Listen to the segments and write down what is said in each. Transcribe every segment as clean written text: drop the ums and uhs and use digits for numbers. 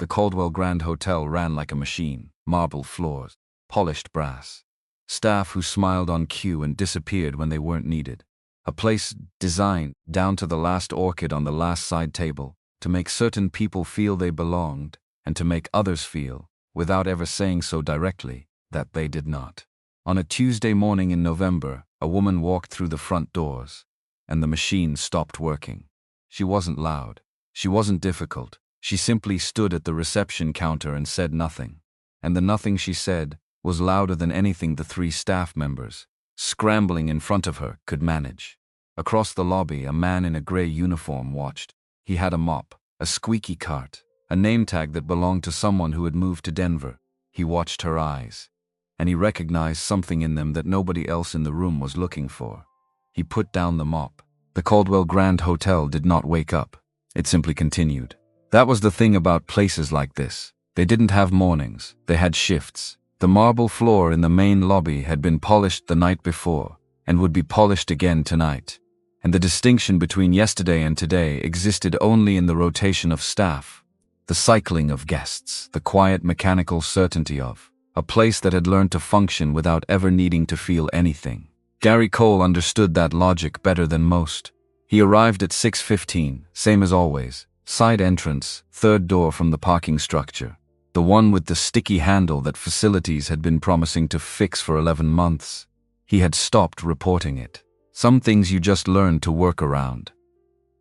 The Caldwell Grand Hotel ran like a machine, marble floors, polished brass. Staff who smiled on cue and disappeared when they weren't needed. A place designed, down to the last orchid on the last side table, to make certain people feel they belonged, and to make others feel, without ever saying so directly, that they did not. On a Tuesday morning in November, a woman walked through the front doors, and the machine stopped working. She wasn't loud. She wasn't difficult. She simply stood at the reception counter and said nothing. And the nothing she said was louder than anything the three staff members, scrambling in front of her, could manage. Across the lobby, a man in a gray uniform watched. He had a mop, a squeaky cart, a name tag that belonged to someone who had moved to Denver. He watched her eyes, and he recognized something in them that nobody else in the room was looking for. He put down the mop. The Caldwell Grand Hotel did not wake up. It simply continued. That was the thing about places like this. They didn't have mornings, they had shifts. The marble floor in the main lobby had been polished the night before, and would be polished again tonight. And the distinction between yesterday and today existed only in the rotation of staff, the cycling of guests, the quiet mechanical certainty of a place that had learned to function without ever needing to feel anything. Gary Cole understood that logic better than most. He arrived at 6:15, same as always. Side entrance, third door from the parking structure. The one with the sticky handle that facilities had been promising to fix for 11 months. He had stopped reporting it. Some things you just learned to work around.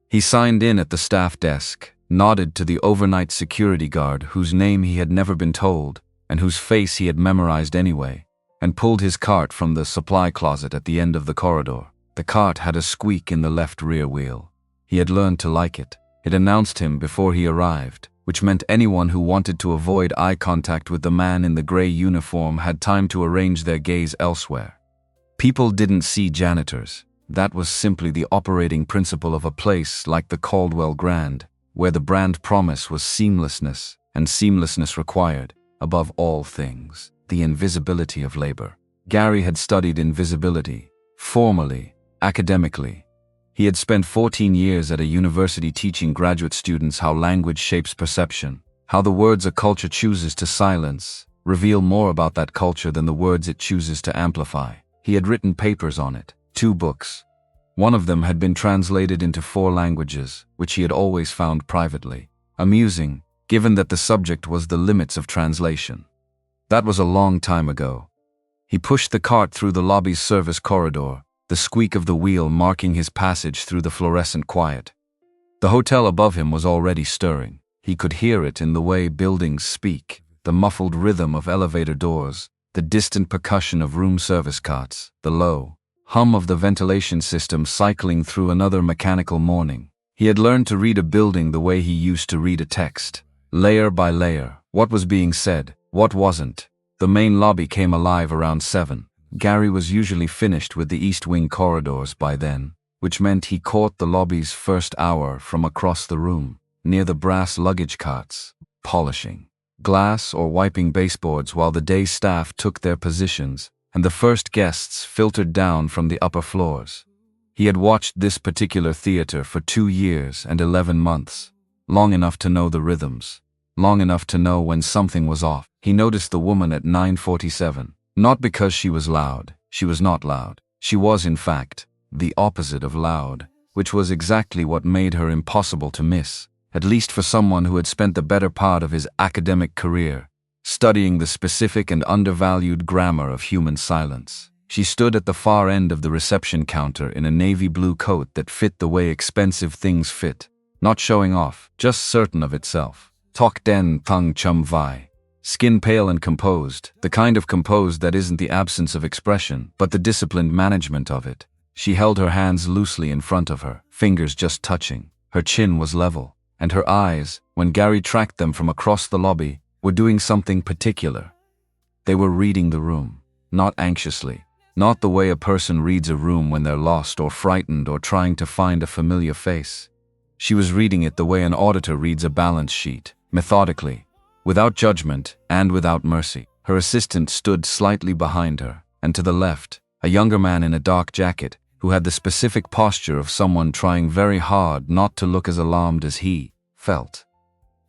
He signed in at the staff desk, nodded to the overnight security guard whose name he had never been told and whose face he had memorized anyway, and pulled his cart from the supply closet at the end of the corridor. The cart had a squeak in the left rear wheel. He had learned to like it. It announced him before he arrived, which meant anyone who wanted to avoid eye contact with the man in the gray uniform had time to arrange their gaze elsewhere. People didn't see janitors. That was simply the operating principle of a place like the Caldwell Grand, where the brand promise was seamlessness, and seamlessness required, above all things, the invisibility of labor. Gary had studied invisibility, formally, academically. He had spent 14 years at a university teaching graduate students how language shapes perception, how the words a culture chooses to silence reveal more about that culture than the words it chooses to amplify. He had written papers on it, 2 books. One of them had been translated into 4 languages, which he had always found privately amusing, given that the subject was the limits of translation. That was a long time ago. He pushed the cart through the lobby's service corridor, the squeak of the wheel marking his passage through the fluorescent quiet. The hotel above him was already stirring. He could hear it in the way buildings speak, the muffled rhythm of elevator doors, the distant percussion of room service carts, the low hum of the ventilation system cycling through another mechanical morning. He had learned to read a building the way he used to read a text, layer by layer, what was being said, what wasn't. The main lobby came alive around 7. Gary was usually finished with the East Wing corridors by then, which meant he caught the lobby's first hour from across the room, near the brass luggage carts, polishing glass or wiping baseboards while the day staff took their positions, and the first guests filtered down from the upper floors. He had watched this particular theater for 2 years and 11 months, long enough to know the rhythms, long enough to know when something was off. He noticed the woman at 9:47. Not because she was loud. She was not loud. She was, in fact, the opposite of loud, which was exactly what made her impossible to miss, at least for someone who had spent the better part of his academic career studying the specific and undervalued grammar of human silence. She stood at the far end of the reception counter in a navy blue coat that fit the way expensive things fit, not showing off, just certain of itself. Tok den thung chum vai. Skin pale and composed, the kind of composed that isn't the absence of expression, but the disciplined management of it. She held her hands loosely in front of her, fingers just touching. Her chin was level, and her eyes, when Gary tracked them from across the lobby, were doing something particular. They were reading the room, not anxiously, not the way a person reads a room when they're lost or frightened or trying to find a familiar face. She was reading it the way an auditor reads a balance sheet, methodically, without judgment and without mercy. Her assistant stood slightly behind her, and to the left, a younger man in a dark jacket who had the specific posture of someone trying very hard not to look as alarmed as he felt.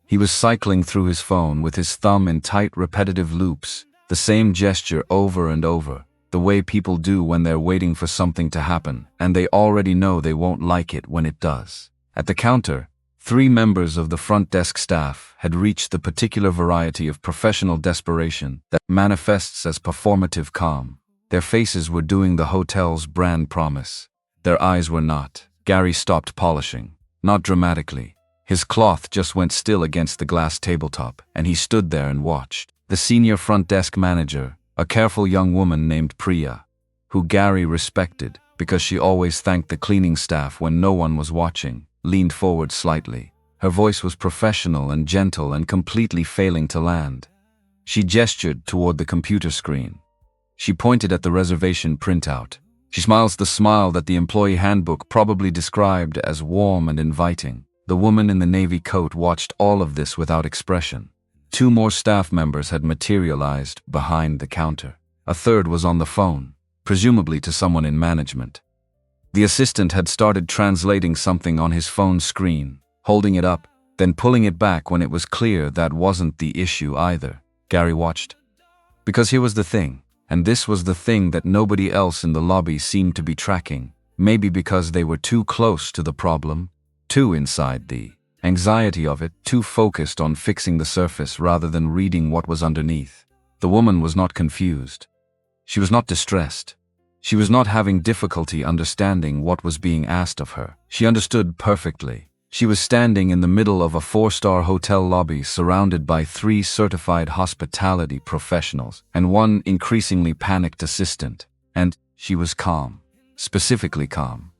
He was cycling through his phone with his thumb in tight, repetitive loops, the same gesture over and over, the way people do when they're waiting for something to happen, and they already know they won't like it when it does. At the counter, 3 members of the front desk staff had reached the particular variety of professional desperation that manifests as performative calm. Their faces were doing the hotel's brand promise. Their eyes were not. Gary stopped polishing. Not dramatically. His cloth just went still against the glass tabletop, and he stood there and watched. The senior front desk manager, a careful young woman named Priya, who Gary respected because she always thanked the cleaning staff when no one was watching, leaned forward slightly. Her voice was professional and gentle and completely failing to land. She gestured toward the computer screen. She pointed at the reservation printout. She smiled the smile that the employee handbook probably described as warm and inviting. The woman in the navy coat watched all of this without expression. 2 more staff members had materialized behind the counter. A third was on the phone, presumably to someone in management. The assistant had started translating something on his phone screen, holding it up, then pulling it back when it was clear that wasn't the issue either. Gary watched. Because here was the thing, and this was the thing that nobody else in the lobby seemed to be tracking, maybe because they were too close to the problem, too inside the anxiety of it, too focused on fixing the surface rather than reading what was underneath. The woman was not confused. She was not distressed. She was not having difficulty understanding what was being asked of her. She understood perfectly. She was standing in the middle of a 4-star hotel lobby surrounded by 3 certified hospitality professionals and 1 increasingly panicked assistant. And she was calm. Specifically calm.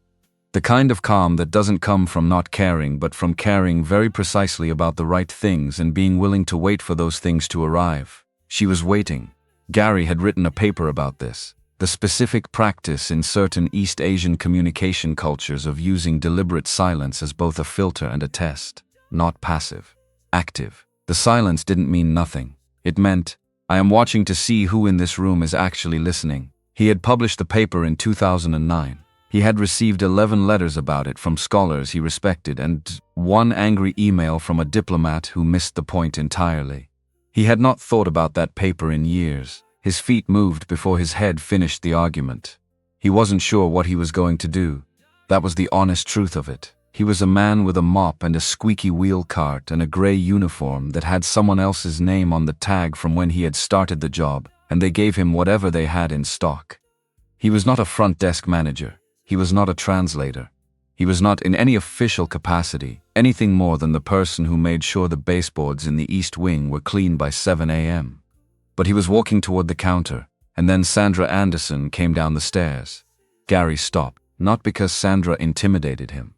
The kind of calm that doesn't come from not caring but from caring very precisely about the right things and being willing to wait for those things to arrive. She was waiting. Gary had written a paper about this. The specific practice in certain East Asian communication cultures of using deliberate silence as both a filter and a test. Not passive. Active. The silence didn't mean nothing. It meant, I am watching to see who in this room is actually listening. He had published the paper in 2009. He had received 11 letters about it from scholars he respected and 1 angry email from a diplomat who missed the point entirely. He had not thought about that paper in years. His feet moved before his head finished the argument. He wasn't sure what he was going to do. That was the honest truth of it. He was a man with a mop and a squeaky wheel cart and a gray uniform that had someone else's name on the tag from when he had started the job, and they gave him whatever they had in stock. He was not a front desk manager. He was not a translator. He was not in any official capacity, anything more than the person who made sure the baseboards in the East Wing were clean by 7 a.m. But he was walking toward the counter, and then Sandra Anderson came down the stairs. Gary stopped, not because Sandra intimidated him.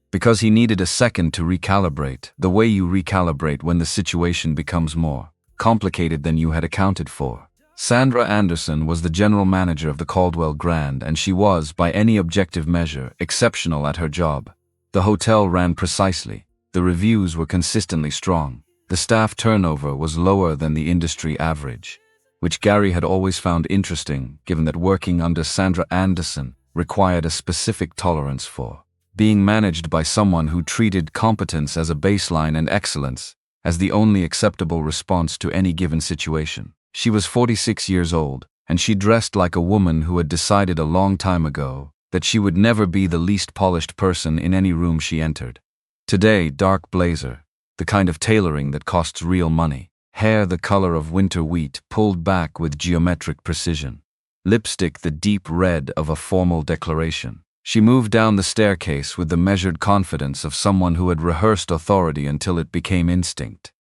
Because he needed a second to recalibrate, the way you recalibrate when the situation becomes more complicated than you had accounted for. Sandra Anderson was the general manager of the Caldwell Grand, and she was, by any objective measure, exceptional at her job. The hotel ran precisely. The reviews were consistently strong. The staff turnover was lower than the industry average, which Gary had always found interesting, given that working under Sandra Anderson required a specific tolerance for being managed by someone who treated competence as a baseline and excellence as the only acceptable response to any given situation. She was 46 years old, and she dressed like a woman who had decided a long time ago that she would never be the least polished person in any room she entered. Today, dark blazer, the kind of tailoring that costs real money, hair the color of winter wheat pulled back with geometric precision, lipstick the deep red of a formal declaration. She moved down the staircase with the measured confidence of someone who had rehearsed authority until it became instinct.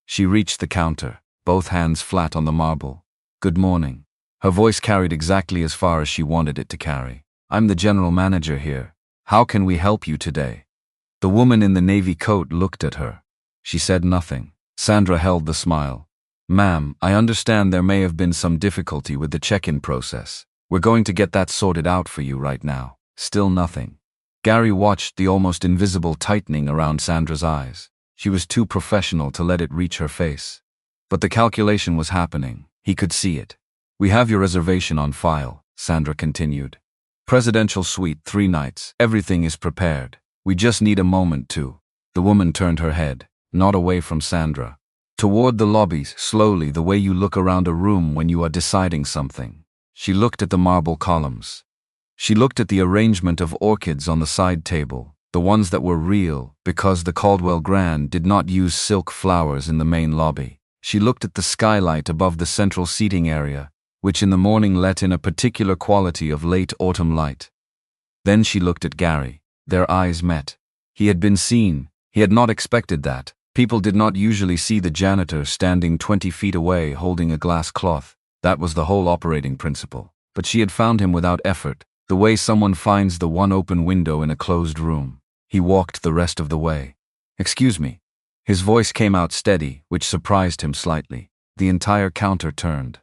She reached the counter, both hands flat on the marble. Good morning. Her voice carried exactly as far as she wanted it to carry. I'm the general manager here. How can we help you today? The woman in the navy coat looked at her. She said nothing. Sandra held the smile. Ma'am, I understand there may have been some difficulty with the check-in process. We're going to get that sorted out for you right now. Still nothing. Gary watched the almost invisible tightening around Sandra's eyes. She was too professional to let it reach her face. But the calculation was happening. He could see it. We have your reservation on file, Sandra continued. Presidential suite, 3 nights. Everything is prepared. We just need a moment to. The woman turned her head. not away from Sandra. Toward the lobbies, slowly, the way you look around a room when you are deciding something. She looked at the marble columns. She looked at the arrangement of orchids on the side table, the ones that were real, because the Caldwell Grand did not use silk flowers in the main lobby. She looked at the skylight above the central seating area, which in the morning let in a particular quality of late autumn light. Then she looked at Gary. Their eyes met. He had been seen. He had not expected that. People did not usually see the janitor standing 20 feet away holding a glass cloth. That was the whole operating principle. But she had found him without effort, the way someone finds the one open window in a closed room. He walked the rest of the way. "Excuse me." His voice came out steady, which surprised him slightly. The entire counter turned.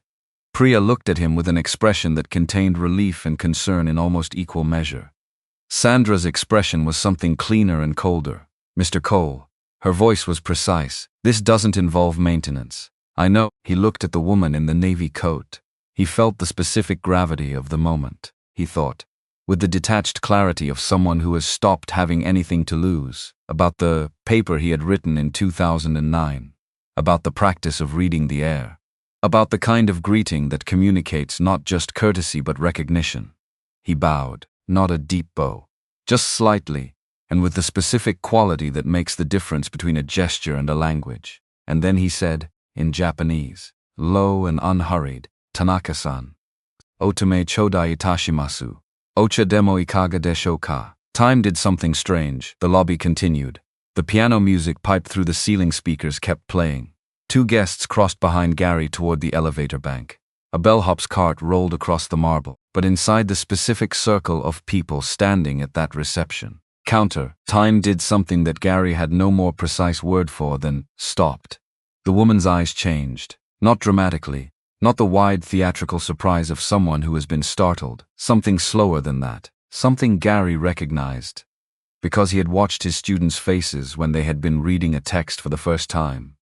Priya looked at him with an expression that contained relief and concern in almost equal measure. Sandra's expression was something cleaner and colder. "Mr. Cole." Her voice was precise. "This doesn't involve maintenance. I know." He looked at the woman in the navy coat. He felt the specific gravity of the moment, he thought, with the detached clarity of someone who has stopped having anything to lose, about the paper he had written in 2009, about the practice of reading the air, about the kind of greeting that communicates not just courtesy but recognition. He bowed, not a deep bow, just slightly, and with the specific quality that makes the difference between a gesture and a language. And then he said, in Japanese, low and unhurried, "Tanaka-san, otame chodai itashimasu. Ocha demo ikaga desho ka." Time did something strange, the lobby continued. The piano music piped through the ceiling speakers kept playing. Two guests crossed behind Gary toward the elevator bank. A bellhop's cart rolled across the marble, but inside the specific circle of people standing at that reception counter, time did something that Gary had no more precise word for than stopped. The woman's eyes changed, not dramatically, not the wide theatrical surprise of someone who has been startled, something slower than that, something Gary recognized, because he had watched his students' faces when they had been reading a text for the first time,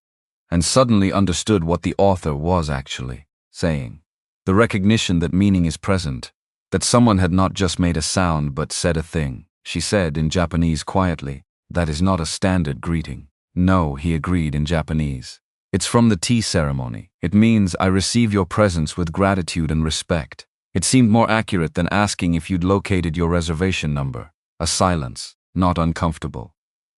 and suddenly understood what the author was actually saying. The recognition that meaning is present, that someone had not just made a sound but said a thing. She said in Japanese quietly, "That is not a standard greeting." "No," he agreed in Japanese. "It's from the tea ceremony. It means I receive your presence with gratitude and respect." It seemed more accurate than asking if you'd located your reservation number. A silence, not uncomfortable.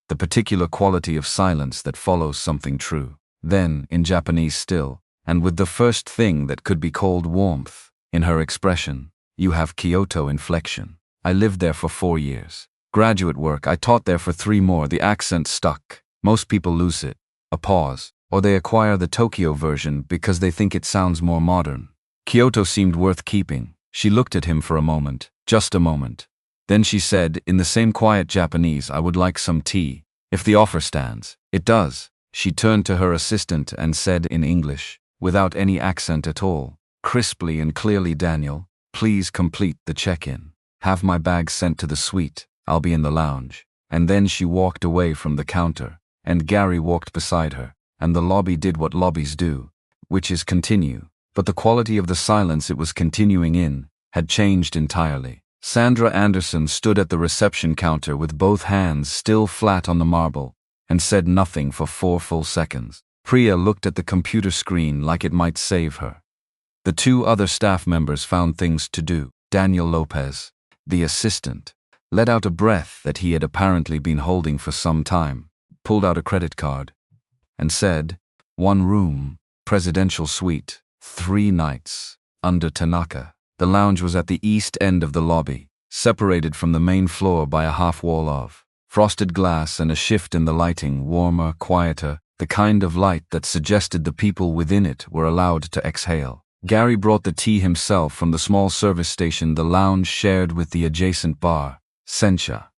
The particular quality of silence that follows something true. Then, in Japanese still, and with the first thing that could be called warmth in her expression, "You have Kyoto inflection. I lived there for 4 years. Graduate work, I taught there for 3 more. The accent stuck. Most people lose it." A pause. Or they acquire the Tokyo version because they think it sounds more modern. Kyoto seemed worth keeping. She looked at him for a moment, just a moment. Then she said, in the same quiet Japanese, "I would like some tea. If the offer stands." "It does." She turned to her assistant and said in English, without any accent at all, crisply and clearly, "Daniel, please complete the check-in. Have my bag sent to the suite. I'll be in the lounge." And then she walked away from the counter, and Gary walked beside her, and the lobby did what lobbies do, which is continue. But the quality of the silence it was continuing in had changed entirely. Sandra Anderson stood at the reception counter with both hands still flat on the marble, and said nothing for 4 full seconds. Priya looked at the computer screen like it might save her. The 2 other staff members found things to do. Daniel Lopez, the assistant, let out a breath that he had apparently been holding for some time, pulled out a credit card, and said, "1 room, presidential suite, 3 nights, under Tanaka." The lounge was at the east end of the lobby, separated from the main floor by a half wall of frosted glass and a shift in the lighting, warmer, quieter, the kind of light that suggested the people within it were allowed to exhale. Gary brought the tea himself from the small service station the lounge shared with the adjacent bar, Sencha.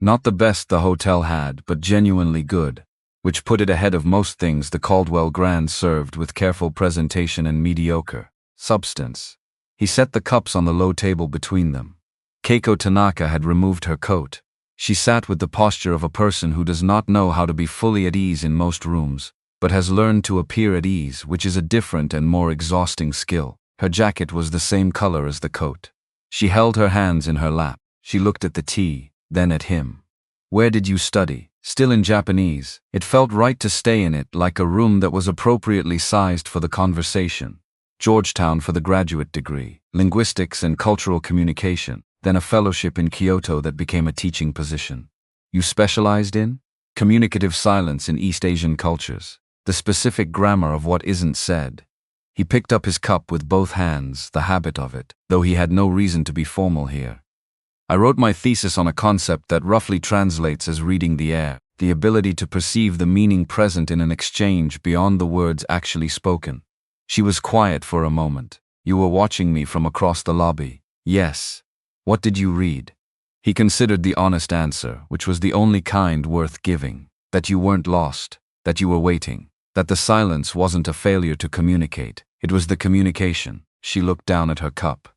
Not the best the hotel had, but genuinely good, which put it ahead of most things the Caldwell Grand served with careful presentation and mediocre substance. He set the cups on the low table between them. Keiko Tanaka had removed her coat. She sat with the posture of a person who does not know how to be fully at ease in most rooms, but has learned to appear at ease, which is a different and more exhausting skill. Her jacket was the same color as the coat. She held her hands in her lap. She looked at the tea, then at him. "Where did you study?" still in Japanese. It felt right to stay in it, like a room that was appropriately sized for the conversation. Georgetown for the graduate degree, linguistics and cultural communication, then a fellowship in Kyoto that became a teaching position. You specialized in? Communicative silence in East Asian cultures, the specific grammar of what isn't said. He picked up his cup with both hands, the habit of it, though he had no reason to be formal here. I wrote my thesis on a concept that roughly translates as reading the air, the ability to perceive the meaning present in an exchange beyond the words actually spoken. She was quiet for a moment. You were watching me from across the lobby. Yes. What did you read? He considered the honest answer, which was the only kind worth giving. That you weren't lost, that you were waiting, that the silence wasn't a failure to communicate, it was the communication. She looked down at her cup.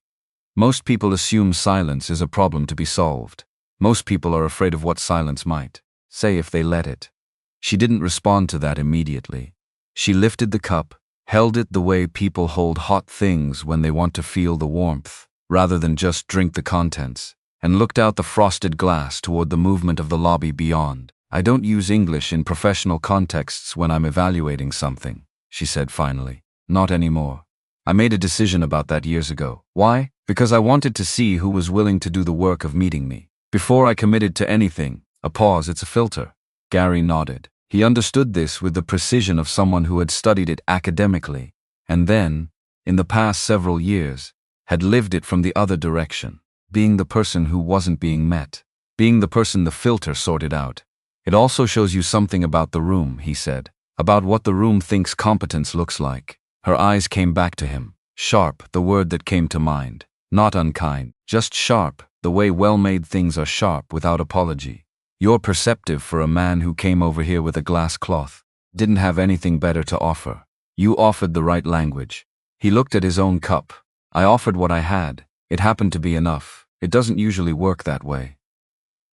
Most people assume silence is a problem to be solved. Most people are afraid of what silence might say if they let it. She didn't respond to that immediately. She lifted the cup, held it the way people hold hot things when they want to feel the warmth, rather than just drink the contents, and looked out the frosted glass toward the movement of the lobby beyond. I don't use English in professional contexts when I'm evaluating something, she said finally. Not anymore. I made a decision about that years ago. Why? Because I wanted to see who was willing to do the work of meeting me. Before I committed to anything, a pause, it's a filter. Gary nodded. He understood this with the precision of someone who had studied it academically, and then, in the past several years, had lived it from the other direction, being the person who wasn't being met, being the person the filter sorted out. It also shows you something about the room, he said, about what the room thinks competence looks like. Her eyes came back to him. Sharp, the word that came to mind. Not unkind, just sharp, the way well-made things are sharp without apology. You're perceptive for a man who came over here with a glass cloth. Didn't have anything better to offer. You offered the right language. He looked at his own cup. I offered what I had. It happened to be enough. It doesn't usually work that way.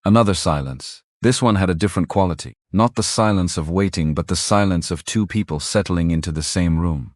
Another silence. This one had a different quality. Not the silence of waiting, but the silence of two people settling into the same room.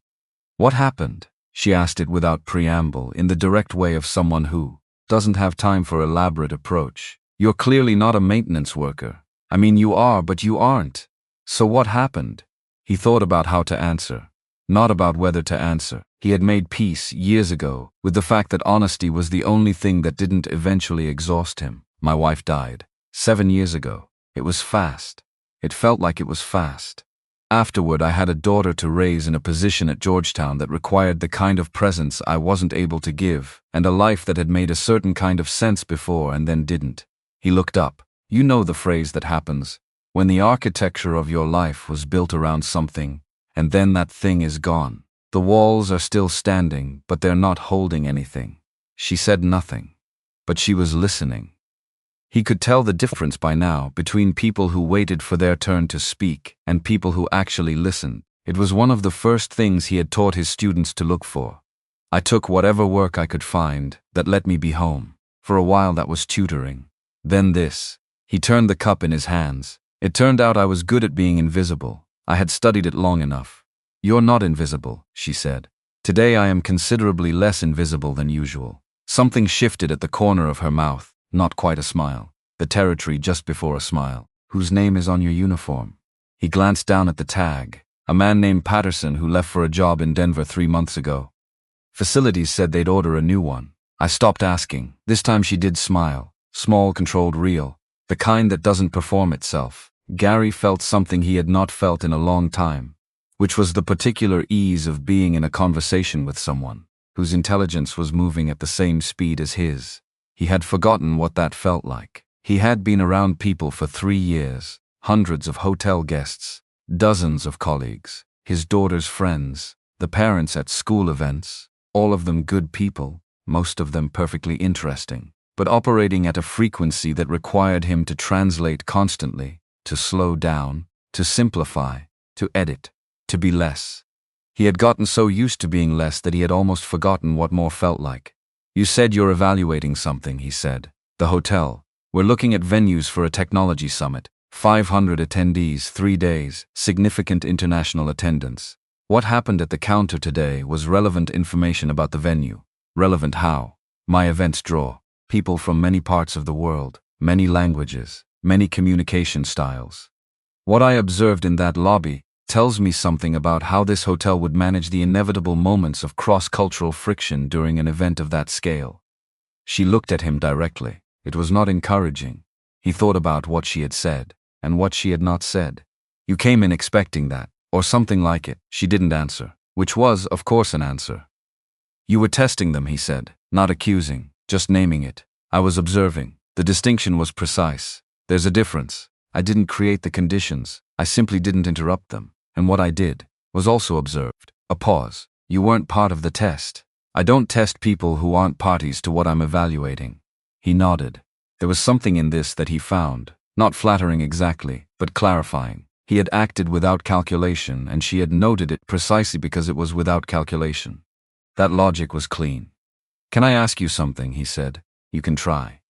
What happened? She asked it without preamble, in the direct way of someone who doesn't have time for elaborate approach. You're clearly not a maintenance worker. I mean, you are, but you aren't. So what happened? He thought about how to answer, not about whether to answer. He had made peace years ago with the fact that honesty was the only thing that didn't eventually exhaust him. My wife died 7 years ago. It was fast. It felt like it was fast. Afterward, I had a daughter to raise in a position at Georgetown that required the kind of presence I wasn't able to give, and a life that had made a certain kind of sense before and then didn't. He looked up. You know the phrase that happens when the architecture of your life was built around something, and then that thing is gone. The walls are still standing, but they're not holding anything. She said nothing, but she was listening. He could tell the difference by now between people who waited for their turn to speak and people who actually listened. It was one of the first things he had taught his students to look for. I took whatever work I could find that let me be home. For a while that was tutoring. Then this. He turned the cup in his hands. It turned out I was good at being invisible. I had studied it long enough. You're not invisible, she said. Today I am considerably less invisible than usual. Something shifted at the corner of her mouth. Not quite a smile. The territory just before a smile. Whose name is on your uniform? He glanced down at the tag. A man named Patterson who left for a job in Denver 3 months ago. Facilities said they'd order a new one. I stopped asking. This time she did smile. Small, controlled, real. The kind that doesn't perform itself. Gary felt something he had not felt in a long time, which was the particular ease of being in a conversation with someone whose intelligence was moving at the same speed as his. He had forgotten what that felt like. He had been around people for 3 years, hundreds of hotel guests, dozens of colleagues, his daughter's friends, the parents at school events, all of them good people, most of them perfectly interesting, but operating at a frequency that required him to translate constantly, to slow down, to simplify, to edit, to be less. He had gotten so used to being less that he had almost forgotten what more felt like. You said you're evaluating something, he said. The hotel. We're looking at venues for a technology summit. 500 attendees, 3 days, significant international attendance. What happened at the counter today was relevant information about the venue. Relevant how? My events draw people from many parts of the world, many languages. many communication styles. What I observed in that lobby tells me something about how this hotel would manage the inevitable moments of cross-cultural friction during an event of that scale. She looked at him directly. It was not encouraging. He thought about what she had said, and what she had not said. You came in expecting that, or something like it. She didn't answer, which was, of course, an answer. You were testing them, he said, not accusing, just naming it. I was observing. The distinction was precise. There's a difference. I didn't create the conditions. I simply didn't interrupt them. And what I did was also observed. A pause. You weren't part of the test. I don't test people who aren't parties to what I'm evaluating. He nodded. There was something in this that he found, not flattering exactly, but clarifying. He had acted without calculation, and she had noted it precisely because it was without calculation. That logic was clean. Can I ask you something, he said. You can try.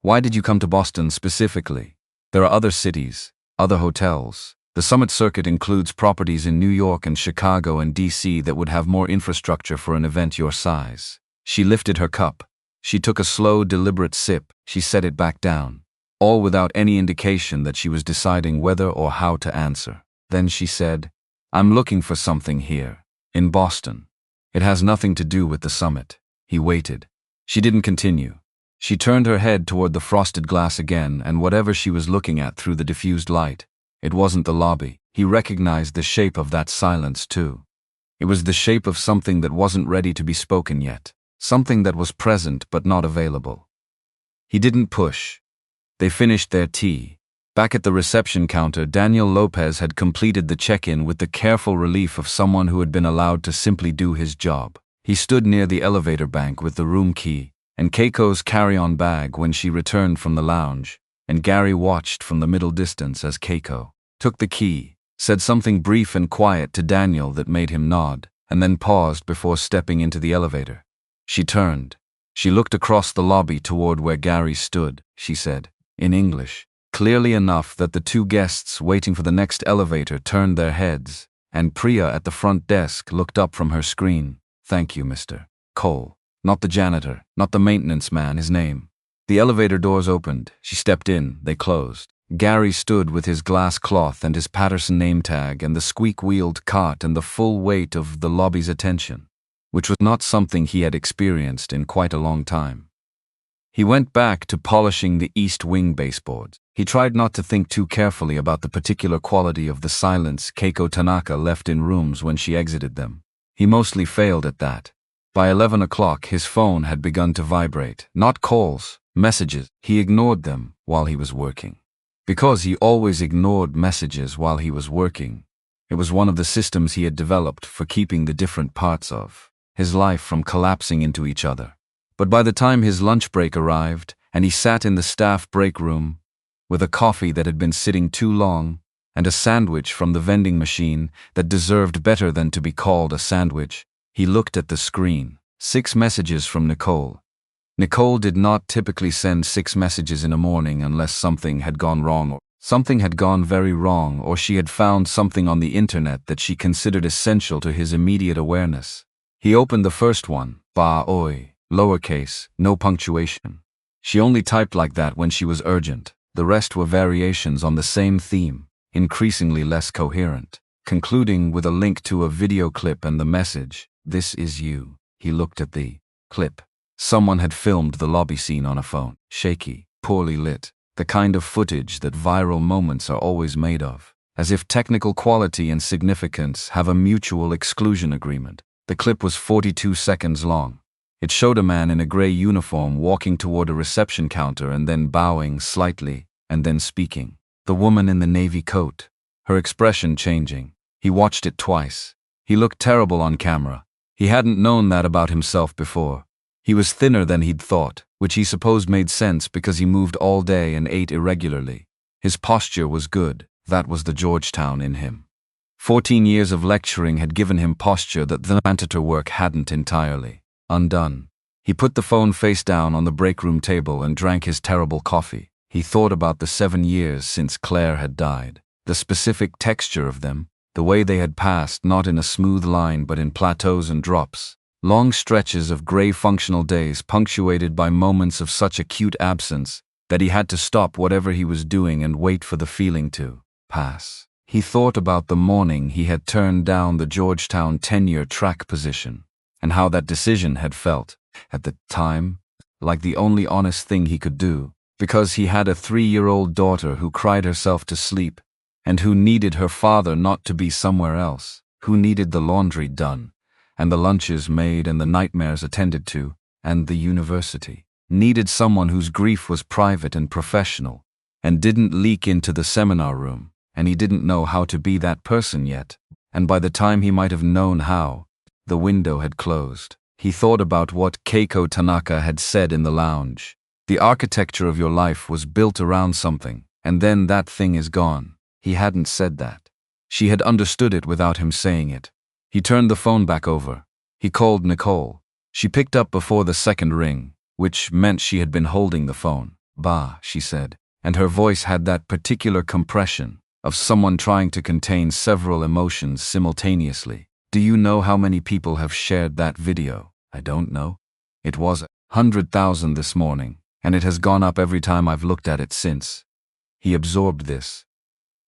Why did you come to Boston specifically? There are other cities, other hotels. The Summit Circuit includes properties in New York and Chicago and D.C. that would have more infrastructure for an event your size. She lifted her cup. She took a slow, deliberate sip. She set it back down, all without any indication that she was deciding whether or how to answer. Then she said, I'm looking for something here, in Boston. It has nothing to do with the summit. He waited. She didn't continue. She turned her head toward the frosted glass again, and whatever she was looking at through the diffused light, it wasn't the lobby. He recognized the shape of that silence, too. It was the shape of something that wasn't ready to be spoken yet, something that was present but not available. He didn't push. They finished their tea. Back at the reception counter, Daniel Lopez had completed the check-in with the careful relief of someone who had been allowed to simply do his job. He stood near the elevator bank with the room key and Keiko's carry-on bag when she returned from the lounge, and Gary watched from the middle distance as Keiko took the key, said something brief and quiet to Daniel that made him nod, and then paused before stepping into the elevator. She turned. She looked across the lobby toward where Gary stood. She said, in English, clearly enough that the two guests waiting for the next elevator turned their heads, and Priya at the front desk looked up from her screen. Thank you, Mr. Cole. Not the janitor, not the maintenance man, his name. The elevator doors opened. She stepped in. They closed. Gary stood with his glass cloth and his Patterson name tag and the squeak-wheeled cart and the full weight of the lobby's attention, which was not something he had experienced in quite a long time. He went back to polishing the east wing baseboards. He tried not to think too carefully about the particular quality of the silence Keiko Tanaka left in rooms when she exited them. He mostly failed at that. By 11 o'clock, his phone had begun to vibrate. Not calls, messages. He ignored them while he was working. Because he always ignored messages while he was working. It was one of the systems he had developed for keeping the different parts of his life from collapsing into each other. But by the time his lunch break arrived, and he sat in the staff break room with a coffee that had been sitting too long and a sandwich from the vending machine that deserved better than to be called a sandwich, he looked at the screen. 6 messages from Nicole. Nicole did not typically send 6 messages in a morning unless something had gone wrong, or something had gone very wrong, or she had found something on the internet that she considered essential to his immediate awareness. He opened the first one, ba oi, lowercase, no punctuation. She only typed like that when she was urgent. The rest were variations on the same theme, increasingly less coherent, concluding with a link to a video clip and the message, "This is you." He looked at the clip. Someone had filmed the lobby scene on a phone, shaky, poorly lit, the kind of footage that viral moments are always made of, as if technical quality and significance have a mutual exclusion agreement. The clip was 42 seconds long. It showed a man in a gray uniform walking toward a reception counter and then bowing slightly and then speaking. The woman in the navy coat, her expression changing. He watched it twice. He looked terrible on camera. He hadn't known that about himself before. He was thinner than he'd thought, which he supposed made sense because he moved all day and ate irregularly. His posture was good. That was the Georgetown in him. 14 years of lecturing had given him posture that the janitor work hadn't entirely undone. He put the phone face down on the break room table and drank his terrible coffee. He thought about the 7 years since Claire had died, the specific texture of them, the way they had passed not in a smooth line but in plateaus and drops. Long stretches of gray functional days punctuated by moments of such acute absence that he had to stop whatever he was doing and wait for the feeling to pass. He thought about the morning he had turned down the Georgetown tenure track position, and how that decision had felt, at the time, like the only honest thing he could do, because he had a 3-year-old daughter who cried herself to sleep, and who needed her father not to be somewhere else, who needed the laundry done, and the lunches made and the nightmares attended to, and the university. Needed someone whose grief was private and professional, and didn't leak into the seminar room, and he didn't know how to be that person yet, and by the time he might have known how, the window had closed. He thought about what Keiko Tanaka had said in the lounge. The architecture of your life was built around something, and then that thing is gone. He hadn't said that. She had understood it without him saying it. He turned the phone back over. He called Nicole. She picked up before the second ring, which meant she had been holding the phone. "Bah," she said, and her voice had that particular compression of someone trying to contain several emotions simultaneously. "Do you know how many people have shared that video?" "I don't know." "It was 100,000 this morning, and it has gone up every time I've looked at it since." He absorbed this.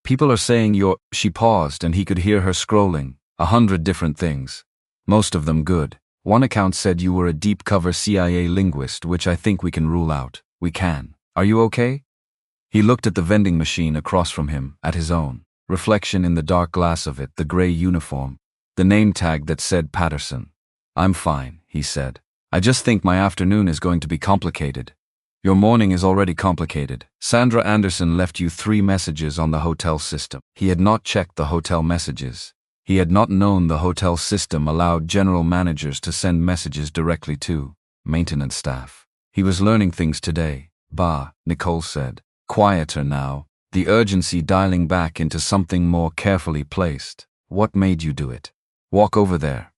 "People are saying you're—" She paused and he could hear her scrolling, 100 different things. Most of them good. One account said you were a deep-cover CIA linguist, which I think we can rule out. We can. Are you okay? He looked at the vending machine across from him, at his own reflection in the dark glass of it, the gray uniform, the name tag that said Patterson. "I'm fine," he said. "I just think my afternoon is going to be complicated." "Your morning is already complicated. Sandra Anderson left you 3 messages on the hotel system." He had not checked the hotel messages. He had not known the hotel system allowed general managers to send messages directly to maintenance staff. He was learning things today. "Bah," Nicole said. Quieter now, the urgency dialing back into something more carefully placed. "What made you do it? Walk over there."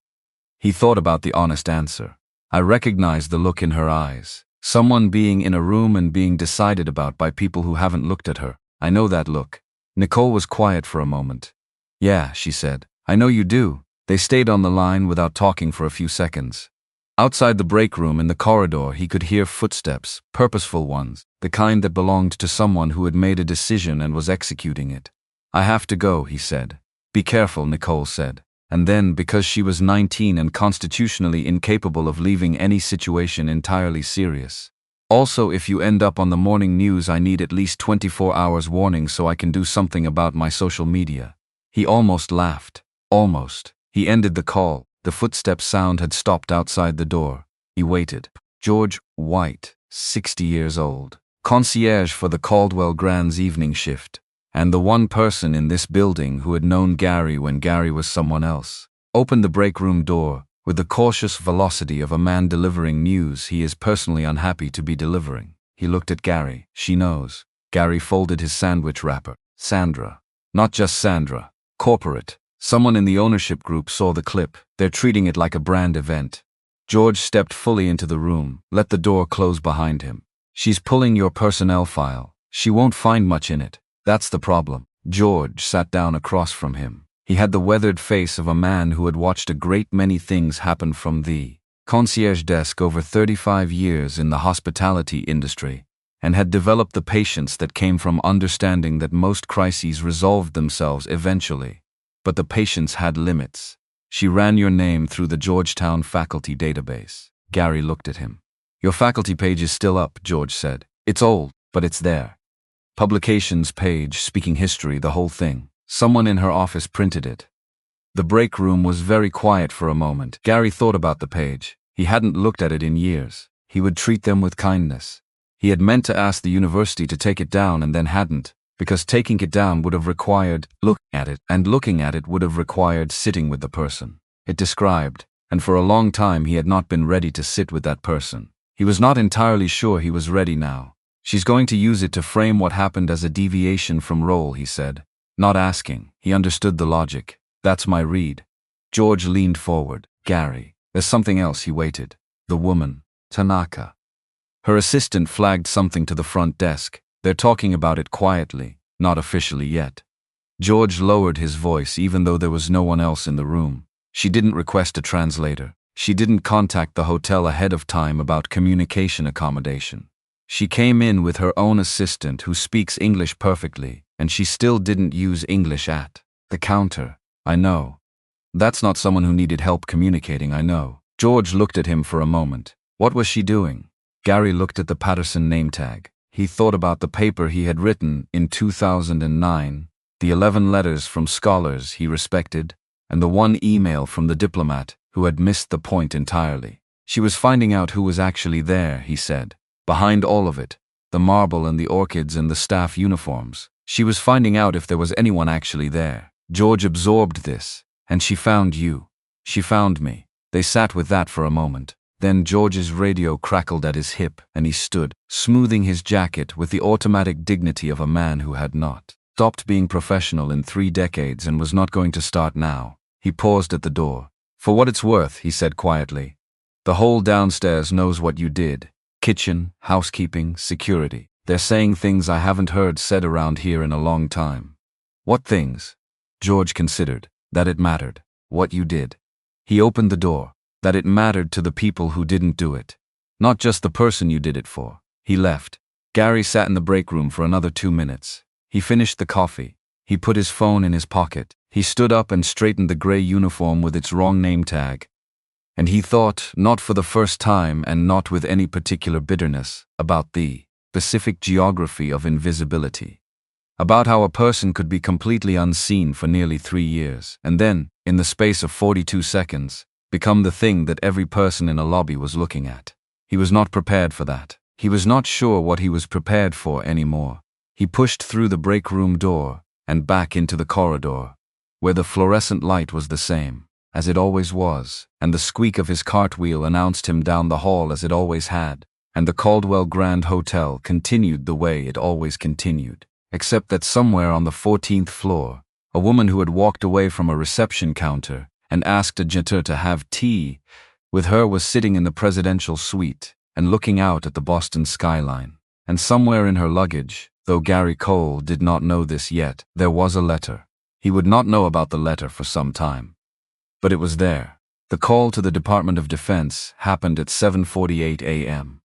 He thought about the honest answer. I recognized the look in her eyes. Someone being in a room and being decided about by people who haven't looked at her. I know that look. Nicole was quiet for a moment. "Yeah," she said. "I know you do." They stayed on the line without talking for a few seconds. Outside the break room in the corridor, he could hear footsteps, purposeful ones, the kind that belonged to someone who had made a decision and was executing it. "I have to go," he said. "Be careful," Nicole said. And then, because she was 19 and constitutionally incapable of leaving any situation entirely serious. "Also, if you end up on the morning news, I need at least 24 hours warning so I can do something about my social media." He almost laughed. Almost. He ended the call. The footstep sound had stopped outside the door. He waited. George White, 60 years old, concierge for the Caldwell Grand's evening shift, and the one person in this building who had known Gary when Gary was someone else, opened the break room door with the cautious velocity of a man delivering news he is personally unhappy to be delivering. He looked at Gary. "She knows." Gary folded his sandwich wrapper. "Sandra. Not just Sandra. Corporate. Someone in the ownership group saw the clip. They're treating it like a brand event." George stepped fully into the room, let the door close behind him. "She's pulling your personnel file. She won't find much in it. That's the problem." George sat down across from him. He had the weathered face of a man who had watched a great many things happen from the concierge desk over 35 years in the hospitality industry, and had developed the patience that came from understanding that most crises resolved themselves eventually. But the patience had limits. "She ran your name through the Georgetown faculty database." Gary looked at him. "Your faculty page is still up," George said. "It's old, but it's there. Publications page, speaking history, the whole thing. Someone in her office printed it." The break room was very quiet for a moment. Gary thought about the page. He hadn't looked at it in years. He would treat them with kindness. He had meant to ask the university to take it down and then hadn't, because taking it down would have required looking at it, and looking at it would have required sitting with the person it described, and for a long time he had not been ready to sit with that person. He was not entirely sure he was ready now. "She's going to use it to frame what happened as a deviation from role," he said. Not asking, he understood the logic. "That's my read." George leaned forward. "Gary, there's something else." He waited. "The woman, Tanaka." Her assistant flagged something to the front desk. "They're talking about it quietly, not officially yet." George lowered his voice even though there was no one else in the room. She didn't request a translator. She didn't contact the hotel ahead of time about communication accommodation. She came in with her own assistant who speaks English perfectly, and she still didn't use English at the counter. I know. That's not someone who needed help communicating, I know. George looked at him for a moment. What was she doing? Gary looked at the Patterson name tag. He thought about the paper he had written in 2009, the 11 letters from scholars he respected, and the one email from the diplomat who had missed the point entirely. She was finding out who was actually there, he said. Behind all of it, the marble and the orchids and the staff uniforms. She was finding out if there was anyone actually there. George absorbed this, and she found you. She found me. They sat with that for a moment. Then George's radio crackled at his hip, and he stood, smoothing his jacket with the automatic dignity of a man who had not stopped being professional in 3 decades and was not going to start now. He paused at the door. For what it's worth, he said quietly. The whole downstairs knows what you did. Kitchen, housekeeping, security. They're saying things I haven't heard said around here in a long time. What things? George considered. That it mattered. What you did. He opened the door. That it mattered to the people who didn't do it. Not just the person you did it for. He left. Gary sat in the break room for another 2 minutes. He finished the coffee. He put his phone in his pocket. He stood up and straightened the gray uniform with its wrong name tag. And he thought, not for the first time and not with any particular bitterness, about the specific geography of invisibility. About how a person could be completely unseen for nearly 3 years, and then, in the space of 42 seconds, become the thing that every person in a lobby was looking at. He was not prepared for that. He was not sure what he was prepared for anymore. He pushed through the break room door and back into the corridor, where the fluorescent light was the same, as it always was, and the squeak of his cartwheel announced him down the hall as it always had, and the Caldwell Grand Hotel continued the way it always continued, except that somewhere on the 14th floor, a woman who had walked away from a reception counter and asked a janitor to have tea with her was sitting in the presidential suite and looking out at the Boston skyline. And somewhere in her luggage, though Gary Cole did not know this yet, there was a letter. He would not know about the letter for some time. But it was there. The call to the Department of Defense happened at 7:48 a.m.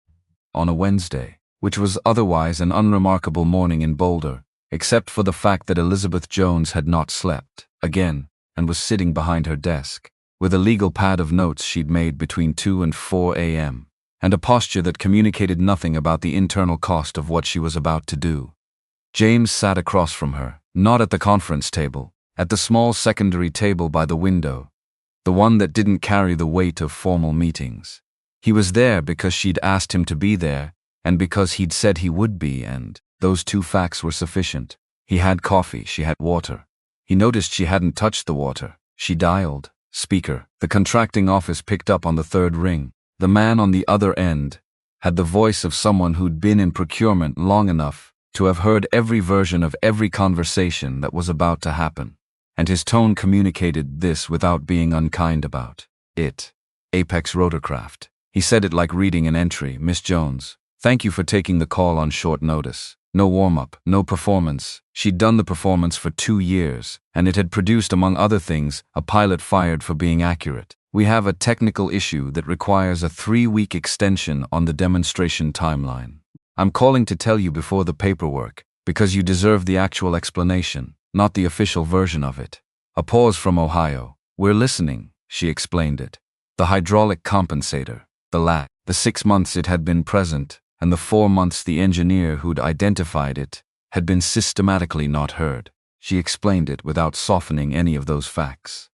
on a Wednesday, which was otherwise an unremarkable morning in Boulder, except for the fact that Elizabeth Jones had not slept, again, and was sitting behind her desk, with a legal pad of notes she'd made between 2 and 4 a.m., and a posture that communicated nothing about the internal cost of what she was about to do. James sat across from her, not at the conference table, at the small secondary table by the window, the one that didn't carry the weight of formal meetings. He was there because she'd asked him to be there, and because he'd said he would be, and those 2 facts were sufficient. He had coffee, she had water. He noticed she hadn't touched the water. She dialed. Speaker. The contracting office picked up on the 3rd ring. The man on the other end had the voice of someone who'd been in procurement long enough to have heard every version of every conversation that was about to happen, and his tone communicated this without being unkind about it. Apex Rotorcraft. He said it like reading an entry. Miss Jones, thank you for taking the call on short notice. No warm-up, no performance. She'd done the performance for 2 years, and it had produced, among other things, a pilot fired for being accurate. We have a technical issue that requires a 3-week extension on the demonstration timeline. I'm calling to tell you before the paperwork, because you deserve the actual explanation, not the official version of it. A pause from Ohio. We're listening, she explained it. The hydraulic compensator, the lag, the 6 months it had been present, and the 4 months the engineer who'd identified it had been systematically not heard. She explained it without softening any of those facts.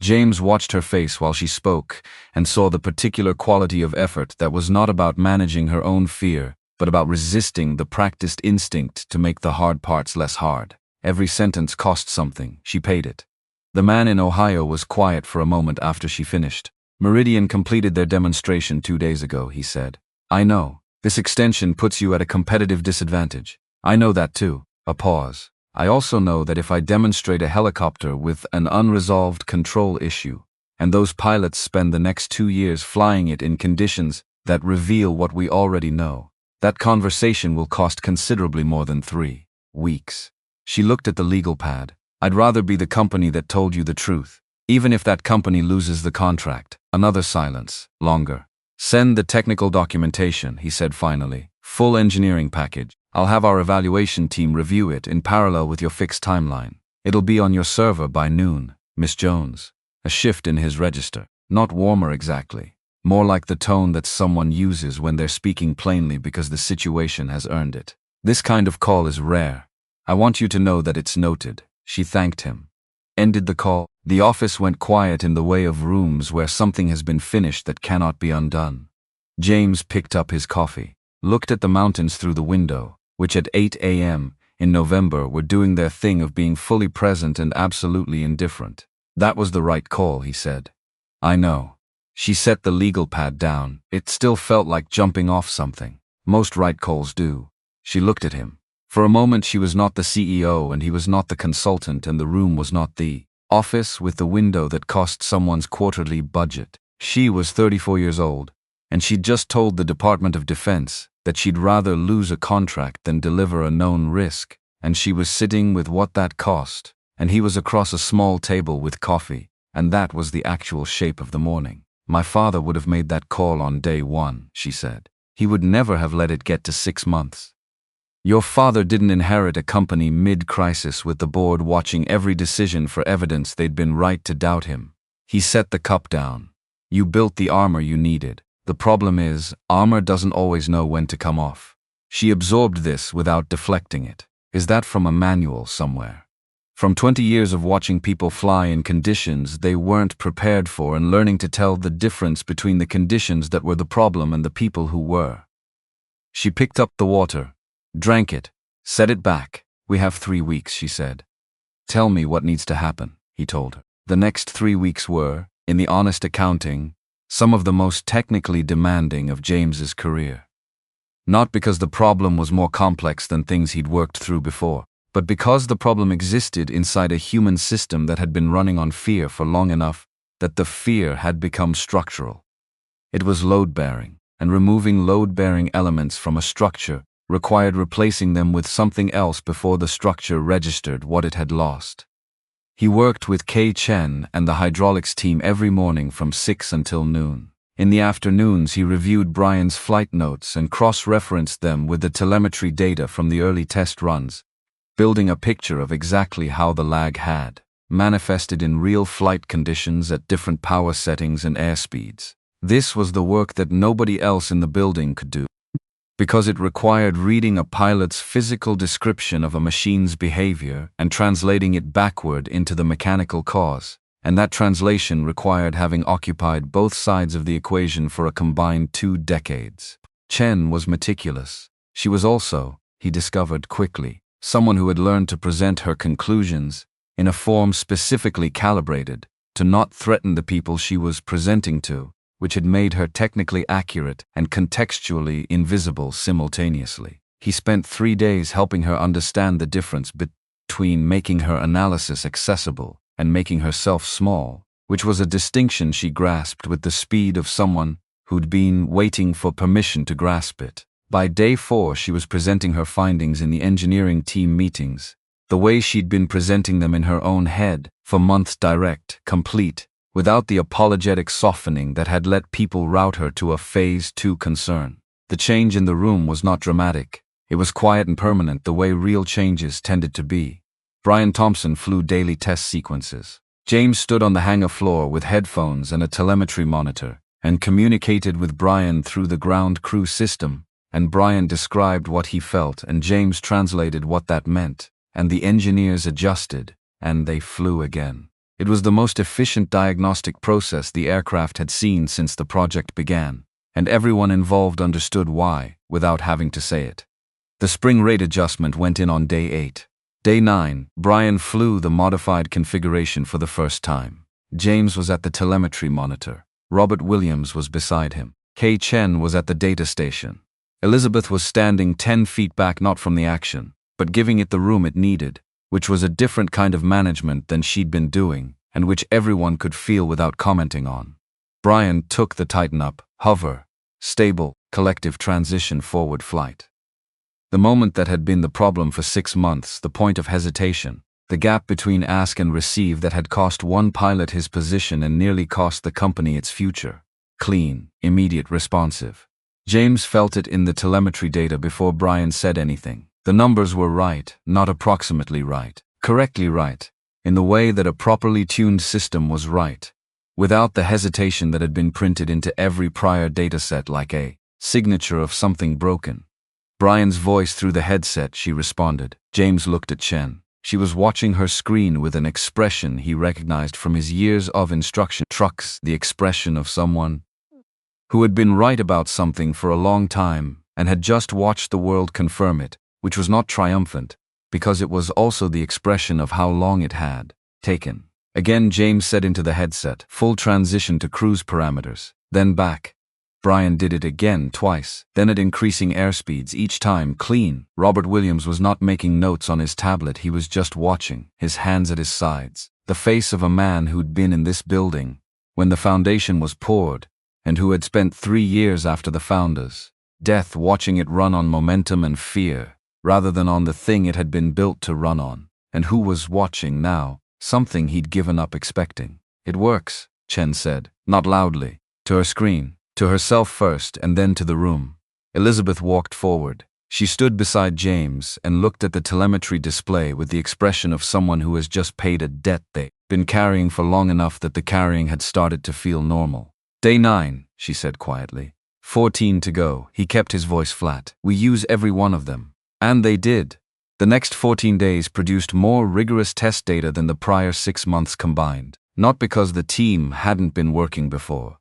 James watched her face while she spoke and saw the particular quality of effort that was not about managing her own fear, but about resisting the practiced instinct to make the hard parts less hard. Every sentence cost something. She paid it. The man in Ohio was quiet for a moment after she finished. Meridian completed their demonstration 2 days ago, he said. I know. This extension puts you at a competitive disadvantage. I know that too. A pause. I also know that if I demonstrate a helicopter with an unresolved control issue, and those pilots spend the next 2 years flying it in conditions that reveal what we already know, that conversation will cost considerably more than 3 weeks. She looked at the legal pad. I'd rather be the company that told you the truth, even if that company loses the contract. Another silence, longer. Send the technical documentation, he said finally. Full engineering package. I'll have our evaluation team review it in parallel with your fixed timeline. It'll be on your server by noon, Miss Jones. A shift in his register. Not warmer exactly. More like the tone that someone uses when they're speaking plainly because the situation has earned it. This kind of call is rare. I want you to know that it's noted. She thanked him. Ended the call. The office went quiet in the way of rooms where something has been finished that cannot be undone. James picked up his coffee, looked at the mountains through the window, which at 8 a.m. in November were doing their thing of being fully present and absolutely indifferent. That was the right call, he said. I know. She set the legal pad down. It still felt like jumping off something. Most right calls do. She looked at him. For a moment she was not the CEO and he was not the consultant and the room was not the office with the window that cost someone's quarterly budget. She was 34 years old, and she'd just told the Department of Defense that she'd rather lose a contract than deliver a known risk, and she was sitting with what that cost, and he was across a small table with coffee, and that was the actual shape of the morning. My father would have made that call on day one, she said. He would never have let it get to 6 months. Your father didn't inherit a company mid-crisis with the board watching every decision for evidence they'd been right to doubt him. He set the cup down. You built the armor you needed. The problem is, armor doesn't always know when to come off. She absorbed this without deflecting it. Is that from a manual somewhere? From 20 years of watching people fly in conditions they weren't prepared for and learning to tell the difference between the conditions that were the problem and the people who were. She picked up the water, drank it, set it back. We have 3 weeks, she said. Tell me what needs to happen, he told her. The next 3 weeks were, in the honest accounting, some of the most technically demanding of James's career. Not because the problem was more complex than things he'd worked through before, but because the problem existed inside a human system that had been running on fear for long enough that the fear had become structural. It was load-bearing, and removing load-bearing elements from a structure required replacing them with something else before the structure registered what it had lost. He worked with Kei Chen and the hydraulics team every morning from 6 until noon. In the afternoons he reviewed Brian's flight notes and cross-referenced them with the telemetry data from the early test runs, building a picture of exactly how the lag had manifested in real flight conditions at different power settings and airspeeds. This was the work that nobody else in the building could do, because it required reading a pilot's physical description of a machine's behavior and translating it backward into the mechanical cause, and that translation required having occupied both sides of the equation for a combined 2 decades. Chen was meticulous. She was also, he discovered quickly, someone who had learned to present her conclusions in a form specifically calibrated to not threaten the people she was presenting to, which had made her technically accurate and contextually invisible simultaneously. He spent 3 days helping her understand the difference between making her analysis accessible and making herself small, which was a distinction she grasped with the speed of someone who'd been waiting for permission to grasp it. By day 4 she was presenting her findings in the engineering team meetings, the way she'd been presenting them in her own head for months, direct, complete, without the apologetic softening that had let people route her to a phase 2 concern. The change in the room was not dramatic. It was quiet and permanent, the way real changes tended to be. Brian Thompson flew daily test sequences. James stood on the hangar floor with headphones and a telemetry monitor, and communicated with Brian through the ground crew system, and Brian described what he felt and James translated what that meant, and the engineers adjusted, and they flew again. It was the most efficient diagnostic process the aircraft had seen since the project began, and everyone involved understood why, without having to say it. The spring rate adjustment went in on day 8. Day 9, Brian flew the modified configuration for the first time. James was at the telemetry monitor. Robert Williams was beside him. Kei Chen was at the data station. Elizabeth was standing 10 feet back, not from the action, but giving it the room it needed, which was a different kind of management than she'd been doing, and which everyone could feel without commenting on. Brian took the Titan up, hover, stable, collective transition forward flight. The moment that had been the problem for 6 months, the point of hesitation, the gap between ask and receive that had cost one pilot his position and nearly cost the company its future. clean, immediate, responsive. James felt it in the telemetry data before Brian said anything. The numbers were right, not approximately right. Correctly right. In the way that a properly tuned system was right. Without the hesitation that had been printed into every prior dataset like a signature of something broken. Brian's voice through the headset, she responded. James looked at Chen. She was watching her screen with an expression he recognized from his years of instruction trucks, the expression of someone who had been right about something for a long time and had just watched the world confirm it, which was not triumphant, because it was also the expression of how long it had taken. Again, James said into the headset, full transition to cruise parameters, then back. Brian did it again twice, then at increasing airspeeds, each time clean. Robert Williams was not making notes on his tablet, he was just watching, his hands at his sides. The face of a man who'd been in this building when the foundation was poured, and who had spent 3 years after the founders' death watching it run on momentum and fear, rather than on the thing it had been built to run on, and who was watching now something he'd given up expecting. It works, Chen said, not loudly, to her screen. To herself first and then to the room. Elizabeth walked forward. She stood beside James and looked at the telemetry display with the expression of someone who has just paid a debt they'd been carrying for long enough that the carrying had started to feel normal. Day 9, she said quietly. 14 to go. He kept his voice flat. We use every one of them. And they did. The next 14 days produced more rigorous test data than the prior 6 months combined. Not because the team hadn't been working before.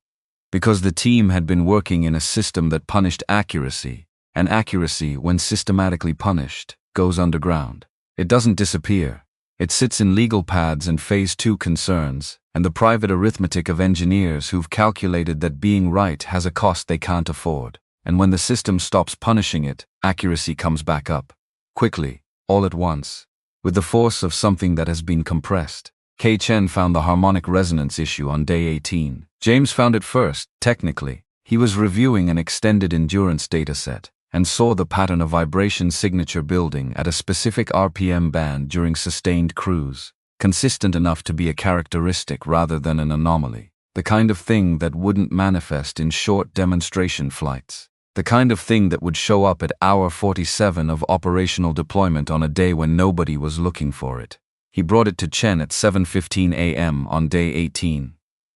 Because the team had been working in a system that punished accuracy, and accuracy, when systematically punished, goes underground. It doesn't disappear. It sits in legal pads and phase 2 concerns, and the private arithmetic of engineers who've calculated that being right has a cost they can't afford. And when the system stops punishing it, accuracy comes back up. Quickly, all at once, with the force of something that has been compressed. K. Chen found the harmonic resonance issue on day 18. James found it first, technically. He was reviewing an extended endurance dataset and saw the pattern of vibration signature building at a specific RPM band during sustained cruise, consistent enough to be a characteristic rather than an anomaly. The kind of thing that wouldn't manifest in short demonstration flights. The kind of thing that would show up at hour 47 of operational deployment on a day when nobody was looking for it. He brought it to Chen at 7:15 a.m. on day 18.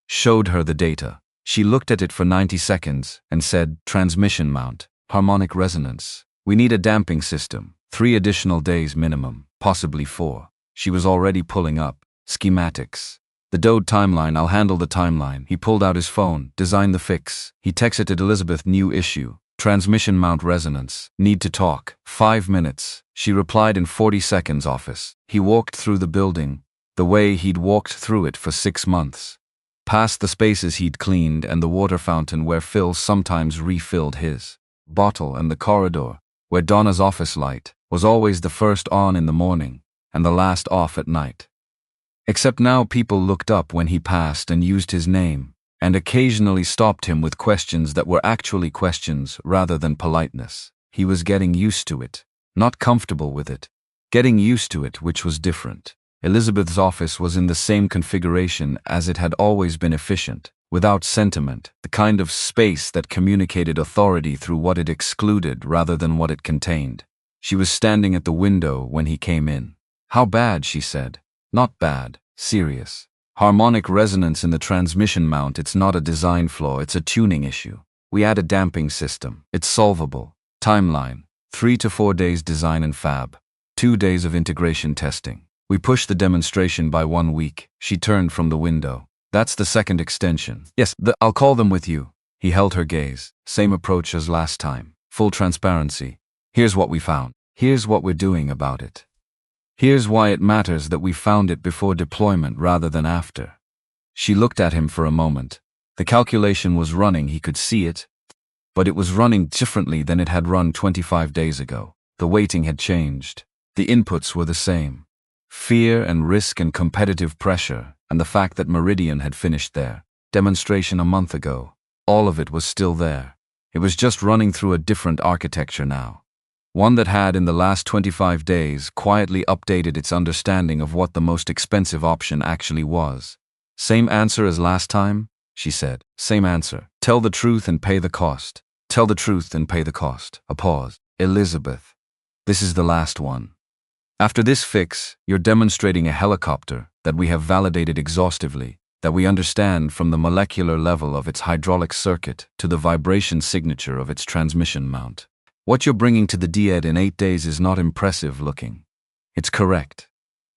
Showed her the data. She looked at it for 90 seconds and said, transmission mount, harmonic resonance. We need a damping system. 3 additional days minimum, possibly 4. She was already pulling up schematics. The DOD timeline, I'll handle the timeline. He pulled out his phone, designed the fix. He texted Elizabeth, new issue. Transmission mount resonance. Need to talk. 5 minutes. She replied in 40 seconds, office. He walked through the building, the way he'd walked through it for 6 months. Past the spaces he'd cleaned and the water fountain where Phil sometimes refilled his bottle, and the corridor, where Donna's office light was always the first on in the morning and the last off at night. Except now people looked up when he passed and used his name, and occasionally stopped him with questions that were actually questions rather than politeness. He was getting used to it, not comfortable with it. Getting used to it, which was different. Elizabeth's office was in the same configuration as it had always been, efficient, without sentiment, the kind of space that communicated authority through what it excluded rather than what it contained. She was standing at the window when he came in. How bad, she said. Not bad, serious. Harmonic resonance in the transmission mount, it's not a design flaw, it's a tuning issue. We add a damping system. It's solvable. Timeline, 3 to 4 days design and fab. 2 days of integration testing. We push the demonstration by 1 week. She turned from the window. That's the second extension. Yes, I'll call them with you. He held her gaze. Same approach as last time. Full transparency. Here's what we found. Here's what we're doing about it. Here's why it matters that we found it before deployment rather than after. She looked at him for a moment. The calculation was running, he could see it. But it was running differently than it had run 25 days ago. The weighting had changed. The inputs were the same. Fear and risk and competitive pressure, and the fact that Meridian had finished their demonstration a month ago. All of it was still there. It was just running through a different architecture now. One that had, in the last 25 days, quietly updated its understanding of what the most expensive option actually was. Same answer as last time? She said. Same answer. Tell the truth and pay the cost. Tell the truth and pay the cost. A pause. Elizabeth. This is the last one. After this fix, you're demonstrating a helicopter that we have validated exhaustively, that we understand from the molecular level of its hydraulic circuit to the vibration signature of its transmission mount. What you're bringing to the DED in 8 days is not impressive looking. It's correct.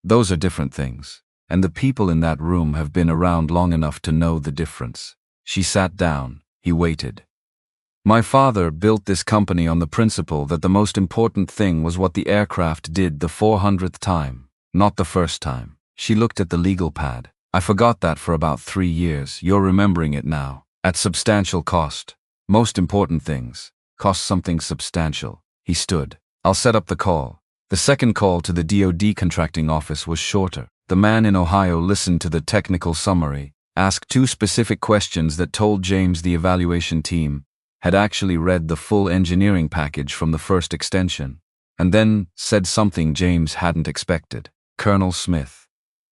Those are different things, and the people in that room have been around long enough to know the difference. She sat down. He waited. My father built this company on the principle that the most important thing was what the aircraft did the 400th time, not the first time. She looked at the legal pad. I forgot that for about 3 years. You're remembering it now. At substantial cost. Most important things. Cost something substantial. He stood. I'll set up the call. The second call to the DoD contracting office was shorter. The man in Ohio listened to the technical summary, asked 2 specific questions that told James the evaluation team had actually read the full engineering package from the first extension, and then said something James hadn't expected. Colonel Smith.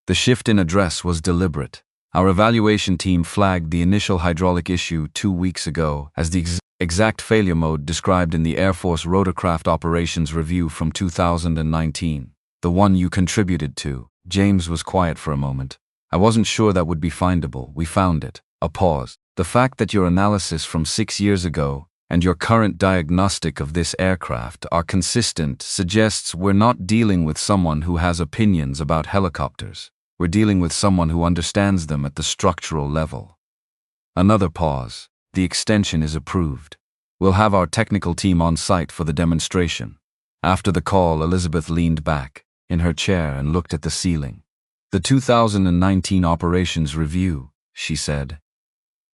The shift in address was deliberate. Our evaluation team flagged the initial hydraulic issue 2 weeks ago as the exact failure mode described in the Air Force Rotorcraft Operations Review from 2019. The one you contributed to. James was quiet for a moment. I wasn't sure that would be findable. We found it. A pause. The fact that your analysis from 6 years ago and your current diagnostic of this aircraft are consistent suggests we're not dealing with someone who has opinions about helicopters. We're dealing with someone who understands them at the structural level. Another pause. The extension is approved. We'll have our technical team on site for the demonstration. After the call, Elizabeth leaned back in her chair and looked at the ceiling. The 2019 operations review, she said.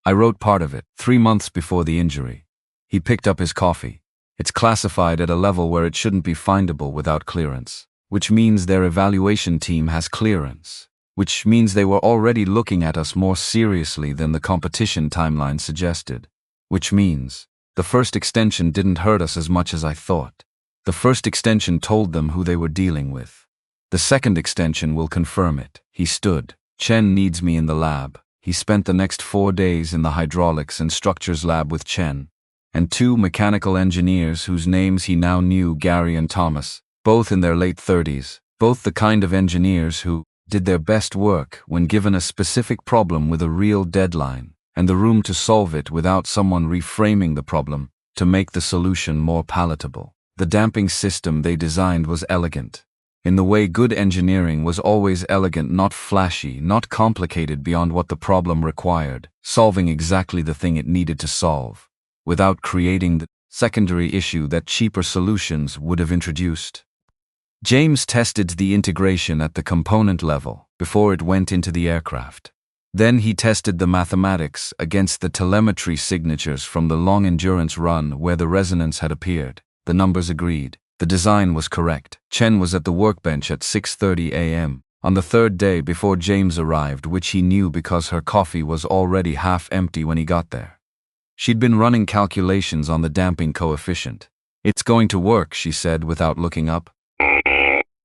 I wrote part of it 3 months before the injury. He picked up his coffee. It's classified at a level where it shouldn't be findable without clearance, which means their evaluation team has clearance, which means they were already looking at us more seriously than the competition timeline suggested, which means the first extension didn't hurt us as much as I thought. The first extension told them who they were dealing with. The second extension will confirm it. He stood. Chen needs me in the lab. He spent the next 4 days in the hydraulics and structures lab with Chen, and 2 mechanical engineers whose names he now knew, Gary and Thomas, both in their late 30s, both the kind of engineers who did their best work when given a specific problem with a real deadline, and the room to solve it without someone reframing the problem to make the solution more palatable. The damping system they designed was elegant, in the way good engineering was always elegant, not flashy, not complicated beyond what the problem required, solving exactly the thing it needed to solve, without creating the secondary issue that cheaper solutions would have introduced. James tested the integration at the component level before it went into the aircraft. Then he tested the mathematics against the telemetry signatures from the long-endurance run where the resonance had appeared. The numbers agreed. The design was correct. Chen was at the workbench at 6:30 a.m. on the 3rd day before James arrived, which he knew because her coffee was already half empty when he got there. She'd been running calculations on the damping coefficient. It's going to work, she said without looking up.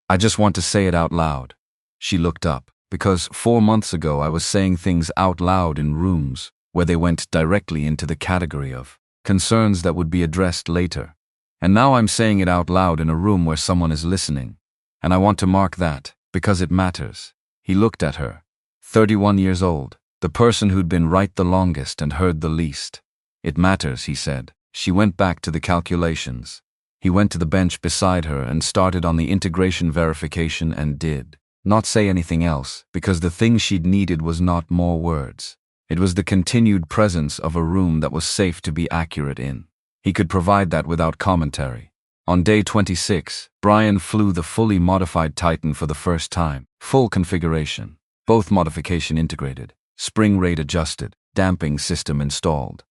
I just want to say it out loud. She looked up, because 4 months ago I was saying things out loud in rooms where they went directly into the category of concerns that would be addressed later. And now I'm saying it out loud in a room where someone is listening. And I want to mark that, because it matters. He looked at her. 31 years old, the person who'd been right the longest and heard the least. It matters, he said. She went back to the calculations. He went to the bench beside her and started on the integration verification and did not say anything else, because the thing she'd needed was not more words. It was the continued presence of a room that was safe to be accurate in. He could provide that without commentary. On day 26, Brian flew the fully modified Titan for the first time. Full configuration. Both modification integrated. Spring rate adjusted. Damping system installed.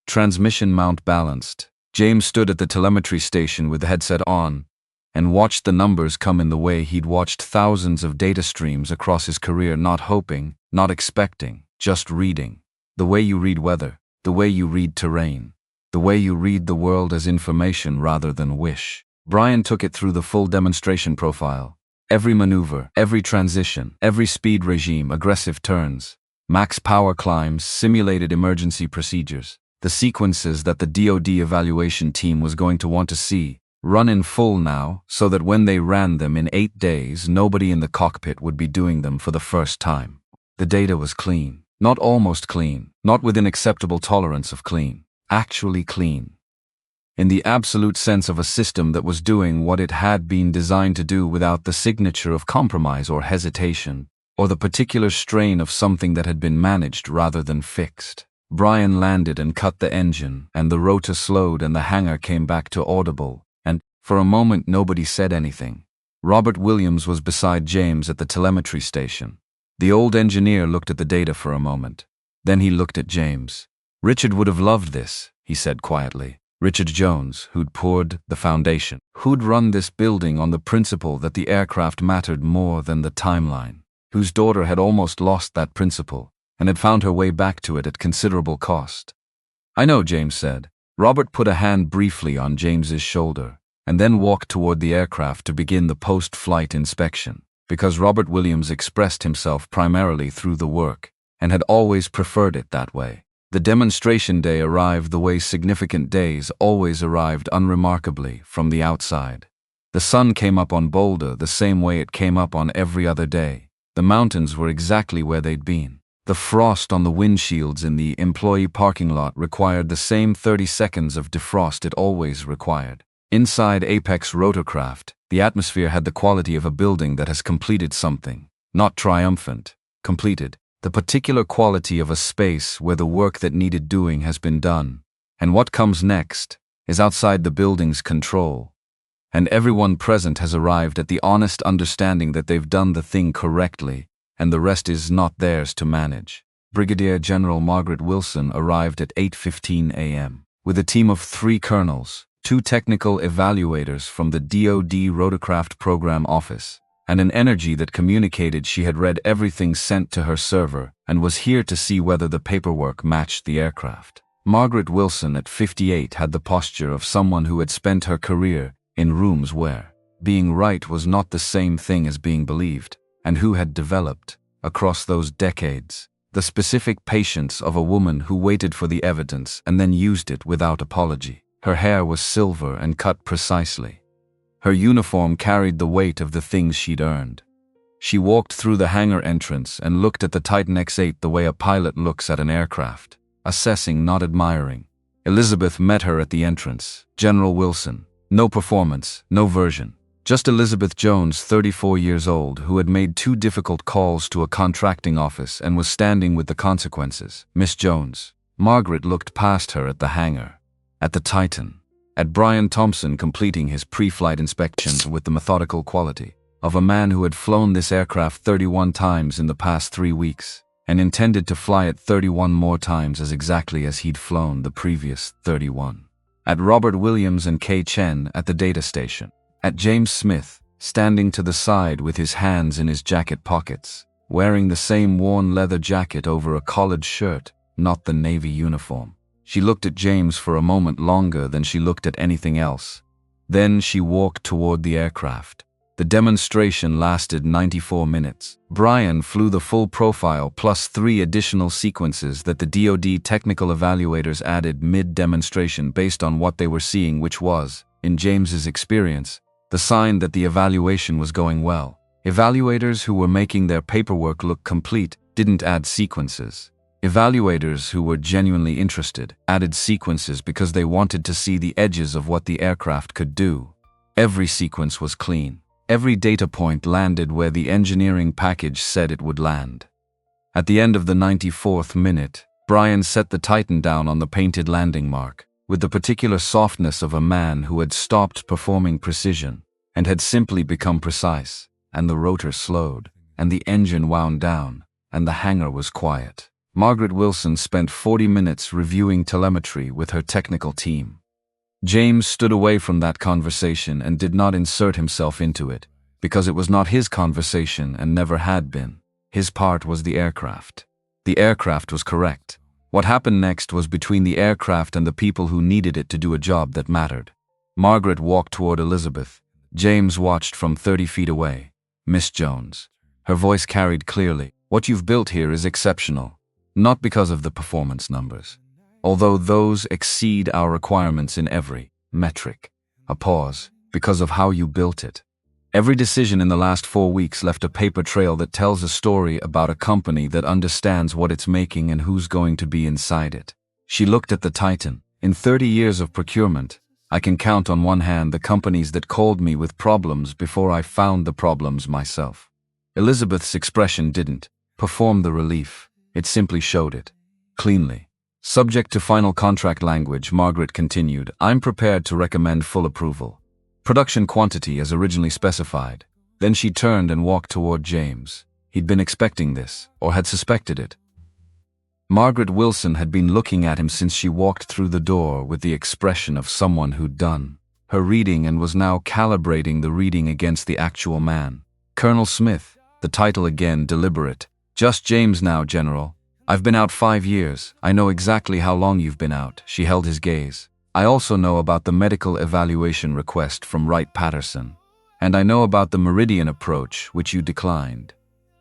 Transmission mount balanced. James stood at the telemetry station with the headset on and watched the numbers come in the way he'd watched thousands of data streams across his career, not hoping, not expecting, just reading. The way you read weather. The way you read terrain. The way you read the world as information rather than wish. Brian took it through the full demonstration profile. Every maneuver, every transition, every speed regime, aggressive turns, max power climbs, simulated emergency procedures. the sequences that the DoD evaluation team was going to want to see, run in full now, so that when they ran them in 8 days, nobody in the cockpit would be doing them for the first time. The data was clean. Not almost clean, not within acceptable tolerance of clean, actually clean. In the absolute sense of a system that was doing what it had been designed to do without the signature of compromise or hesitation, or the particular strain of something that had been managed rather than fixed. Brian landed and cut the engine, and the rotor slowed and the hangar came back to audible, and, for a moment, nobody said anything. Robert Williams was beside James at the telemetry station. The old engineer looked at the data for a moment. Then he looked at James. Richard would have loved this, he said quietly. Richard Jones, who'd poured the foundation, who'd run this building on the principle that the aircraft mattered more than the timeline, whose daughter had almost lost that principle and had found her way back to it at considerable cost. I know, James said. Robert put a hand briefly on James's shoulder and then walked toward the aircraft to begin the post-flight inspection, because Robert Williams expressed himself primarily through the work and had always preferred it that way. The demonstration day arrived the way significant days always arrived unremarkably from the outside. The sun came up on Boulder the same way it came up on every other day. The mountains were exactly where they'd been. The frost on the windshields in the employee parking lot required the same 30 seconds of defrost it always required. Inside Apex Rotorcraft, the atmosphere had the quality of a building that has completed something, not triumphant, completed, the particular quality of a space where the work that needed doing has been done, and what comes next is outside the building's control. And everyone present has arrived at the honest understanding that they've done the thing correctly, and the rest is not theirs to manage. Brigadier General Margaret Wilson arrived at 8:15 a.m. with a team of 3 colonels, 2 technical evaluators from the DoD Rotorcraft Program Office, and an energy that communicated she had read everything sent to her server and was here to see whether the paperwork matched the aircraft. Margaret Wilson at 58 had the posture of someone who had spent her career in rooms where being right was not the same thing as being believed, and who had developed, across those decades, the specific patience of a woman who waited for the evidence and then used it without apology. Her hair was silver and cut precisely. Her uniform carried the weight of the things she'd earned. She walked through the hangar entrance and looked at the Titan X-8 the way a pilot looks at an aircraft, assessing, not admiring. Elizabeth met her at the entrance. General Wilson. No performance, no version. Just Elizabeth Jones, 34 years old, who had made 2 difficult calls to a contracting office and was standing with the consequences. Miss Jones. Margaret looked past her at the hangar, at the Titan, at Brian Thompson completing his pre-flight inspections with the methodical quality of a man who had flown this aircraft 31 times in the past 3 weeks and intended to fly it 31 more times as exactly as he'd flown the previous 31. At Robert Williams and Kay Chen at the data station. At James Smith, standing to the side with his hands in his jacket pockets, wearing the same worn leather jacket over a collared shirt, not the Navy uniform. She looked at James for a moment longer than she looked at anything else. Then she walked toward the aircraft. The demonstration lasted 94 minutes. Brian flew the full profile plus 3 additional sequences that the DoD technical evaluators added mid-demonstration based on what they were seeing, which was, in James's experience, the sign that the evaluation was going well. Evaluators who were making their paperwork look complete didn't add sequences. Evaluators who were genuinely interested added sequences because they wanted to see the edges of what the aircraft could do. Every sequence was clean. Every data point landed where the engineering package said it would land. At the end of the 94th minute, Brian set the Titan down on the painted landing mark, with the particular softness of a man who had stopped performing precision and had simply become precise, and the rotor slowed, and the engine wound down, and the hangar was quiet. Margaret Wilson spent 40 minutes reviewing telemetry with her technical team. James stood away from that conversation and did not insert himself into it, because it was not his conversation and never had been. His part was the aircraft. The aircraft was correct. What happened next was between the aircraft and the people who needed it to do a job that mattered. Margaret walked toward Elizabeth. James watched from 30 feet away. Miss Jones. Her voice carried clearly. What you've built here is exceptional. Not because of the performance numbers. although those exceed our requirements in every metric. A pause, because of how you built it. Every decision in the last 4 weeks left a paper trail that tells a story about a company that understands what it's making and who's going to be inside it. She looked at the Titan. In 30 years of procurement, I can count on one hand the companies that called me with problems before I found the problems myself. Elizabeth's expression didn't perform the relief, it simply showed it. Cleanly. Subject to final contract language, Margaret continued, I'm prepared to recommend full approval. Production quantity as originally specified. Then she turned and walked toward James. He'd been expecting this, or had suspected it. Margaret Wilson had been looking at him since she walked through the door with the expression of someone who'd done her reading and was now calibrating the reading against the actual man. Colonel Smith, the title again deliberate. Just James now, General. I've been out 5 years. I know exactly how long you've been out. She held his gaze. I also know about the medical evaluation request from Wright-Patterson. And I know about the Meridian approach, which you declined.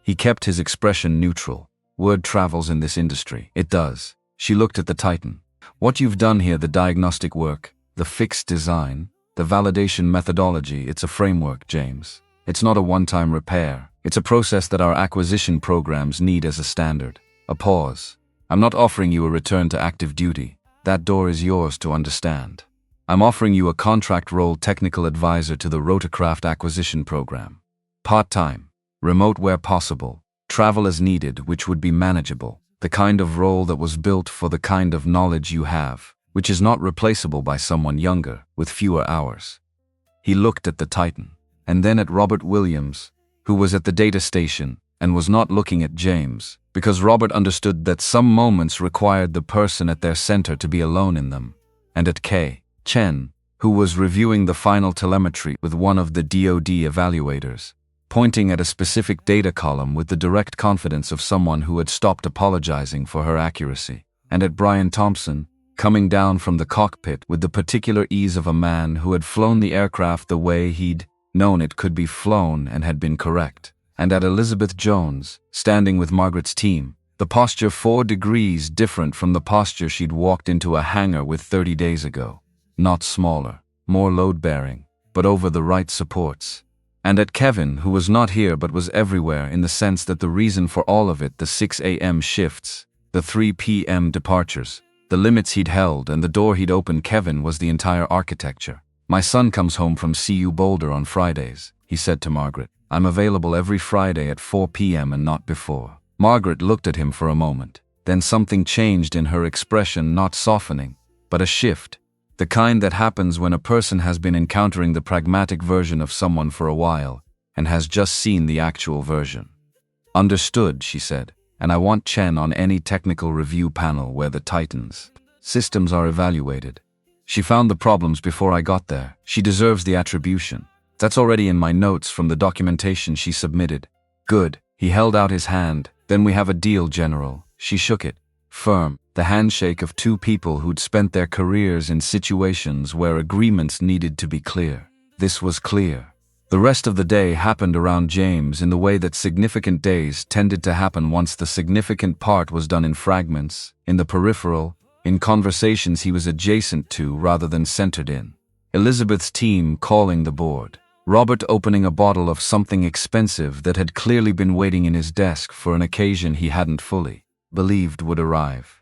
He kept his expression neutral. Word travels in this industry. It does. She looked at the Titan. What you've done here, the diagnostic work, the fixed design, the validation methodology, it's a framework, James. It's not a one-time repair. It's a process that our acquisition programs need as a standard. A pause. I'm not offering you a return to active duty. That door is yours to understand. I'm offering you a contract role technical advisor to the Rotorcraft acquisition program. Part-time, remote where possible, travel as needed, which would be manageable. The kind of role that was built for the kind of knowledge you have, which is not replaceable by someone younger, with fewer hours. He looked at the Titan, and then at Robert Williams, who was at the data station, and was not looking at James, because Robert understood that some moments required the person at their center to be alone in them, and at Chen, who was reviewing the final telemetry with one of the DoD evaluators, pointing at a specific data column with the direct confidence of someone who had stopped apologizing for her accuracy, and at Brian Thompson, coming down from the cockpit with the particular ease of a man who had flown the aircraft the way he'd known it could be flown and had been correct. And at Elizabeth Jones, standing with Margaret's team, the posture 4 degrees different from the posture she'd walked into a hangar with 30 days ago. Not smaller, more load-bearing, but over the right supports. And at Kevin, who was not here but was everywhere in the sense that the reason for all of it, the 6 a.m. shifts, the 3 p.m. departures, the limits he'd held and the door he'd opened, Kevin was the entire architecture. My son comes home from CU Boulder on Fridays, he said to Margaret. I'm available every Friday at 4 p.m. and not before. Margaret looked at him for a moment. Then something changed in her expression, not softening, but a shift. The kind that happens when a person has been encountering the pragmatic version of someone for a while and has just seen the actual version. Understood, she said, and I want Chen on any technical review panel where the Titans systems are evaluated. She found the problems before I got there. She deserves the attribution. That's already in my notes from the documentation she submitted. Good. He held out his hand. Then we have a deal, General. She shook it. Firm. The handshake of 2 people who'd spent their careers in situations where agreements needed to be clear. This was clear. The rest of the day happened around James in the way that significant days tended to happen once the significant part was done in fragments, in the peripheral, in conversations he was adjacent to rather than centered in. Elizabeth's team calling the board. Robert opening a bottle of something expensive that had clearly been waiting in his desk for an occasion he hadn't fully believed would arrive.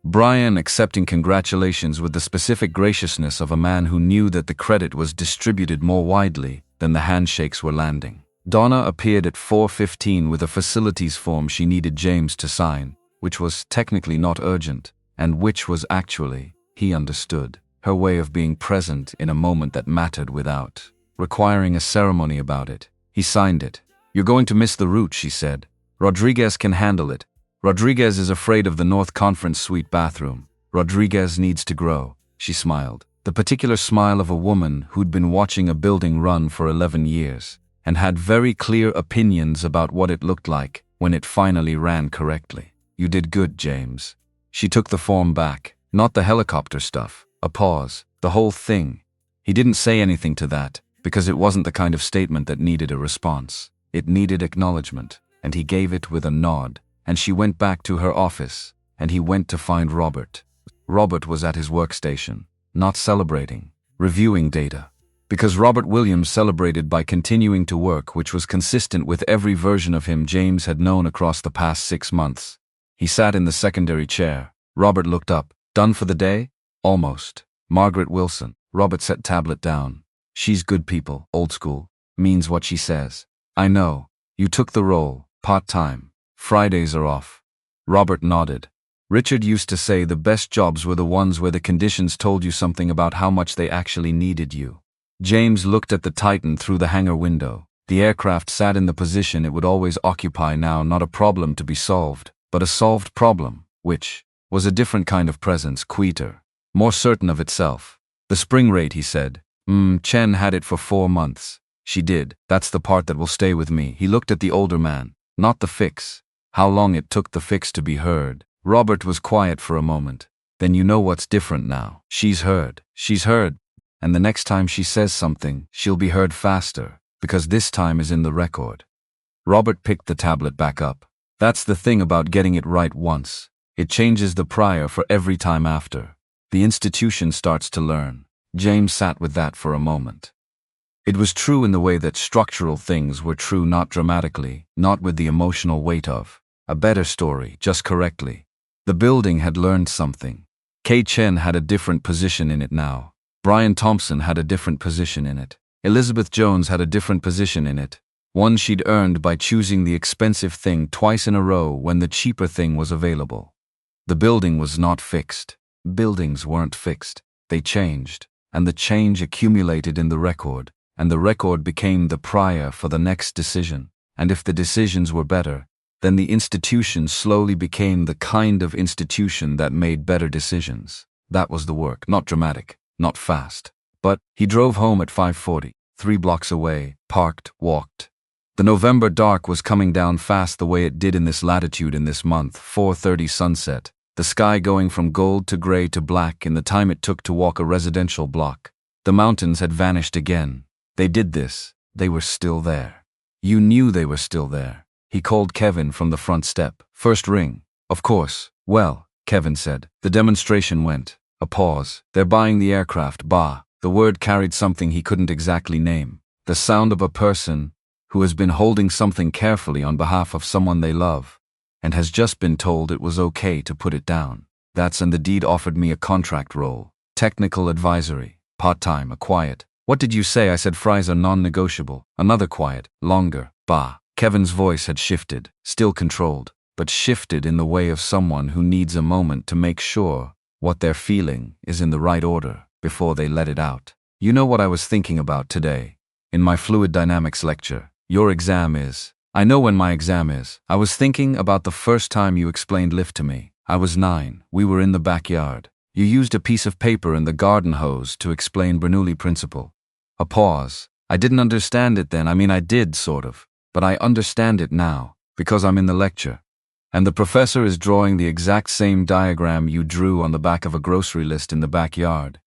Brian accepting congratulations with the specific graciousness of a man who knew that the credit was distributed more widely than the handshakes were landing. Donna appeared at 4:15 with a facilities form she needed James to sign, which was technically not urgent, and which was actually, he understood, her way of being present in a moment that mattered without requiring a ceremony about it. He signed it. You're going to miss the route, she said. Rodriguez can handle it. Rodriguez is afraid of the North Conference suite bathroom. Rodriguez needs to grow, she smiled. The particular smile of a woman who'd been watching a building run for 11 years and had very clear opinions about what it looked like when it finally ran correctly. You did good, James. She took the form back. Not the helicopter stuff. A pause. The whole thing. He didn't say anything to that, because it wasn't the kind of statement that needed a response. It needed acknowledgement, and he gave it with a nod, and she went back to her office, and he went to find Robert. Robert was at his workstation, not celebrating, reviewing data. Because Robert Williams celebrated by continuing to work, which was consistent with every version of him James had known across the past 6 months. He sat in the secondary chair. Robert looked up. Done for the day? Almost. Margaret Wilson. Robert set tablet down. She's good people, old school. Means what she says. I know. You took the role, part-time. Fridays are off. Robert nodded. Richard used to say the best jobs were the ones where the conditions told you something about how much they actually needed you. James looked at the Titan through the hangar window. The aircraft sat in the position it would always occupy now, not a problem to be solved, but a solved problem, which was a different kind of presence, quieter, more certain of itself. The spring rate, he said. Chen had it for 4 months. She did. That's the part that will stay with me. He looked at the older man. Not the fix. How long it took the fix to be heard. Robert was quiet for a moment. Then you know what's different now. She's heard. She's heard. And the next time she says something, she'll be heard faster, because this time is in the record. Robert picked the tablet back up. That's the thing about getting it right once. It changes the prior for every time after. The institution starts to learn. James sat with that for a moment. It was true in the way that structural things were true, not dramatically, not with the emotional weight of a better story, just correctly. The building had learned something. Kay Chen had a different position in it now. Brian Thompson had a different position in it. Elizabeth Jones had a different position in it. One she'd earned by choosing the expensive thing twice in a row when the cheaper thing was available. The building was not fixed. Buildings weren't fixed. They changed. And the change accumulated in the record. And the record became the prior for the next decision. And if the decisions were better, then the institution slowly became the kind of institution that made better decisions. That was the work, not dramatic. Not fast. But he drove home at 5:40, 3 blocks away, parked, walked. The November dark was coming down fast the way it did in this latitude in this month, 4:30 sunset, the sky going from gold to gray to black in the time it took to walk a residential block. The mountains had vanished again. They did this. They were still there. You knew they were still there. He called Kevin from the front step. First ring. Of course. Well, Kevin said. The demonstration went. A pause. They're buying the aircraft, bah. The word carried something he couldn't exactly name. The sound of a person who has been holding something carefully on behalf of someone they love, and has just been told it was okay to put it down. And the deed offered me a contract role. Technical advisory. Part-time, a quiet. What did you say? I said fries are non-negotiable. Another quiet. Longer. Bah. Kevin's voice had shifted, still controlled, but shifted in the way of someone who needs a moment to make sure what they're feeling is in the right order before they let it out. You know what I was thinking about today? In my fluid dynamics lecture, your exam is. I know when my exam is. I was thinking about the first time you explained lift to me. I was 9. We were in the backyard. You used a piece of paper and the garden hose to explain Bernoulli principle. A pause. I didn't understand it then. I did, sort of. But I understand it now, because I'm in the lecture. And the professor is drawing the exact same diagram you drew on the back of a grocery list in the backyard.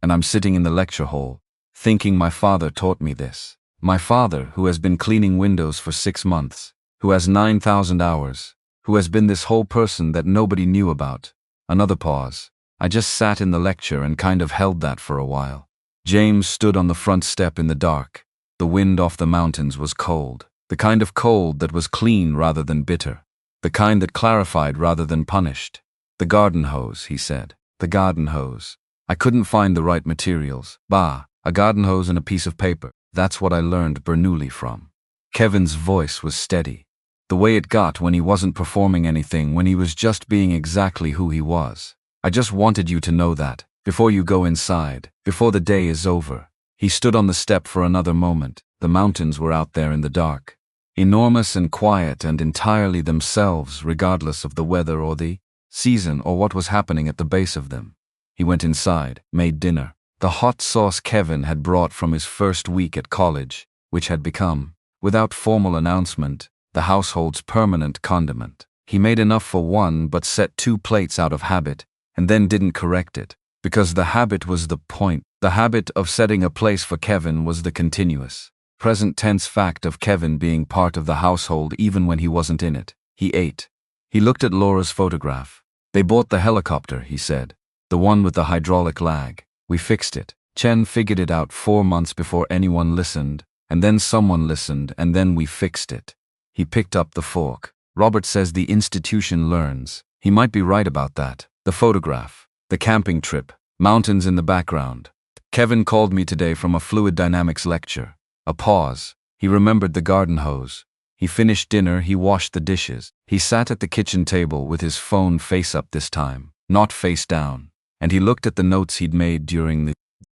And I'm sitting in the lecture hall, thinking my father taught me this. My father, who has been cleaning windows for 6 months, who has 9,000 hours, who has been this whole person that nobody knew about. Another pause. I just sat in the lecture and kind of held that for a while. James stood on the front step in the dark. The wind off the mountains was cold. The kind of cold that was clean rather than bitter. The kind that clarified rather than punished. The garden hose, he said. The garden hose. I couldn't find the right materials. Bah, a garden hose and a piece of paper. That's what I learned Bernoulli from. Kevin's voice was steady. The way it got when he wasn't performing anything, when he was just being exactly who he was. I just wanted you to know that, before you go inside, before the day is over. He stood on the step for another moment. The mountains were out there in the dark. Enormous and quiet and entirely themselves, regardless of the weather or the season or what was happening at the base of them. He went inside, made dinner. The hot sauce Kevin had brought from his first week at college, which had become, without formal announcement, the household's permanent condiment. He made enough for one but set 2 plates out of habit, and then didn't correct it, because the habit was the point. The habit of setting a place for Kevin was the continuous, present tense fact of Kevin being part of the household even when he wasn't in it. He ate. He looked at Laura's photograph. They bought the helicopter, he said. The one with the hydraulic lag. We fixed it. Chen figured it out 4 months before anyone listened, and then someone listened, and then we fixed it. He picked up the fork. Robert says the institution learns. He might be right about that. The photograph. The camping trip. Mountains in the background. Kevin called me today from a fluid dynamics lecture. A pause. He remembered the garden hose. He finished dinner, he washed the dishes. He sat at the kitchen table with his phone face up this time, not face down. And he looked at the notes he'd made during the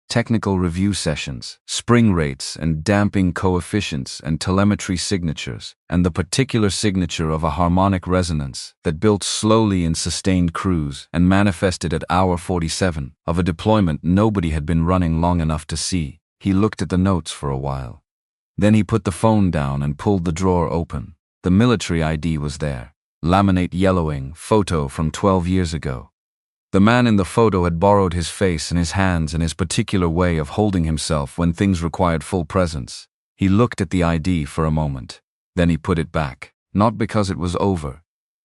technical review sessions, spring rates and damping coefficients and telemetry signatures, and the particular signature of a harmonic resonance that built slowly in sustained cruise and manifested at hour 47 of a deployment nobody had been running long enough to see. He looked at the notes for a while. Then he put the phone down and pulled the drawer open. The military ID was there. Laminate yellowing, photo from 12 years ago. The man in the photo had borrowed his face and his hands and his particular way of holding himself when things required full presence. He looked at the ID for a moment. Then he put it back. Not because it was over.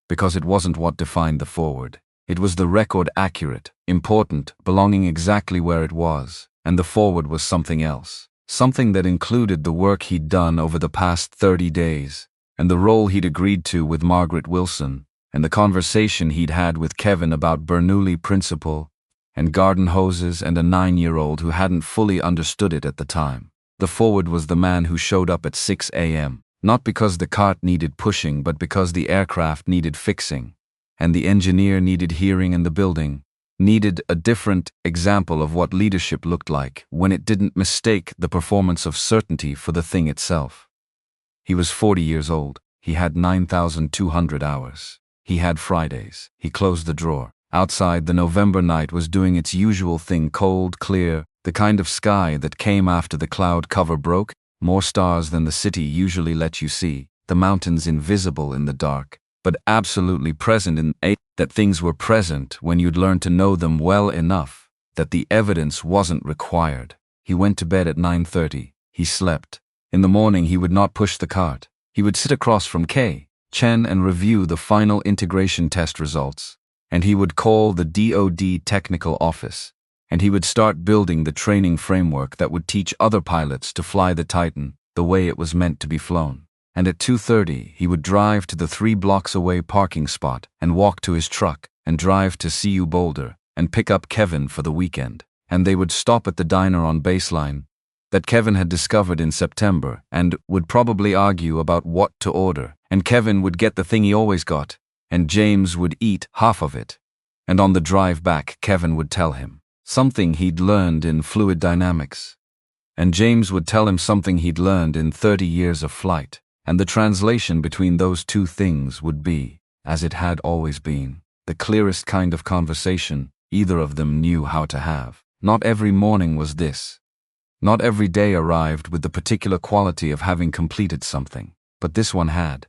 Because it wasn't what defined the forward. It was the record accurate, important, belonging exactly where it was. And the forward was something else. Something that included the work he'd done over the past 30 days. And the role he'd agreed to with Margaret Wilson. And the conversation he'd had with Kevin about Bernoulli Principle, and garden hoses and a 9-year-old who hadn't fully understood it at the time. The forward was the man who showed up at 6 a.m., not because the cart needed pushing but because the aircraft needed fixing, and the engineer needed hearing and the building needed a different example of what leadership looked like when it didn't mistake the performance of certainty for the thing itself. He was 40 years old. He had 9,200 hours. He had Fridays. He closed the drawer. Outside, the November night was doing its usual thing, cold, clear, the kind of sky that came after the cloud cover broke, more stars than the city usually let you see, the mountains invisible in the dark, but absolutely present in that things were present when you'd learned to know them well enough, that the evidence wasn't required. He went to bed at 9:30. He slept. In the morning he would not push the cart. He would sit across from Chen and review the final integration test results, and he would call the DoD technical office, and he would start building the training framework that would teach other pilots to fly the Titan the way it was meant to be flown. And at 2:30 he would drive to the 3 blocks away parking spot and walk to his truck and drive to CU Boulder and pick up Kevin for the weekend. And they would stop at the diner on Baseline that Kevin had discovered in September and would probably argue about what to order. And Kevin would get the thing he always got, and James would eat half of it. And on the drive back, Kevin would tell him something he'd learned in fluid dynamics. And James would tell him something he'd learned in 30 years of flight. And the translation between those two things would be, as it had always been, the clearest kind of conversation either of them knew how to have. Not every morning was this. Not every day arrived with the particular quality of having completed something, but this one had.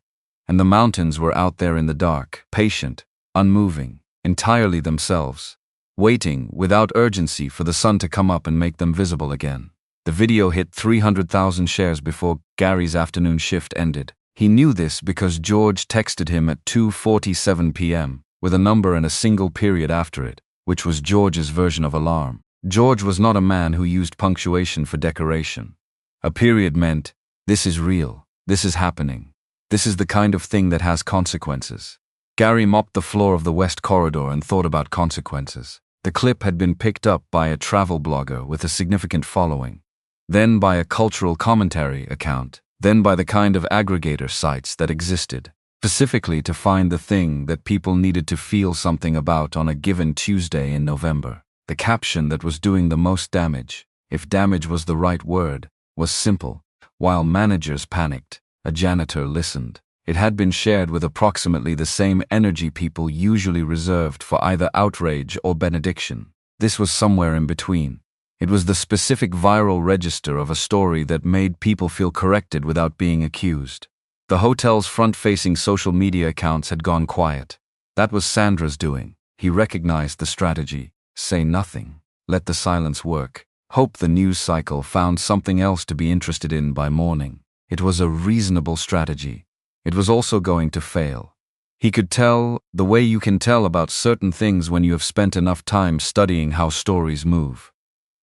And the mountains were out there in the dark, patient, unmoving, entirely themselves, waiting without urgency for the sun to come up and make them visible again. The video hit 300,000 shares before Gary's afternoon shift ended. He knew this because George texted him at 2:47 p.m. with a number and a single period after it, which was George's version of alarm. George was not a man who used punctuation for decoration. A period meant, this is real, this is happening, this is the kind of thing that has consequences. Gary mopped the floor of the West Corridor and thought about consequences. The clip had been picked up by a travel blogger with a significant following, then by a cultural commentary account, then by the kind of aggregator sites that existed, specifically to find the thing that people needed to feel something about on a given Tuesday in November. The caption that was doing the most damage, if damage was the right word, was simple. While managers panicked, a janitor listened. It had been shared with approximately the same energy people usually reserved for either outrage or benediction. This was somewhere in between. It was the specific viral register of a story that made people feel corrected without being accused. The hotel's front-facing social media accounts had gone quiet. That was Sandra's doing. He recognized the strategy. Say nothing. Let the silence work. Hope the news cycle found something else to be interested in by morning. It was a reasonable strategy. It was also going to fail. He could tell, the way you can tell about certain things when you have spent enough time studying how stories move.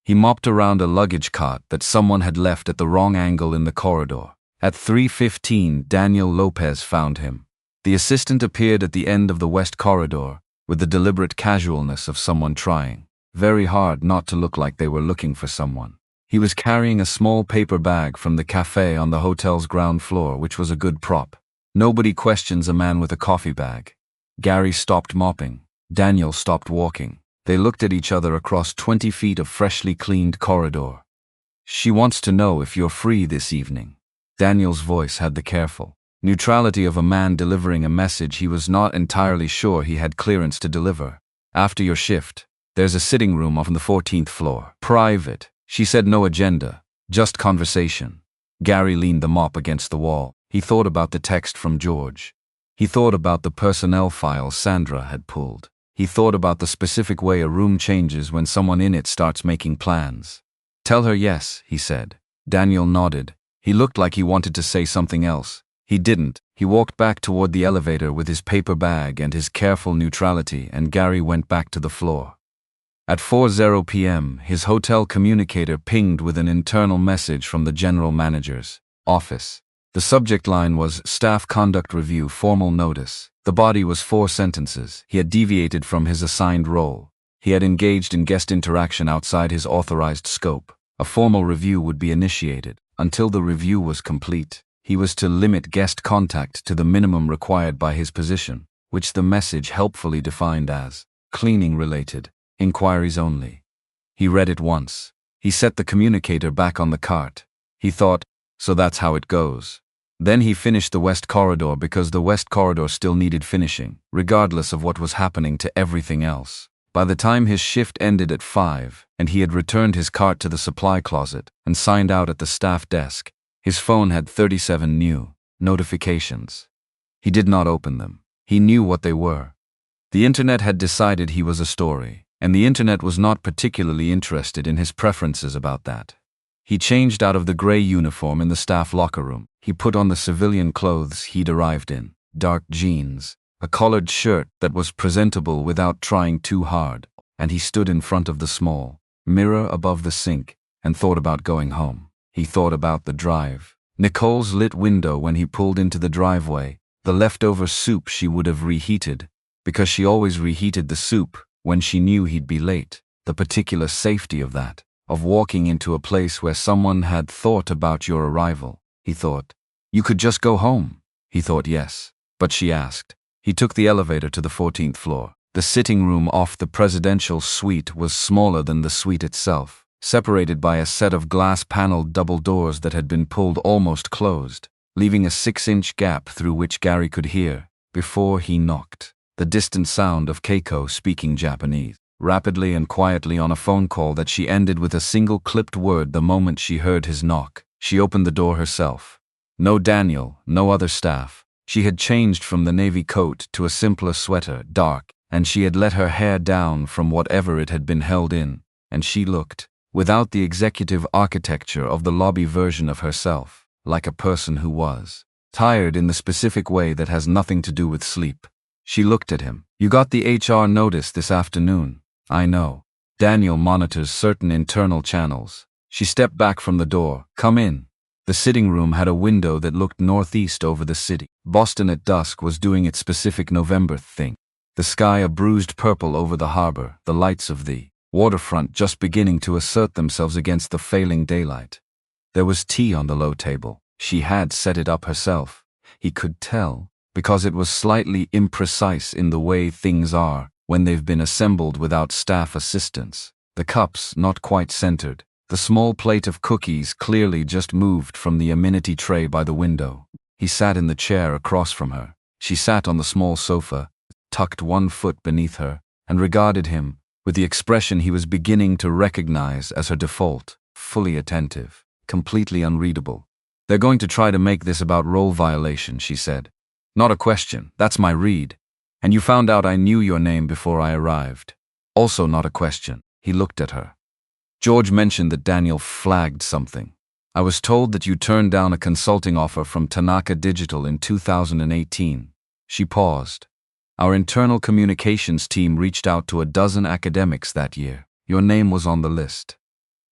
He mopped around a luggage cart that someone had left at the wrong angle in the corridor. At 3:15, Daniel Lopez found him. The assistant appeared at the end of the west corridor, with the deliberate casualness of someone trying very hard not to look like they were looking for someone. He was carrying a small paper bag from the cafe on the hotel's ground floor, which was a good prop. Nobody questions a man with a coffee bag. Gary stopped mopping. Daniel stopped walking. They looked at each other across 20 feet of freshly cleaned corridor. She wants to know if you're free this evening. Daniel's voice had the careful neutrality of a man delivering a message he was not entirely sure he had clearance to deliver. After your shift, there's a sitting room on the 14th floor. Private. She said no agenda, just conversation. Gary leaned the mop against the wall. He thought about the text from George. He thought about the personnel file Sandra had pulled. He thought about the specific way a room changes when someone in it starts making plans. Tell her yes, he said. Daniel nodded. He looked like he wanted to say something else. He didn't. He walked back toward the elevator with his paper bag and his careful neutrality, and Gary went back to the floor. At 4:00 p.m., his hotel communicator pinged with an internal message from the general manager's office. The subject line was Staff Conduct Review Formal Notice. The body was 4 sentences. He had deviated from his assigned role. He had engaged in guest interaction outside his authorized scope. A formal review would be initiated. Until the review was complete, he was to limit guest contact to the minimum required by his position, which the message helpfully defined as cleaning-related. Inquiries only. He read it once. He set the communicator back on the cart. He thought, so that's how it goes. Then he finished the west corridor because the west corridor still needed finishing, regardless of what was happening to everything else. By the time his shift ended at 5, and he had returned his cart to the supply closet and signed out at the staff desk, his phone had 37 new notifications. He did not open them. He knew what they were. The internet had decided he was a story, and the internet was not particularly interested in his preferences about that. He changed out of the gray uniform in the staff locker room. He put on the civilian clothes he'd arrived in, dark jeans, a collared shirt that was presentable without trying too hard, and he stood in front of the small mirror above the sink and thought about going home. He thought about the drive. Nicole's lit window when he pulled into the driveway, the leftover soup she would have reheated, because she always reheated the soup when she knew he'd be late. The particular safety of that, of walking into a place where someone had thought about your arrival. He thought, you could just go home. He thought yes, but she asked. He took the elevator to the 14th floor. The sitting room off the presidential suite was smaller than the suite itself, separated by a set of glass-paneled double doors that had been pulled almost closed, leaving a 6-inch gap through which Gary could hear, before he knocked, the distant sound of Keiko speaking Japanese, rapidly and quietly on a phone call that she ended with a single clipped word the moment she heard his knock. She opened the door herself. No Daniel, no other staff. She had changed from the navy coat to a simpler sweater, dark, and she had let her hair down from whatever it had been held in, and she looked, without the executive architecture of the lobby version of herself, like a person who was tired in the specific way that has nothing to do with sleep. She looked at him. You got the HR notice this afternoon. I know. Daniel monitors certain internal channels. She stepped back from the door. Come in. The sitting room had a window that looked northeast over the city. Boston at dusk was doing its specific November thing. The sky a bruised purple over the harbor, the lights of the waterfront just beginning to assert themselves against the failing daylight. There was tea on the low table. She had set it up herself. He could tell, because it was slightly imprecise in the way things are when they've been assembled without staff assistance. The cups not quite centered. The small plate of cookies clearly just moved from the amenity tray by the window. He sat in the chair across from her. She sat on the small sofa, tucked one foot beneath her, and regarded him with the expression he was beginning to recognize as her default, fully attentive, completely unreadable. They're going to try to make this about role violation, she said. Not a question, that's my read. And you found out I knew your name before I arrived. Also not a question. He looked at her. George mentioned that Daniel flagged something. I was told that you turned down a consulting offer from Tanaka Digital in 2018. She paused. Our internal communications team reached out to a dozen academics that year. Your name was on the list.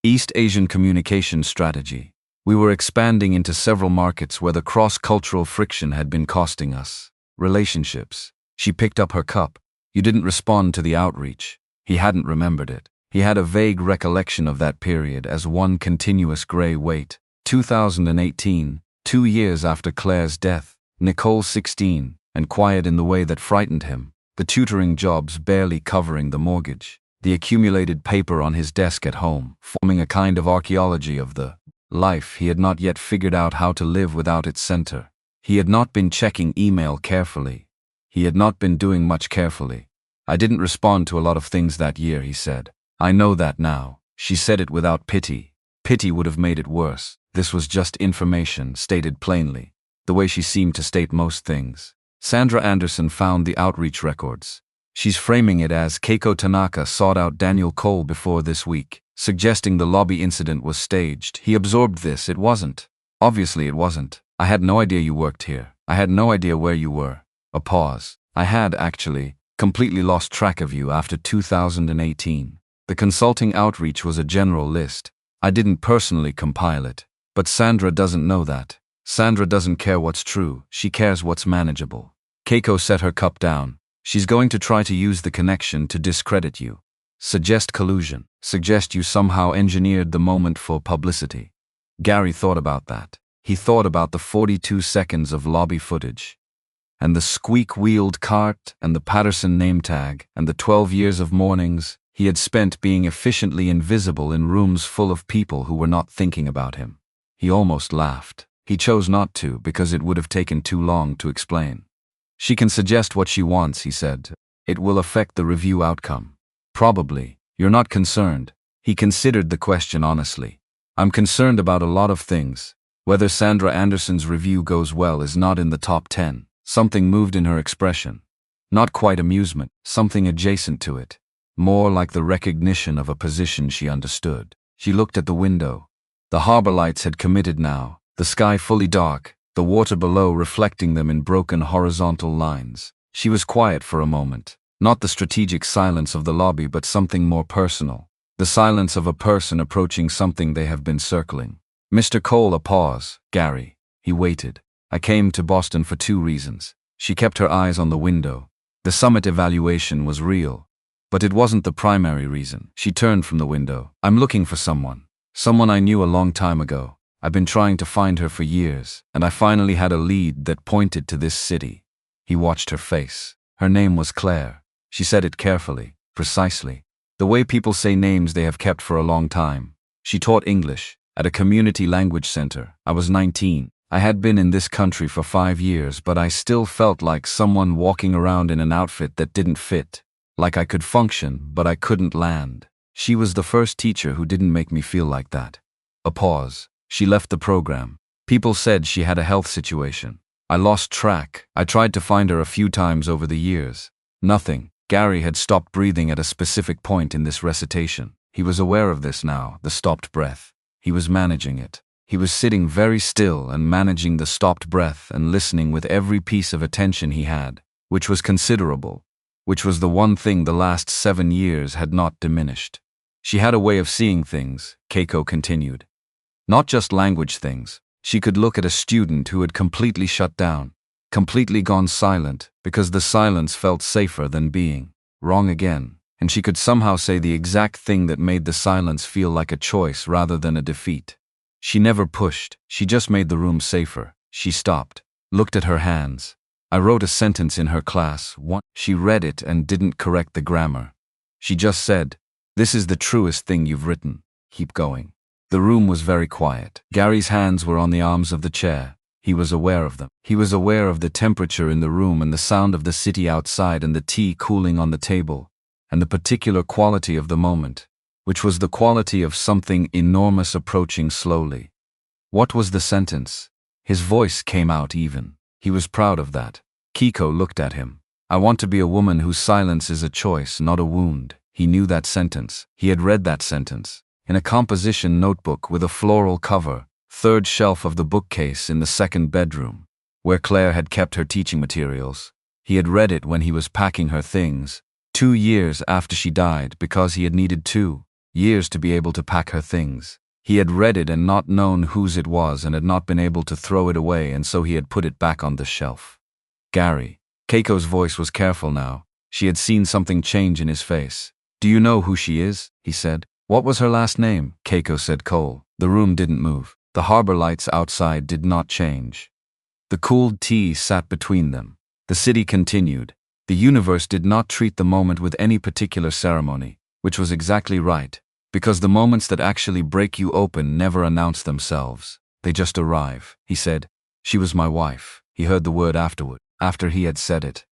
East Asian communication strategy. We were expanding into several markets where the cross-cultural friction had been costing us. Relationships. She picked up her cup. You didn't respond to the outreach. He hadn't remembered it. He had a vague recollection of that period as one continuous gray wait. 2018, 2 years after Claire's death, Nicole 16, and quiet in the way that frightened him. The tutoring jobs barely covering the mortgage. The accumulated paper on his desk at home, forming a kind of archaeology of the life he had not yet figured out how to live without its center. He had not been checking email carefully. He had not been doing much carefully. I didn't respond to a lot of things that year, he said. I know that now. She said it without pity. Pity would have made it worse. This was just information, stated plainly, the way she seemed to state most things. Sandra Anderson found the outreach records. She's framing it as Keiko Tanaka sought out Daniel Cole before this week, suggesting the lobby incident was staged. He absorbed this. It wasn't. Obviously it wasn't. I had no idea you worked here. I had no idea where you were. A pause. I had, actually, completely lost track of you after 2018. The consulting outreach was a general list. I didn't personally compile it. But Sandra doesn't know that. Sandra doesn't care what's true. She cares what's manageable. Keiko set her cup down. She's going to try to use the connection to discredit you. Suggest collusion. Suggest you somehow engineered the moment for publicity. Gary thought about that. He thought about the 42 seconds of lobby footage, and the squeak-wheeled cart, and the Patterson name tag, and the 12 years of mornings he had spent being efficiently invisible in rooms full of people who were not thinking about him. He almost laughed. He chose not to because it would have taken too long to explain. She can suggest what she wants, he said. It will affect the review outcome. Probably. You're not concerned. He considered the question honestly. I'm concerned about a lot of things. Whether Sandra Anderson's review goes well is not in the top 10. Something moved in her expression. Not quite amusement, something adjacent to it. More like the recognition of a position she understood. She looked at the window. The harbor lights had committed now, the sky fully dark, the water below reflecting them in broken horizontal lines. She was quiet for a moment. Not the strategic silence of the lobby, but something more personal. The silence of a person approaching something they have been circling. Mr. Cole, a pause. Gary. He waited. I came to Boston for 2 reasons. She kept her eyes on the window. The summit evaluation was real. But it wasn't the primary reason. She turned from the window. I'm looking for someone. Someone I knew a long time ago. I've been trying to find her for years, and I finally had a lead that pointed to this city. He watched her face. Her name was Claire. She said it carefully, precisely. The way people say names they have kept for a long time. She taught English at a community language center. I was 19. I had been in this country for 5 years, but I still felt like someone walking around in an outfit that didn't fit. Like I could function, but I couldn't land. She was the first teacher who didn't make me feel like that. A pause. She left the program. People said she had a health situation. I lost track. I tried to find her a few times over the years. Nothing. Gary had stopped breathing at a specific point in this recitation. He was aware of this now, the stopped breath. He was managing it. He was sitting very still and managing the stopped breath and listening with every piece of attention he had, which was considerable, which was the one thing the last 7 years had not diminished. She had a way of seeing things, Keiko continued. Not just language things. She could look at a student who had completely shut down, completely gone silent, because the silence felt safer than being wrong again, and she could somehow say the exact thing that made the silence feel like a choice rather than a defeat. She never pushed, she just made the room safer. She stopped, looked at her hands. I wrote a sentence in her class once. She read it and didn't correct the grammar. She just said, "This is the truest thing you've written. Keep going." The room was very quiet. Gary's hands were on the arms of the chair. He was aware of them. He was aware of the temperature in the room and the sound of the city outside and the tea cooling on the table, and the particular quality of the moment, which was the quality of something enormous approaching slowly. What was the sentence? His voice came out even. He was proud of that. Keiko looked at him. I want to be a woman whose silence is a choice, not a wound. He knew that sentence. He had read that sentence. In a composition notebook with a floral cover, 3rd shelf of the bookcase in the 2nd bedroom, where Claire had kept her teaching materials. He had read it when he was packing her things, 2 years after she died, because he had needed 2 years to be able to pack her things. He had read it and not known whose it was and had not been able to throw it away, and so he had put it back on the shelf. Gary. Keiko's voice was careful now. She had seen something change in his face. Do you know who she is? He said. What was her last name? Keiko said Cole. The room didn't move. The harbor lights outside did not change. The cooled tea sat between them. The city continued. The universe did not treat the moment with any particular ceremony, which was exactly right, because the moments that actually break you open never announce themselves. They just arrive. He said, she was my wife. He heard the word afterward, after he had said it.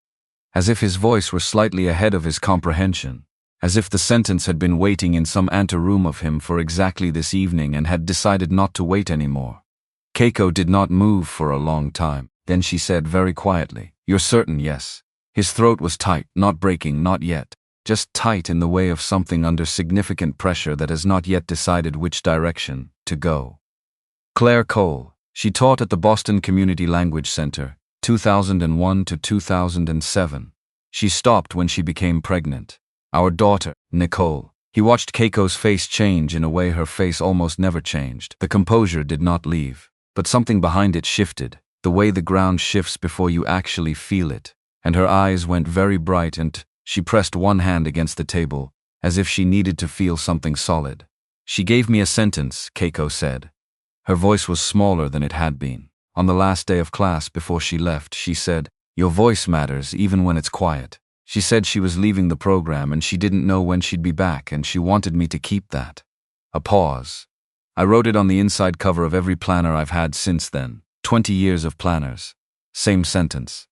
As if his voice were slightly ahead of his comprehension. As if the sentence had been waiting in some anteroom of him for exactly this evening and had decided not to wait anymore. Keiko did not move for a long time. Then she said very quietly, you're certain, yes? His throat was tight, not breaking, not yet. Just tight in the way of something under significant pressure that has not yet decided which direction to go. Claire Cole. She taught at the Boston Community Language Center, 2001 to 2007. She stopped when she became pregnant. Our daughter, Nicole. He watched Keiko's face change in a way her face almost never changed. The composure did not leave, but something behind it shifted, the way the ground shifts before you actually feel it. And her eyes went very bright and she pressed one hand against the table, as if she needed to feel something solid. She gave me a sentence, Keiko said. Her voice was smaller than it had been. On the last day of class before she left, she said, your voice matters even when it's quiet. She said she was leaving the program and she didn't know when she'd be back, and she wanted me to keep that. A pause. I wrote it on the inside cover of every planner I've had since then. 20 years of planners. Same sentence.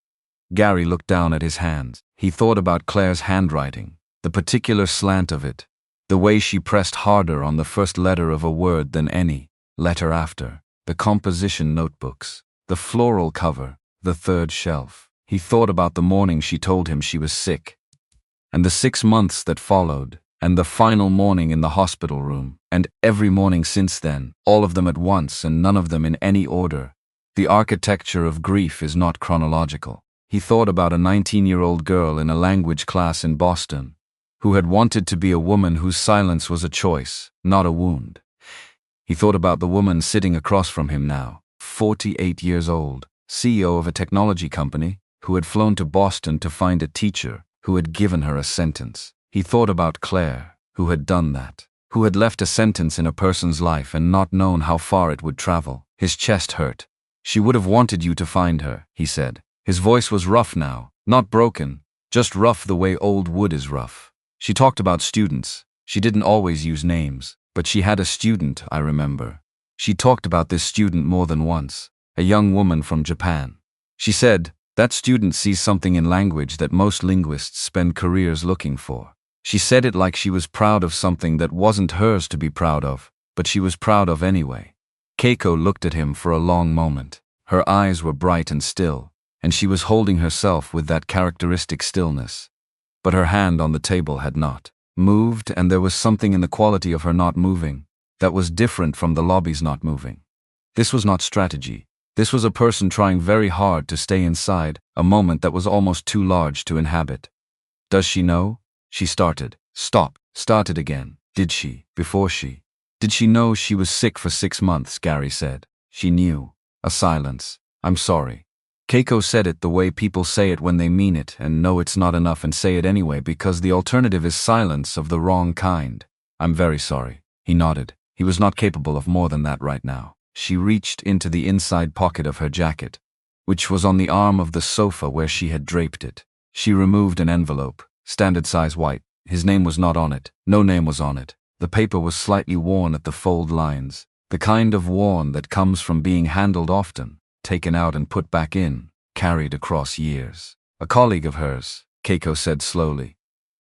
Gary looked down at his hands. He thought about Claire's handwriting, the particular slant of it, the way she pressed harder on the first letter of a word than any letter after, the composition notebooks, the floral cover, the third shelf. He thought about the morning she told him she was sick, and the 6 months that followed, and the final morning in the hospital room, and every morning since then, all of them at once and none of them in any order. The architecture of grief is not chronological. He thought about a 19-year-old girl in a language class in Boston, who had wanted to be a woman whose silence was a choice, not a wound. He thought about the woman sitting across from him now, 48 years old, CEO of a technology company, who had flown to Boston to find a teacher who had given her a sentence. He thought about Claire, who had done that, who had left a sentence in a person's life and not known how far it would travel. His chest hurt. She would have wanted you to find her, he said. His voice was rough now, not broken, just rough the way old wood is rough. She talked about students. She didn't always use names, but she had a student, I remember. She talked about this student more than once, a young woman from Japan. She said, that student sees something in language that most linguists spend careers looking for. She said it like she was proud of something that wasn't hers to be proud of, but she was proud of anyway. Keiko looked at him for a long moment. Her eyes were bright and still, and she was holding herself with that characteristic stillness. But her hand on the table had not moved, and there was something in the quality of her not moving that was different from the lobby's not moving. This was not strategy. This was a person trying very hard to stay inside a moment that was almost too large to inhabit. Does she know? She started. Started again. Did she? Before she? Did she know she was sick for 6 months, Gary said. She knew. A silence. I'm sorry. Keiko said it the way people say it when they mean it and know it's not enough and say it anyway because the alternative is silence of the wrong kind. I'm very sorry. He nodded. He was not capable of more than that right now. She reached into the inside pocket of her jacket, which was on the arm of the sofa where she had draped it. She removed an envelope, standard size white. His name was not on it. No name was on it. The paper was slightly worn at the fold lines, the kind of worn that comes from being handled often, taken out and put back in, carried across years. A colleague of hers, Keiko said slowly.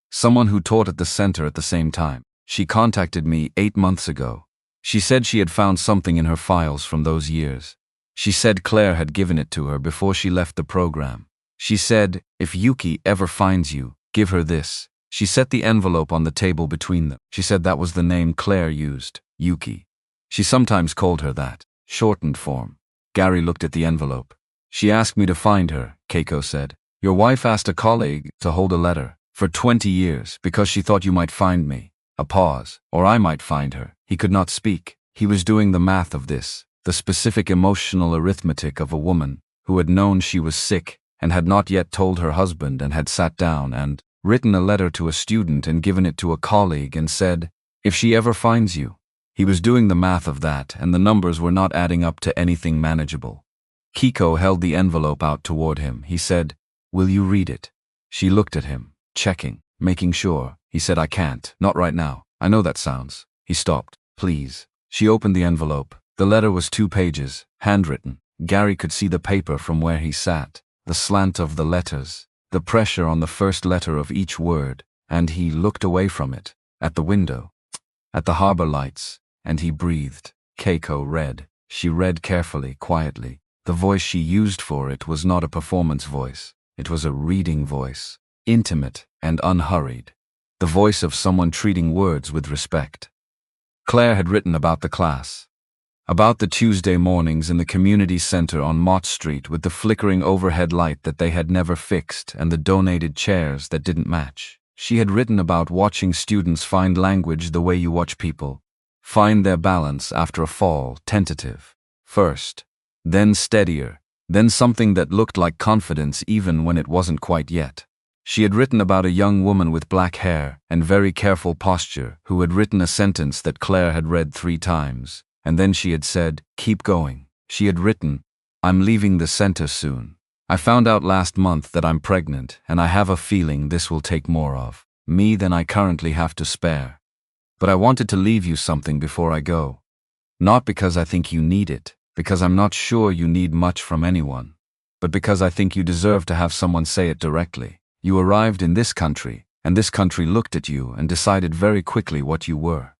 Someone who taught at the center at the same time. She contacted me 8 months ago. She said she had found something in her files from those years. She said Claire had given it to her before she left the program. She said, if Yuki ever finds you, give her this. She set the envelope on the table between them. She said that was the name Claire used, Yuki. She sometimes called her that, shortened form. Gary looked at the envelope. She asked me to find her, Keiko said. Your wife asked a colleague to hold a letter for 20 years because she thought you might find me. A pause, or I might find her. He could not speak. He was doing the math of this, the specific emotional arithmetic of a woman who had known she was sick and had not yet told her husband and had sat down and written a letter to a student and given it to a colleague and said, "If she ever finds you." He was doing the math of that, and the numbers were not adding up to anything manageable. Keiko held the envelope out toward him. He said, "Will you read it?" She looked at him, checking, making sure. He said, "I can't, not right now. I know that sounds." He stopped. "Please." She opened the envelope. The letter was 2 pages, handwritten. Gary could see the paper from where he sat, the slant of the letters, the pressure on the first letter of each word, and he looked away from it, at the window, at the harbor lights, and he breathed. Keiko read. She read carefully, quietly. The voice she used for it was not a performance voice. It was a reading voice, intimate and unhurried. The voice of someone treating words with respect. Claire had written about the class. About the Tuesday mornings in the community center on Mott Street with the flickering overhead light that they had never fixed and the donated chairs that didn't match. She had written about watching students find language the way you watch people. Find their balance after a fall, tentative. First, then steadier, then something that looked like confidence even when it wasn't quite yet. She had written about a young woman with black hair and very careful posture who had written a sentence that Claire had read 3 times, and then she had said, "Keep going." She had written, "I'm leaving the center soon. I found out last month that I'm pregnant, and I have a feeling this will take more of me than I currently have to spare. But I wanted to leave you something before I go. Not because I think you need it, because I'm not sure you need much from anyone, but because I think you deserve to have someone say it directly. You arrived in this country, and this country looked at you and decided very quickly what you were.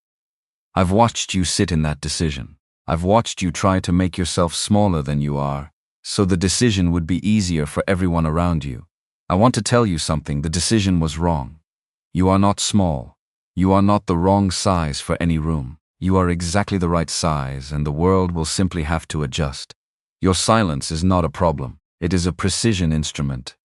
I've watched you sit in that decision. I've watched you try to make yourself smaller than you are, so the decision would be easier for everyone around you. I want to tell you something, the decision was wrong. You are not small. You are not the wrong size for any room. You are exactly the right size, and the world will simply have to adjust. Your silence is not a problem. It is a precision instrument.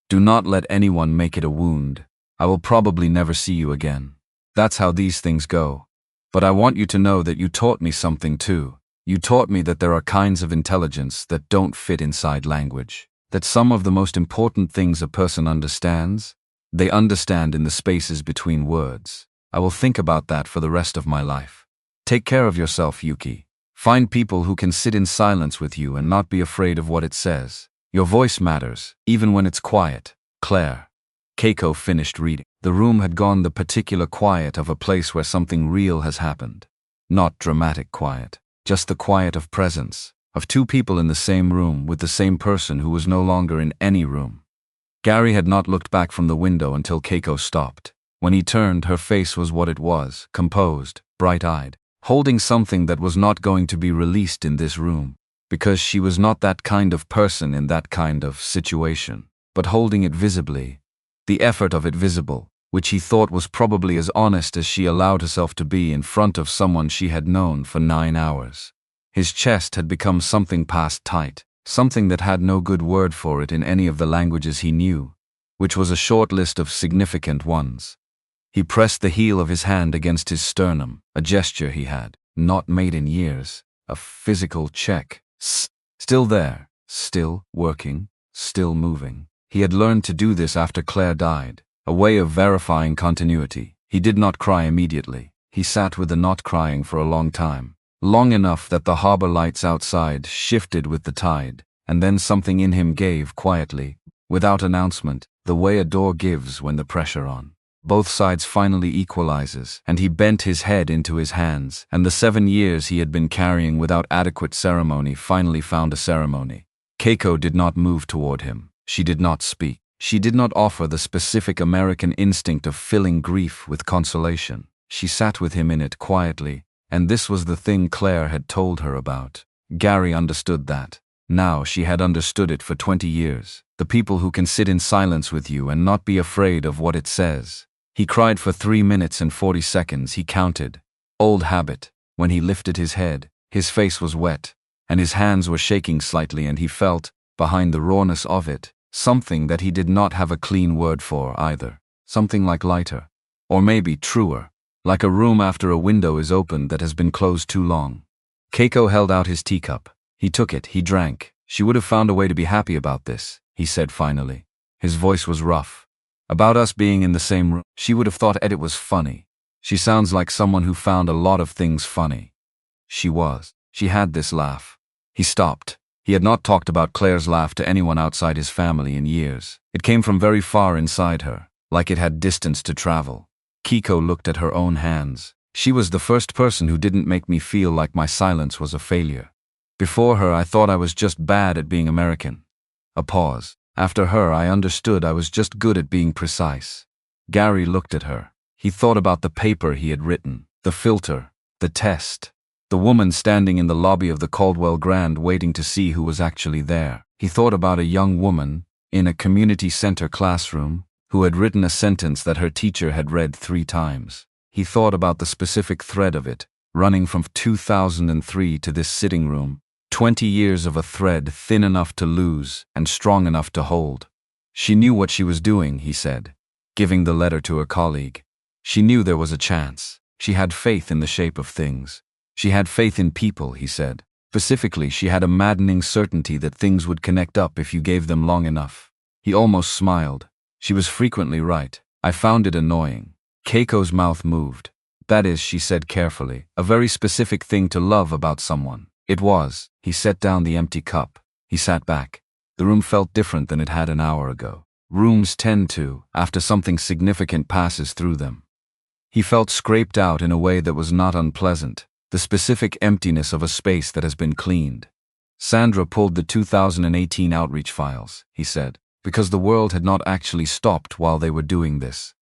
Do not let anyone make it a wound. I will probably never see you again. That's how these things go. But I want you to know that you taught me something too. You taught me that there are kinds of intelligence that don't fit inside language. That some of the most important things a person understands, they understand in the spaces between words. I will think about that for the rest of my life. Take care of yourself, Yuki. Find people who can sit in silence with you and not be afraid of what it says. Your voice matters, even when it's quiet. Claire. Keiko finished reading. The room had gone the particular quiet of a place where something real has happened. Not dramatic quiet, just the quiet of presence, of 2 people in the same room with the same person who was no longer in any room. Gary had not looked back from the window until Keiko stopped. When he turned, her face was what it was, composed, bright-eyed, holding something that was not going to be released in this room, because she was not that kind of person in that kind of situation, but holding it visibly, the effort of it visible, which he thought was probably as honest as she allowed herself to be in front of someone she had known for 9 hours. His chest had become something past tight, something that had no good word for it in any of the languages he knew, which was a short list of significant ones. He pressed the heel of his hand against his sternum, a gesture he had not made in years, a physical check. Still there, still working, still moving. He had learned to do this after Claire died, a way of verifying continuity. He did not cry immediately. He sat with the not crying for a long time, long enough that the harbor lights outside shifted with the tide, and then something in him gave quietly, without announcement, the way a door gives when the pressure on both sides finally equalizes, and he bent his head into his hands, and the 7 years he had been carrying without adequate ceremony finally found a ceremony. Keiko did not move toward him. She did not speak. She did not offer the specific American instinct of filling grief with consolation. She sat with him in it quietly, and this was the thing Claire had told her about. Gary understood that. Now she had understood it for 20 years. The people who can sit in silence with you and not be afraid of what it says. He cried for 3 minutes and 40 seconds, he counted. Old habit. When he lifted his head, his face was wet, and his hands were shaking slightly, and he felt, behind the rawness of it, Something that he did not have a clean word for either. Something like lighter. Or maybe truer. Like a room after a window is opened that has been closed too long. Keiko held out his teacup. He took it, he drank. She would have found a way to be happy about this, he said finally. His voice was rough. About us being in the same room, she would have thought it was funny. She sounds like someone who found a lot of things funny. She was. She had this laugh. He stopped. He had not talked about Claire's laugh to anyone outside his family in years. It came from very far inside her, like it had distance to travel. Keiko looked at her own hands. She was the first person who didn't make me feel like my silence was a failure. Before her, I thought I was just bad at being American. A pause. After her, I understood I was just good at being precise. Gary looked at her. He thought about the paper he had written, the filter, the test, the woman standing in the lobby of the Caldwell Grand waiting to see who was actually there. He thought about a young woman, in a community center classroom, who had written a sentence that her teacher had read 3 times. He thought about the specific thread of it, running from 2003 to this sitting room, 20 years of a thread thin enough to lose and strong enough to hold. She knew what she was doing, he said, giving the letter to her colleague. She knew there was a chance. She had faith in the shape of things. She had faith in people, he said. Specifically, she had a maddening certainty that things would connect up if you gave them long enough. He almost smiled. She was frequently right. I found it annoying. Keiko's mouth moved. That is, she said carefully, a very specific thing to love about someone. It was. He set down the empty cup. He sat back. The room felt different than it had an hour ago. Rooms tend to, after something significant passes through them. He felt scraped out in a way that was not unpleasant, the specific emptiness of a space that has been cleaned. Sandra pulled the 2018 outreach files, he said, because the world had not actually stopped while they were doing this.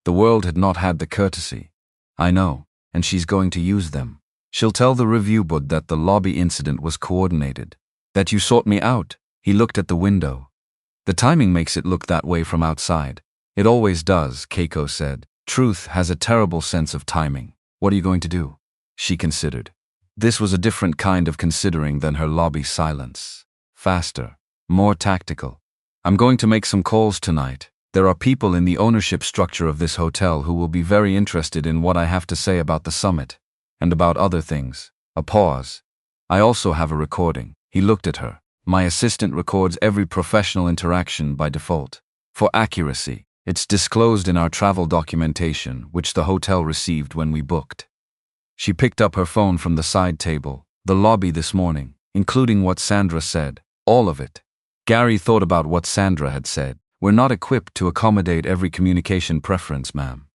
The world had not had the courtesy. I know, and she's going to use them. She'll tell the review board that the lobby incident was coordinated. That you sought me out. He looked at the window. The timing makes it look that way from outside. It always does, Keiko said. Truth has a terrible sense of timing. What are you going to do? She considered. This was a different kind of considering than her lobby silence. Faster. More tactical. I'm going to make some calls tonight. There are people in the ownership structure of this hotel who will be very interested in what I have to say about the summit. And about other things. A pause. I also have a recording. He looked at her. My assistant records every professional interaction by default. For accuracy, it's disclosed in our travel documentation, which the hotel received when we booked. She picked up her phone from the side table. The lobby this morning, including what Sandra said. All of it. Gary thought about what Sandra had said. We're not equipped to accommodate every communication preference, ma'am.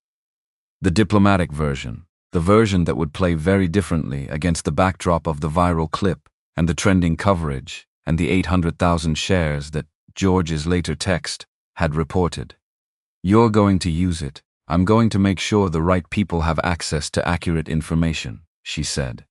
The diplomatic version. The version that would play very differently against the backdrop of the viral clip and the trending coverage and the 800,000 shares that George's later text had reported. You're going to use it. I'm going to make sure the right people have access to accurate information, she said.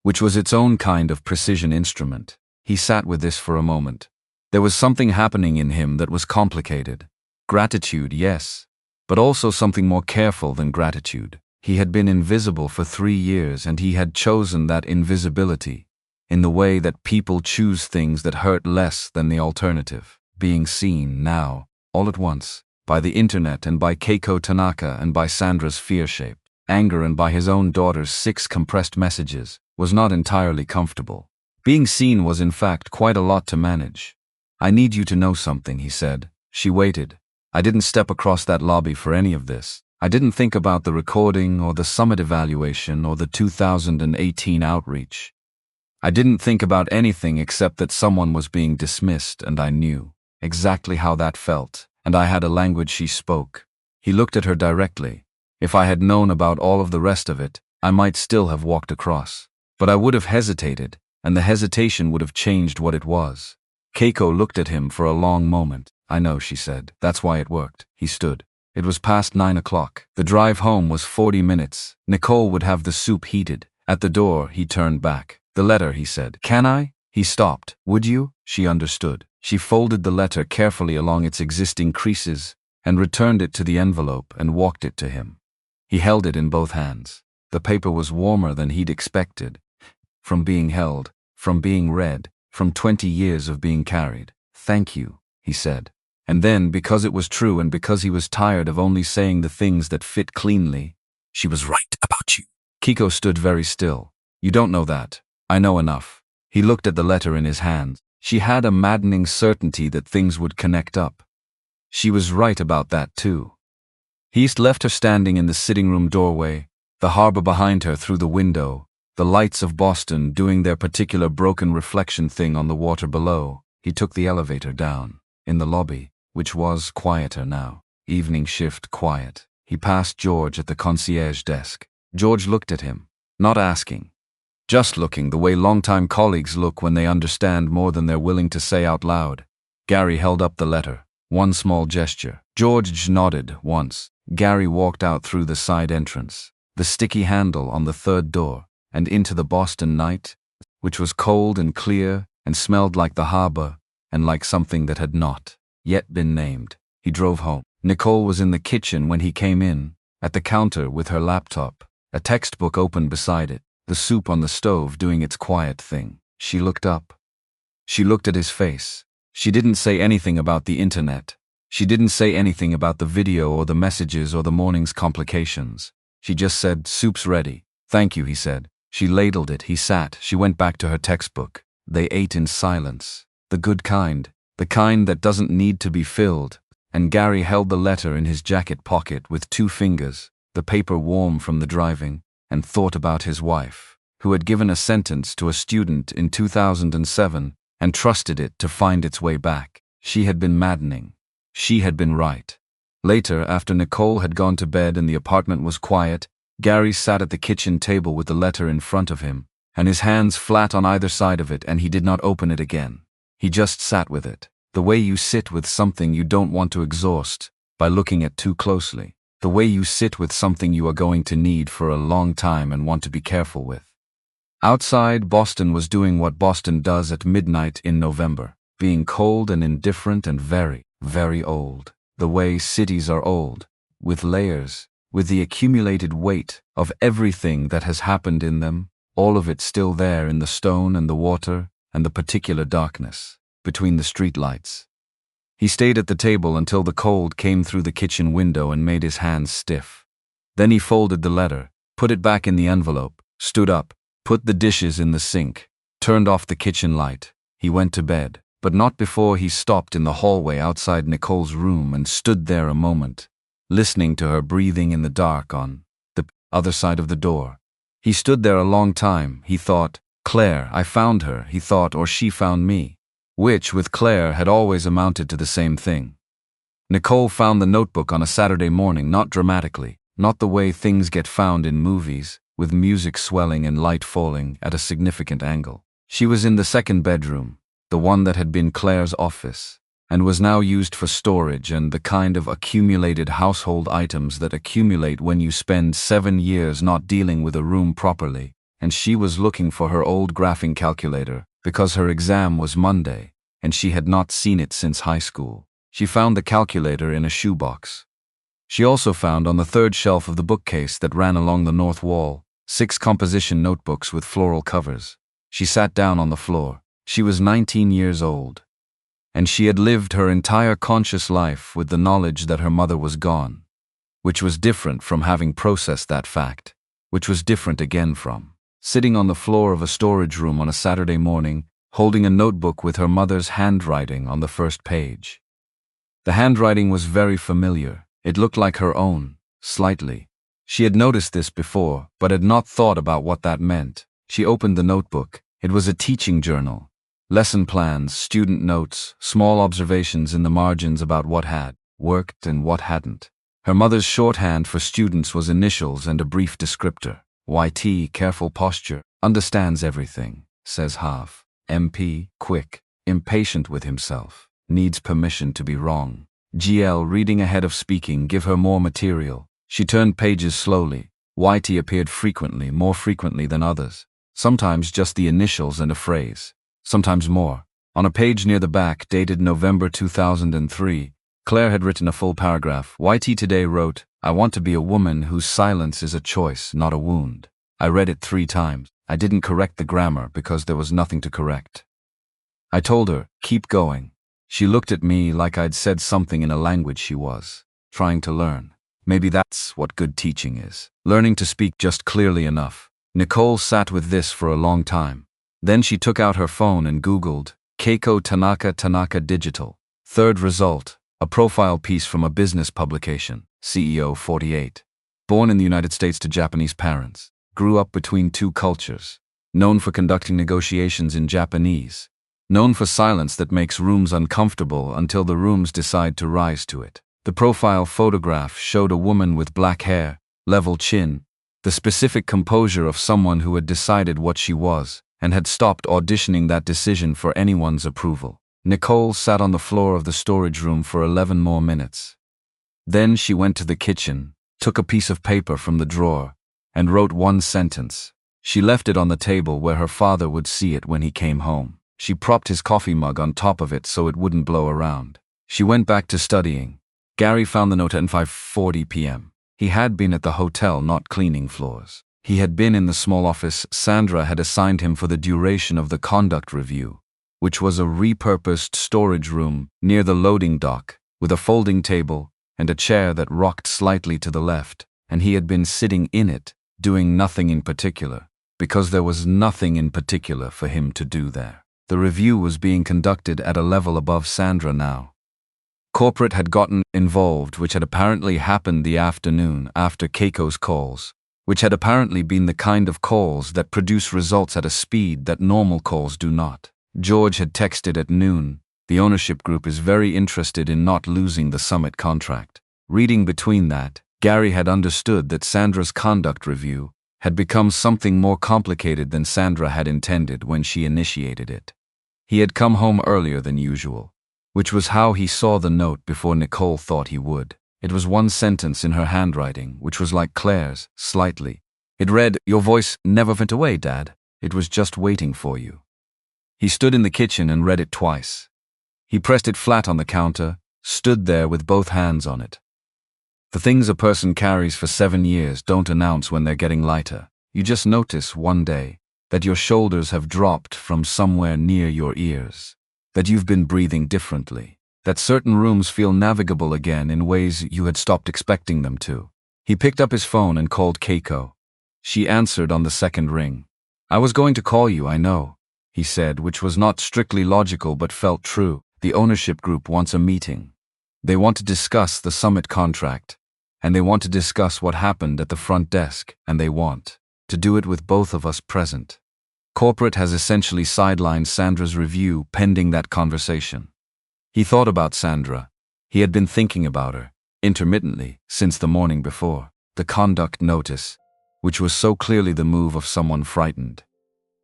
Which was its own kind of precision instrument. He sat with this for a moment. There was something happening in him that was complicated. Gratitude, yes, but also something more careful than gratitude. He had been invisible for 3 years and he had chosen that invisibility in the way that people choose things that hurt less than the alternative. Being seen now, all at once, by the internet and by Keiko Tanaka and by Sandra's fear-shaped anger and by his own daughter's 6 compressed messages, was not entirely comfortable. Being seen was in fact quite a lot to manage. I need you to know something, he said. She waited. I didn't step across that lobby for any of this. I didn't think about the recording or the summit evaluation or the 2018 outreach. I didn't think about anything except that someone was being dismissed and I knew exactly how that felt, and I had a language she spoke. He looked at her directly. If I had known about all of the rest of it, I might still have walked across. But I would have hesitated, and the hesitation would have changed what it was. Keiko looked at him for a long moment. I know, she said. That's why it worked. He stood. It was past 9 o'clock. The drive home was 40 minutes. Nicole would have the soup heated. At the door, he turned back. The letter, he said. Can I? He stopped. Would you? She understood. She folded the letter carefully along its existing creases and returned it to the envelope and walked it to him. He held it in both hands. The paper was warmer than he'd expected. From being held, from being read, from 20 years of being carried. Thank you, he said. And then, because it was true and because he was tired of only saying the things that fit cleanly, she was right about you. Kiko stood very still. You don't know that. I know enough. He looked at the letter in his hand. She had a maddening certainty that things would connect up. She was right about that too. He left her standing in the sitting room doorway, the harbor behind her through the window, the lights of Boston doing their particular broken reflection thing on the water below. He took the elevator down. In the lobby, which was quieter now, evening shift quiet, he passed George at the concierge desk. George looked at him, not asking, just looking the way longtime colleagues look when they understand more than they're willing to say out loud. Gary held up the letter, one small gesture. George nodded once. Gary walked out through the side entrance, the sticky handle on the third door, and into the Boston night, which was cold and clear and smelled like the harbor and like something that had not yet been named. He drove home. Nicole was in the kitchen when he came in, at the counter with her laptop, a textbook open beside it, the soup on the stove doing its quiet thing. She looked up. She looked at his face. She didn't say anything about the internet. She didn't say anything about the video or the messages or the morning's complications. She just said, "Soup's ready." "Thank you," he said. She ladled it. He sat. She went back to her textbook. They ate in silence. The good kind. The kind that doesn't need to be filled. And Gary held the letter in his jacket pocket with 2 fingers, the paper warm from the driving, and thought about his wife, who had given a sentence to a student in 2007 and trusted it to find its way back. She had been maddening. She had been right. Later, after Nicole had gone to bed and the apartment was quiet, Gary sat at the kitchen table with the letter in front of him, and his hands flat on either side of it, and he did not open it again. He just sat with it, the way you sit with something you don't want to exhaust by looking at too closely, the way you sit with something you are going to need for a long time and want to be careful with. Outside, Boston was doing what Boston does at midnight in November, being cold and indifferent and very, very old, the way cities are old, with layers, with the accumulated weight of everything that has happened in them, all of it still there in the stone and the water and the particular darkness between the streetlights. He stayed at the table until the cold came through the kitchen window and made his hands stiff. Then he folded the letter, put it back in the envelope, stood up, put the dishes in the sink, turned off the kitchen light. He went to bed, but not before he stopped in the hallway outside Nicole's room and stood there a moment, listening to her breathing in the dark on the other side of the door. He stood there a long time. He thought, Claire, I found her, he thought, or she found me, which, with Claire, had always amounted to the same thing. Nicole found the notebook on a Saturday morning, not dramatically, not the way things get found in movies, with music swelling and light falling at a significant angle. She was in the second bedroom, the one that had been Claire's office, and was now used for storage and the kind of accumulated household items that accumulate when you spend 7 years not dealing with a room properly. And she was looking for her old graphing calculator, because her exam was Monday, and she had not seen it since high school. She found the calculator in a shoebox. She also found on the third shelf of the bookcase that ran along the north wall 6 composition notebooks with floral covers. She sat down on the floor. She was 19 years old, and she had lived her entire conscious life with the knowledge that her mother was gone, which was different from having processed that fact, which was different again from sitting on the floor of a storage room on a Saturday morning, holding a notebook with her mother's handwriting on the first page. The handwriting was very familiar. It looked like her own, slightly. She had noticed this before, but had not thought about what that meant. She opened the notebook. It was a teaching journal. Lesson plans, student notes, small observations in the margins about what had worked and what hadn't. Her mother's shorthand for students was initials and a brief descriptor. YT, careful posture, understands everything, says half. MP, quick, impatient with himself, needs permission to be wrong. GL, reading ahead of speaking, give her more material. She turned pages slowly. YT appeared frequently, more frequently than others. Sometimes just the initials and a phrase. Sometimes more. On a page near the back, dated November 2003, Claire had written a full paragraph. YT today wrote, "I want to be a woman whose silence is a choice, not a wound." I read it 3 times. I didn't correct the grammar because there was nothing to correct. I told her, keep going. She looked at me like I'd said something in a language she was trying to learn. Maybe that's what good teaching is. Learning to speak just clearly enough. Nicole sat with this for a long time. Then she took out her phone and Googled Keiko Tanaka Digital. Third result, a profile piece from a business publication, CEO 48. Born in the United States to Japanese parents, grew up between two cultures, known for conducting negotiations in Japanese, known for silence that makes rooms uncomfortable until the rooms decide to rise to it. The profile photograph showed a woman with black hair, level chin, the specific composure of someone who had decided what she was and had stopped auditioning that decision for anyone's approval. Nicole sat on the floor of the storage room for 11 more minutes. Then she went to the kitchen, took a piece of paper from the drawer, and wrote one sentence. She left it on the table where her father would see it when he came home. She propped his coffee mug on top of it so it wouldn't blow around. She went back to studying. Gary found the note at 5:40 p.m. He had been at the hotel not cleaning floors. He had been in the small office Sandra had assigned him for the duration of the conduct review, which was a repurposed storage room near the loading dock, with a folding table and a chair that rocked slightly to the left, and he had been sitting in it, doing nothing in particular, because there was nothing in particular for him to do there. The review was being conducted at a level above Sandra now. Corporate had gotten involved, which had apparently happened the afternoon after Keiko's calls, which had apparently been the kind of calls that produce results at a speed that normal calls do not. George had texted at noon, "The ownership group is very interested in not losing the summit contract." Reading between that, Gary had understood that Sandra's conduct review had become something more complicated than Sandra had intended when she initiated it. He had come home earlier than usual, which was how he saw the note before Nicole thought he would. It was one sentence in her handwriting, which was like Claire's, slightly. It read, "Your voice never went away, Dad. It was just waiting for you." He stood in the kitchen and read it twice. He pressed it flat on the counter, stood there with both hands on it. The things a person carries for 7 years don't announce when they're getting lighter. You just notice one day that your shoulders have dropped from somewhere near your ears, that you've been breathing differently, that certain rooms feel navigable again in ways you had stopped expecting them to. He picked up his phone and called Keiko. She answered on the second ring. "I was going to call you, I know," he said, which was not strictly logical but felt true. "The ownership group wants a meeting. They want to discuss the summit contract, and they want to discuss what happened at the front desk, and they want to do it with both of us present. Corporate has essentially sidelined Sandra's review pending that conversation." He thought about Sandra. He had been thinking about her, intermittently, since the morning before. The conduct notice, which was so clearly the move of someone frightened.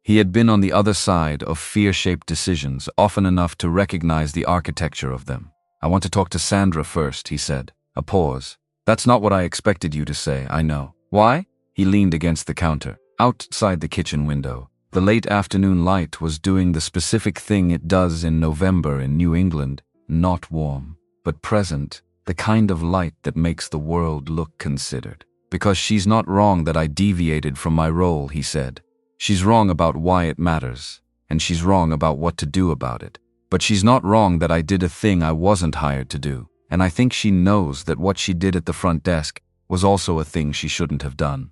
He had been on the other side of fear-shaped decisions often enough to recognize the architecture of them. "I want to talk to Sandra first," he said. A pause. "That's not what I expected you to say, I know." "Why?" He leaned against the counter. Outside the kitchen window, the late afternoon light was doing the specific thing it does in November in New England, not warm, but present, the kind of light that makes the world look considered. "Because she's not wrong that I deviated from my role," he said. "She's wrong about why it matters, and she's wrong about what to do about it. But she's not wrong that I did a thing I wasn't hired to do, and I think she knows that what she did at the front desk was also a thing she shouldn't have done.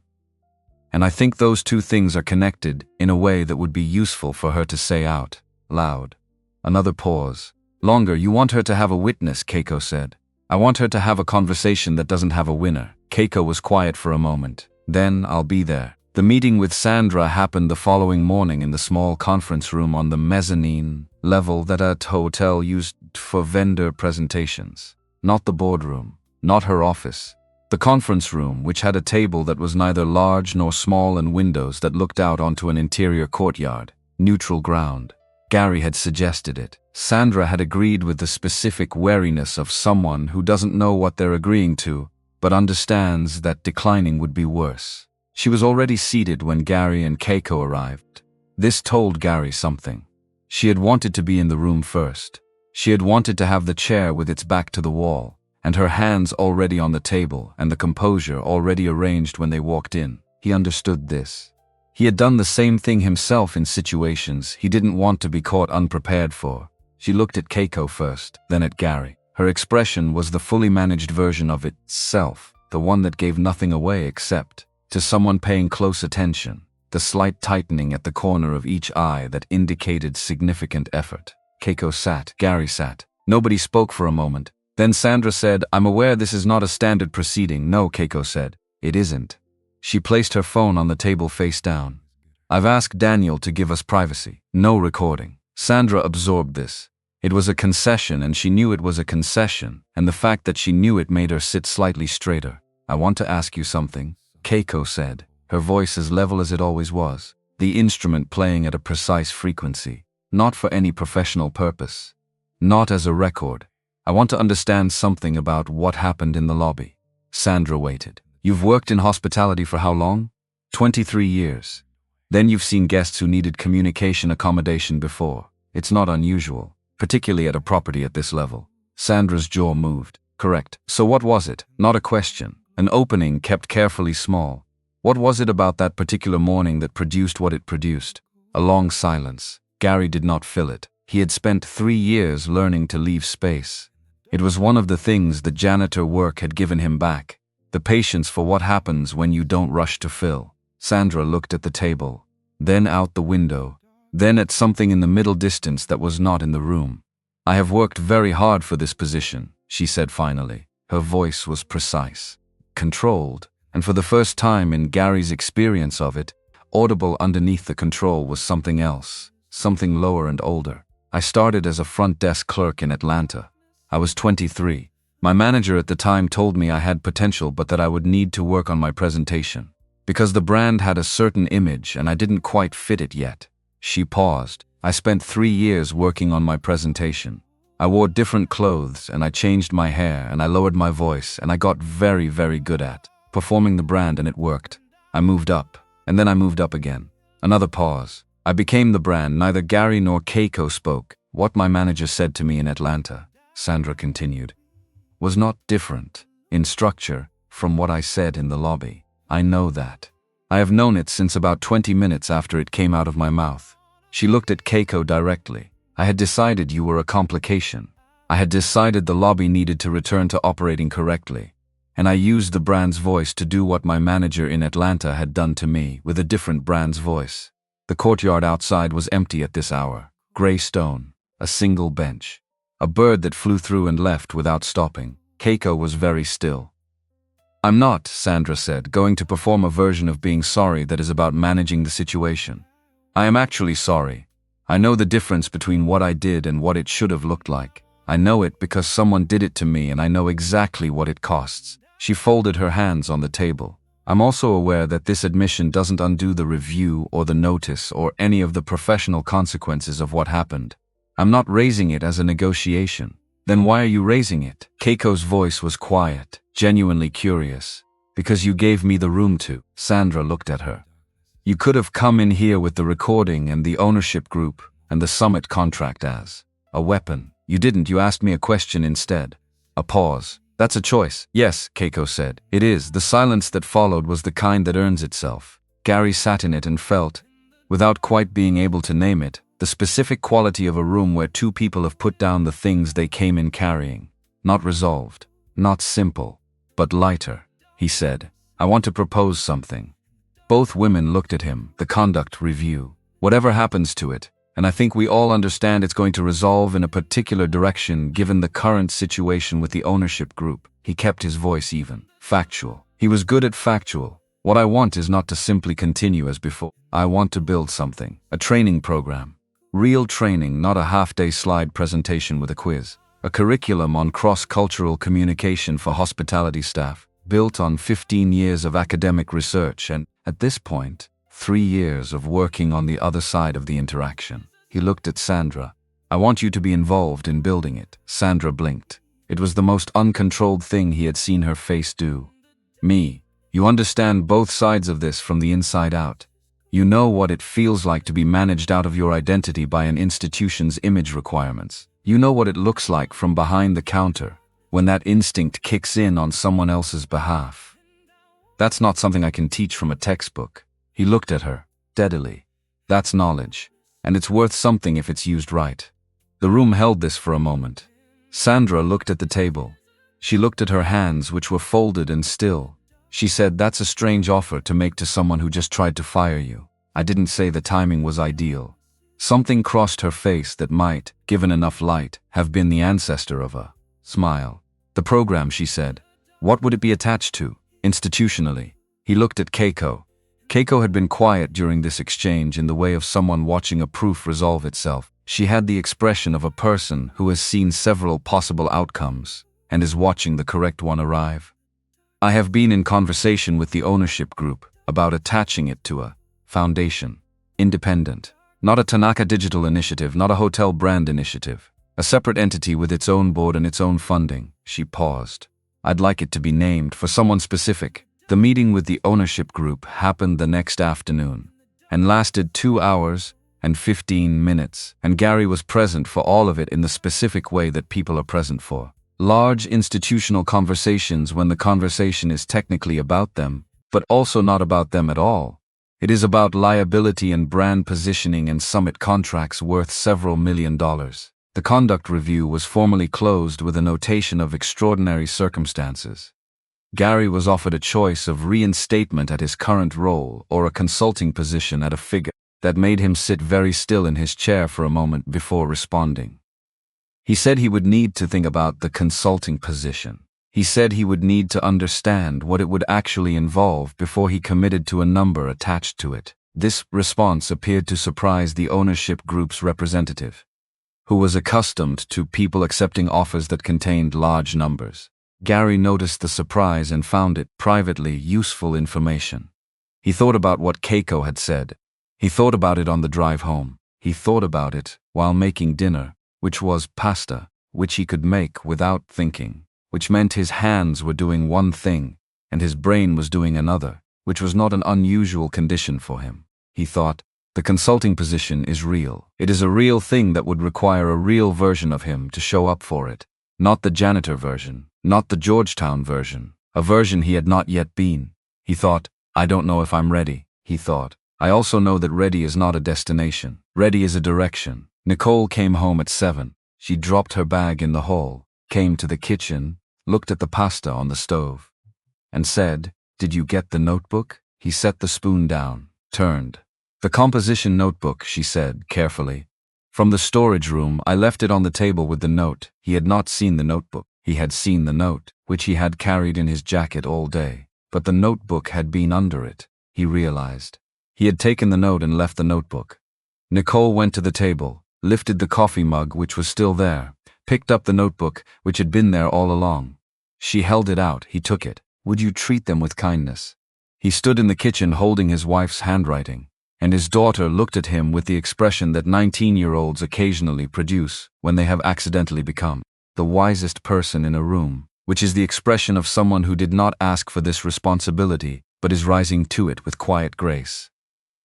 And I think those two things are connected in a way that would be useful for her to say out loud." Another pause. "Longer, you want her to have a witness," Keiko said. "I want her to have a conversation that doesn't have a winner." Keiko was quiet for a moment. "Then I'll be there." The meeting with Sandra happened the following morning in the small conference room on the mezzanine level that a hotel used for vendor presentations. Not the boardroom, not her office. The conference room, which had a table that was neither large nor small and windows that looked out onto an interior courtyard, neutral ground. Gary had suggested it. Sandra had agreed with the specific wariness of someone who doesn't know what they're agreeing to, but understands that declining would be worse. She was already seated when Gary and Keiko arrived. This told Gary something. She had wanted to be in the room first. She had wanted to have the chair with its back to the wall, and her hands already on the table and the composure already arranged when they walked in. He understood this. He had done the same thing himself in situations he didn't want to be caught unprepared for. She looked at Keiko first, then at Gary. Her expression was the fully managed version of itself, the one that gave nothing away except to someone paying close attention, the slight tightening at the corner of each eye that indicated significant effort. Keiko sat, Gary sat. Nobody spoke for a moment. Then Sandra said, "I'm aware this is not a standard proceeding." "No," Keiko said. "It isn't." She placed her phone on the table face down. "I've asked Daniel to give us privacy. No recording." Sandra absorbed this. It was a concession, and she knew it was a concession, and the fact that she knew it made her sit slightly straighter. "I want to ask you something," Keiko said, her voice as level as it always was, the instrument playing at a precise frequency, not for any professional purpose, not as a record. "I want to understand something about what happened in the lobby." Sandra waited. "You've worked in hospitality for how long?" 23 years. "Then you've seen guests who needed communication accommodation before. It's not unusual, particularly at a property at this level." Sandra's jaw moved. "Correct. So what was it?" Not a question. An opening kept carefully small. What was it about that particular morning that produced what it produced? A long silence. Gary did not fill it. He had spent 3 years learning to leave space. It was one of the things the janitor work had given him back. The patience for what happens when you don't rush to fill. Sandra looked at the table, then out the window, then at something in the middle distance that was not in the room. "I have worked very hard for this position," she said finally. Her voice was precise, controlled, and for the first time in Gary's experience of it, audible underneath the control was something else, something lower and older. "I started as a front desk clerk in Atlanta. I was 23. My manager at the time told me I had potential but that I would need to work on my presentation, because the brand had a certain image and I didn't quite fit it yet." She paused. "I spent 3 years working on my presentation. I wore different clothes and I changed my hair and I lowered my voice and I got very, very good at performing the brand, and it worked. I moved up, and then I moved up again." Another pause. "I became the brand." Neither Gary nor Keiko spoke. "What my manager said to me in Atlanta," Sandra continued, "was not different in structure from what I said in the lobby. I know that. I have known it since about 20 minutes after it came out of my mouth." She looked at Keiko directly. "I had decided you were a complication. I had decided the lobby needed to return to operating correctly. And I used the brand's voice to do what my manager in Atlanta had done to me with a different brand's voice." The courtyard outside was empty at this hour. Gray stone, a single bench, a bird that flew through and left without stopping. Keiko was very still. "I'm not," Sandra said, "going to perform a version of being sorry that is about managing the situation. I am actually sorry. I know the difference between what I did and what it should have looked like. I know it because someone did it to me and I know exactly what it costs." She folded her hands on the table. "I'm also aware that this admission doesn't undo the review or the notice or any of the professional consequences of what happened. I'm not raising it as a negotiation." "Then why are you raising it?" Keiko's voice was quiet, genuinely curious. "Because you gave me the room to." Sandra looked at her. "You could have come in here with the recording and the ownership group and the summit contract as a weapon. You didn't. You asked me a question instead." A pause. "That's a choice." "Yes," Keiko said. "It is." The silence that followed was the kind that earns itself. Gary sat in it and felt, without quite being able to name it, the specific quality of a room where two people have put down the things they came in carrying. Not resolved, not simple, but lighter. He said, "I want to propose something." Both women looked at him. "The conduct review. Whatever happens to it, and I think we all understand it's going to resolve in a particular direction given the current situation with the ownership group." He kept his voice even. "Factual." He was good at factual. "What I want is not to simply continue as before. I want to build something. A training program. Real training, not a half-day slide presentation with a quiz. A curriculum on cross-cultural communication for hospitality staff, built on 15 years of academic research and, at this point, 3 years of working on the other side of the interaction." He looked at Sandra. "I want you to be involved in building it." Sandra blinked. It was the most uncontrolled thing he had seen her face do. "Me. You understand both sides of this from the inside out. You know what it feels like to be managed out of your identity by an institution's image requirements. You know what it looks like from behind the counter, when that instinct kicks in on someone else's behalf. That's not something I can teach from a textbook." He looked at her, steadily. "That's knowledge, and it's worth something if it's used right." The room held this for a moment. Sandra looked at the table. She looked at her hands, which were folded and still. She said, "That's a strange offer to make to someone who just tried to fire you." I didn't say the timing was ideal. Something crossed her face that might, given enough light, have been the ancestor of a smile. "The program," she said. "What would it be attached to, institutionally?" He looked at Keiko. Keiko had been quiet during this exchange in the way of someone watching a proof resolve itself. She had the expression of a person who has seen several possible outcomes and is watching the correct one arrive. "I have been in conversation with the ownership group about attaching it to a foundation. Independent. Not a Tanaka Digital initiative, not a hotel brand initiative. A separate entity with its own board and its own funding." She paused. "I'd like it to be named for someone specific." The meeting with the ownership group happened the next afternoon and lasted 2 hours and 15 minutes, and Gary was present for all of it in the specific way that people are present for large institutional conversations when the conversation is technically about them, but also not about them at all. It is about liability and brand positioning and summit contracts worth several $1,000,000. The conduct review was formally closed with a notation of extraordinary circumstances. Gary was offered a choice of reinstatement at his current role or a consulting position at a figure that made him sit very still in his chair for a moment before responding. He said he would need to think about the consulting position. He said he would need to understand what it would actually involve before he committed to a number attached to it. This response appeared to surprise the ownership group's representative, who was accustomed to people accepting offers that contained large numbers. Gary noticed the surprise and found it, privately, useful information. He thought about what Keiko had said. He thought about it on the drive home. He thought about it while making dinner, which was pasta, which he could make without thinking, which meant his hands were doing one thing and his brain was doing another, which was not an unusual condition for him. He thought, the consulting position is real. It is a real thing that would require a real version of him to show up for it. Not the janitor version, not the Georgetown version, a version he had not yet been. He thought, I don't know if I'm ready, he thought. I also know that ready is not a destination. Ready is a direction. Nicole came home at 7. She dropped her bag in the hall, came to the kitchen, looked at the pasta on the stove, and said, "Did you get the notebook?" He set the spoon down, turned. "The composition notebook," she said, carefully. "From the storage room, I left it on the table with the note." He had not seen the notebook. He had seen the note, which he had carried in his jacket all day. But the notebook had been under it, he realized. He had taken the note and left the notebook. Nicole went to the table, lifted the coffee mug, which was still there, picked up the notebook, which had been there all along. She held it out. He took it. "Would you treat them with kindness?" He stood in the kitchen holding his wife's handwriting, and his daughter looked at him with the expression that 19-year-olds occasionally produce when they have accidentally become the wisest person in a room, which is the expression of someone who did not ask for this responsibility, but is rising to it with quiet grace.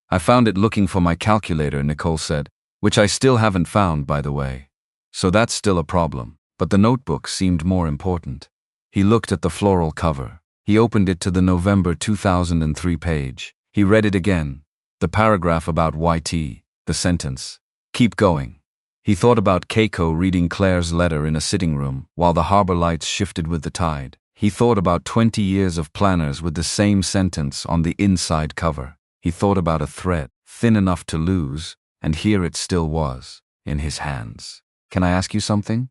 "I found it looking for my calculator," Nicole said, "which I still haven't found, by the way. So that's still a problem." But the notebook seemed more important. He looked at the floral cover. He opened it to the November 2003 page. He read it again. The paragraph about YT, the sentence, "Keep going." He thought about Keiko reading Claire's letter in a sitting room while the harbor lights shifted with the tide. He thought about 20 years of planners with the same sentence on the inside cover. He thought about a thread, thin enough to lose, and here it still was, in his hands. "Can I ask you something?"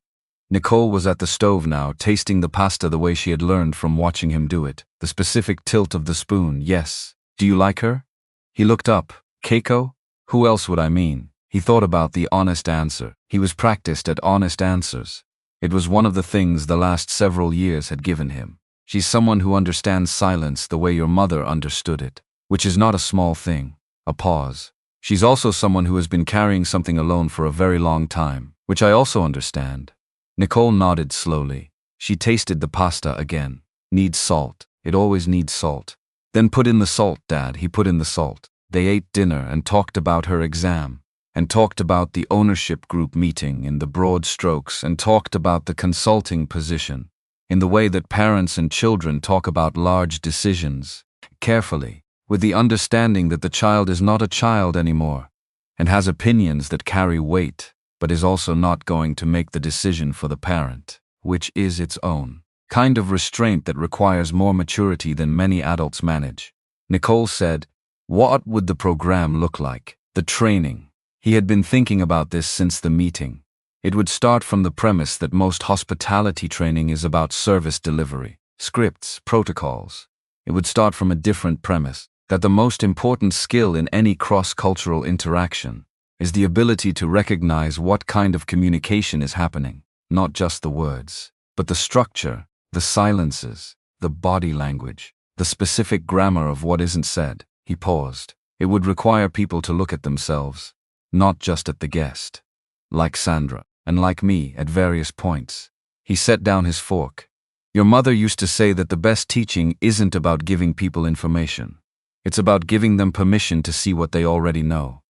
Nicole was at the stove now, tasting the pasta the way she had learned from watching him do it. The specific tilt of the spoon. "Yes. Do you like her?" He looked up. "Keiko? Who else would I mean?" He thought about the honest answer. He was practiced at honest answers. It was one of the things the last several years had given him. "She's someone who understands silence the way your mother understood it, which is not a small thing." A pause. "She's also someone who has been carrying something alone for a very long time, which I also understand." Nicole nodded slowly. She tasted the pasta again. "Needs salt. It always needs salt." "Then put in the salt, Dad." He put in the salt. They ate dinner and talked about her exam, and talked about the ownership group meeting in the broad strokes, and talked about the consulting position, in the way that parents and children talk about large decisions, carefully, with the understanding that the child is not a child anymore, and has opinions that carry weight. but is also not going to make the decision for the parent, which is its own kind of restraint that requires more maturity than many adults manage. Nicole said, "What would the program look like? The training." He had been thinking about this since the meeting. It would start from the premise that most hospitality training is about service delivery, scripts, protocols. It would start from a different premise, that the most important skill in any cross-cultural interaction is the ability to recognize what kind of communication is happening, not just the words, but the structure, the silences, the body language, the specific grammar of what isn't said. He paused. It would require people to look at themselves, not just at the guest. Like Sandra, and like me at various points. He set down his fork. Your mother used to say that the best teaching isn't about giving people information. It's about giving them permission to see what they already know.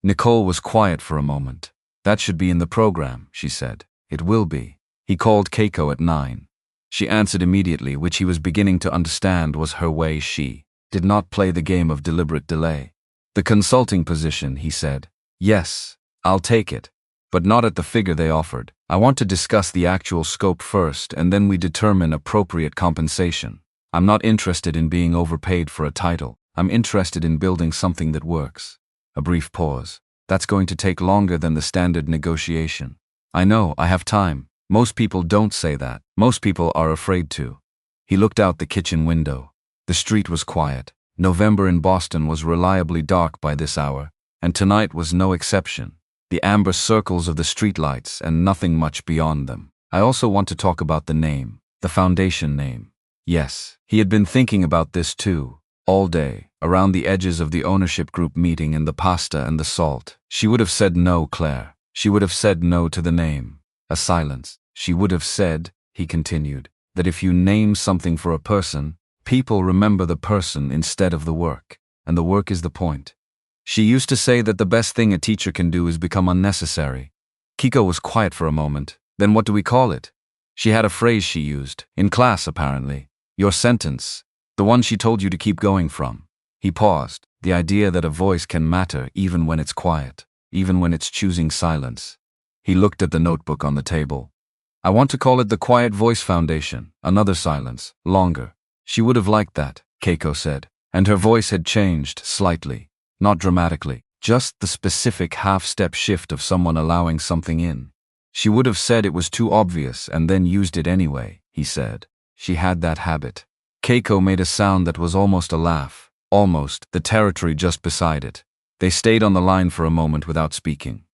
Nicole was quiet for a moment. That should be in the program, she said. It will be. He called Keiko at 9. She answered immediately, which he was beginning to understand was her way. She did not play the game of deliberate delay. The consulting position, he said. Yes, I'll take it. But not at the figure they offered. I want to discuss the actual scope first, and then we determine appropriate compensation. I'm not interested in being overpaid for a title. I'm interested in building something that works. A brief pause. That's going to take longer than the standard negotiation. I know, I have time. Most people don't say that. Most people are afraid to. He looked out the kitchen window. The street was quiet. November in Boston was reliably dark by this hour, and tonight was no exception. The amber circles of the streetlights and nothing much beyond them. I also want to talk about the name, the foundation name. Yes, he had been thinking about this too, all day, around the edges of the ownership group meeting and the pasta and the salt. She would have said no, Claire. She would have said no to the name. A silence. She would have said, he continued, that if you name something for a person, people remember the person instead of the work, and the work is the point. She used to say that the best thing a teacher can do is become unnecessary. Keiko was quiet for a moment. Then what do we call it? She had a phrase she used, in class apparently. Your sentence. The one she told you to keep going from. He paused. The idea that a voice can matter even when it's quiet, even when it's choosing silence. He looked at the notebook on the table. I want to call it the Quiet Voice Foundation. Another silence. Longer. She would have liked that, Keiko said, and her voice had changed slightly. Not dramatically, just the specific half-step shift of someone allowing something in. She would have said it was too obvious and then used it anyway, he said. She had that habit. Keiko made a sound that was almost a laugh, almost the territory just beside it. They stayed on the line for a moment without speaking.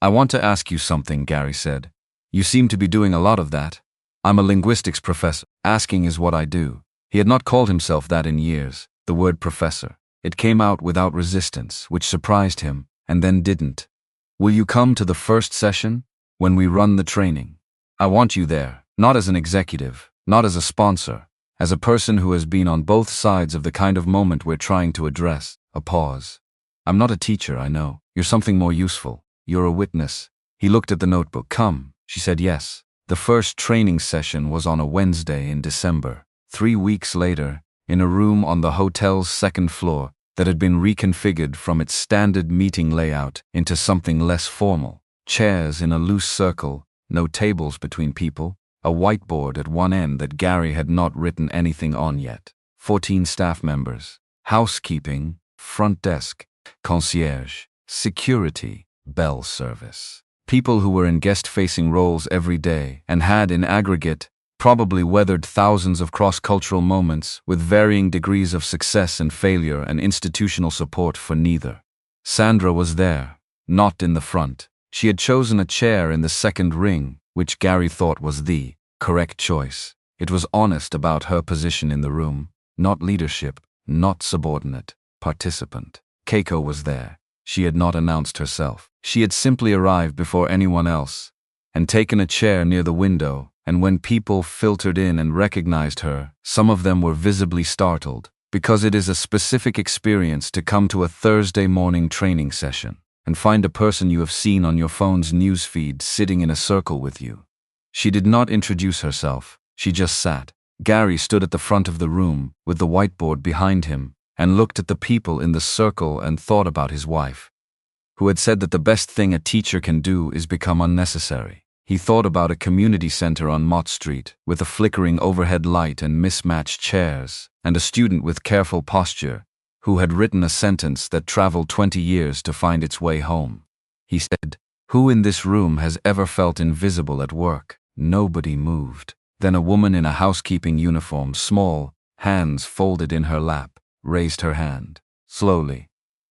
I want to ask you something, Gary said. You seem to be doing a lot of that. I'm a linguistics professor. Asking is what I do. He had not called himself that in years, the word professor. It came out without resistance, which surprised him, and then didn't. Will you come to the first session? When we run the training. I want you there, not as an executive, not as a sponsor, as a person who has been on both sides of the kind of moment we're trying to address. A pause. I'm not a teacher, I know. You're something more useful. You're a witness. He looked at the notebook. Come, she said yes. The first training session was on a Wednesday in December. 3 weeks later, in a room on the hotel's second floor that had been reconfigured from its standard meeting layout into something less formal. Chairs in a loose circle, no tables between people, a whiteboard at one end that Gary had not written anything on yet. 14 staff members, housekeeping, front desk, concierge, security, bell service. People who were in guest-facing roles every day and had, in aggregate, probably weathered thousands of cross-cultural moments with varying degrees of success and failure and institutional support for neither. Sandra was there, not in the front. She had chosen a chair in the second ring, which Gary thought was the correct choice. It was honest about her position in the room, not leadership, not subordinate, participant. Keiko was there. She had not announced herself. She had simply arrived before anyone else and taken a chair near the window. And when people filtered in and recognized her, some of them were visibly startled, because it is a specific experience to come to a Thursday morning training session and find a person you have seen on your phone's newsfeed sitting in a circle with you. She did not introduce herself, she just sat. Gary stood at the front of the room, with the whiteboard behind him, and looked at the people in the circle and thought about his wife, who had said that the best thing a teacher can do is become unnecessary. He thought about a community center on Mott Street, with a flickering overhead light and mismatched chairs, and a student with careful posture, who had written a sentence that traveled 20 years to find its way home. He said, "Who in this room has ever felt invisible at work?" Nobody moved. Then a woman in a housekeeping uniform, small, hands folded in her lap, raised her hand, slowly,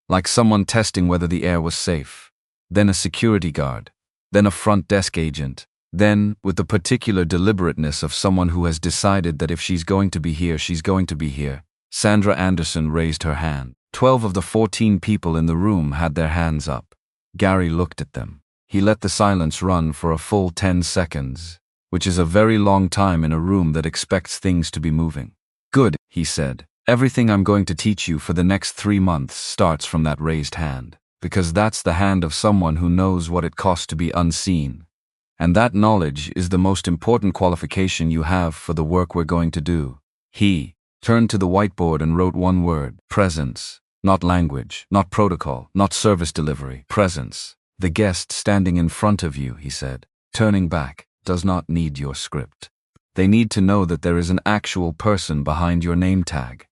like someone testing whether the air was safe. Then a security guard. Then a front desk agent. Then, with the particular deliberateness of someone who has decided that if she's going to be here, she's going to be here, Sandra Anderson raised her hand. 12 of the 14 people in the room had their hands up. Gary looked at them. He let the silence run for a full 10 seconds, which is a very long time in a room that expects things to be moving. "Good," he said. "Everything I'm going to teach you for the next 3 months starts from that raised hand, because that's the hand of someone who knows what it costs to be unseen. And that knowledge is the most important qualification you have for the work we're going to do." He turned to the whiteboard and wrote one word: presence. Not language, not protocol, not service delivery. Presence. "The guest standing in front of you," he said, turning back, "does not need your script. They need to know that there is an actual person behind your name tag.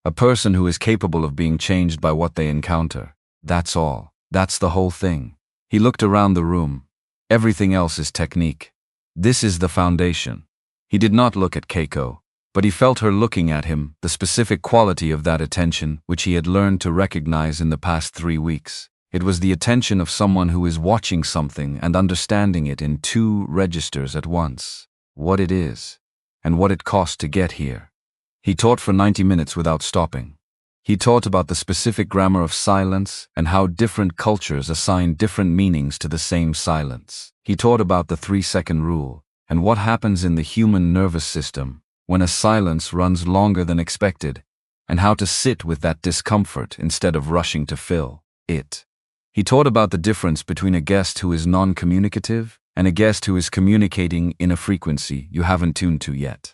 A person who is capable of being changed by what they encounter. That's all. That's the whole thing." He looked around the room. Everything else is technique. This is the foundation. He did not look at Keiko, but he felt her looking at him, the specific quality of that attention which he had learned to recognize in the past 3 weeks. It was the attention of someone who is watching something and understanding it in 2 registers at once. What it is, and what it cost to get here. He taught for 90 minutes without stopping. He taught about the specific grammar of silence and how different cultures assign different meanings to the same silence. He taught about the 3-second rule and what happens in the human nervous system when a silence runs longer than expected, and how to sit with that discomfort instead of rushing to fill it. He taught about the difference between a guest who is non-communicative and a guest who is communicating in a frequency you haven't tuned to yet.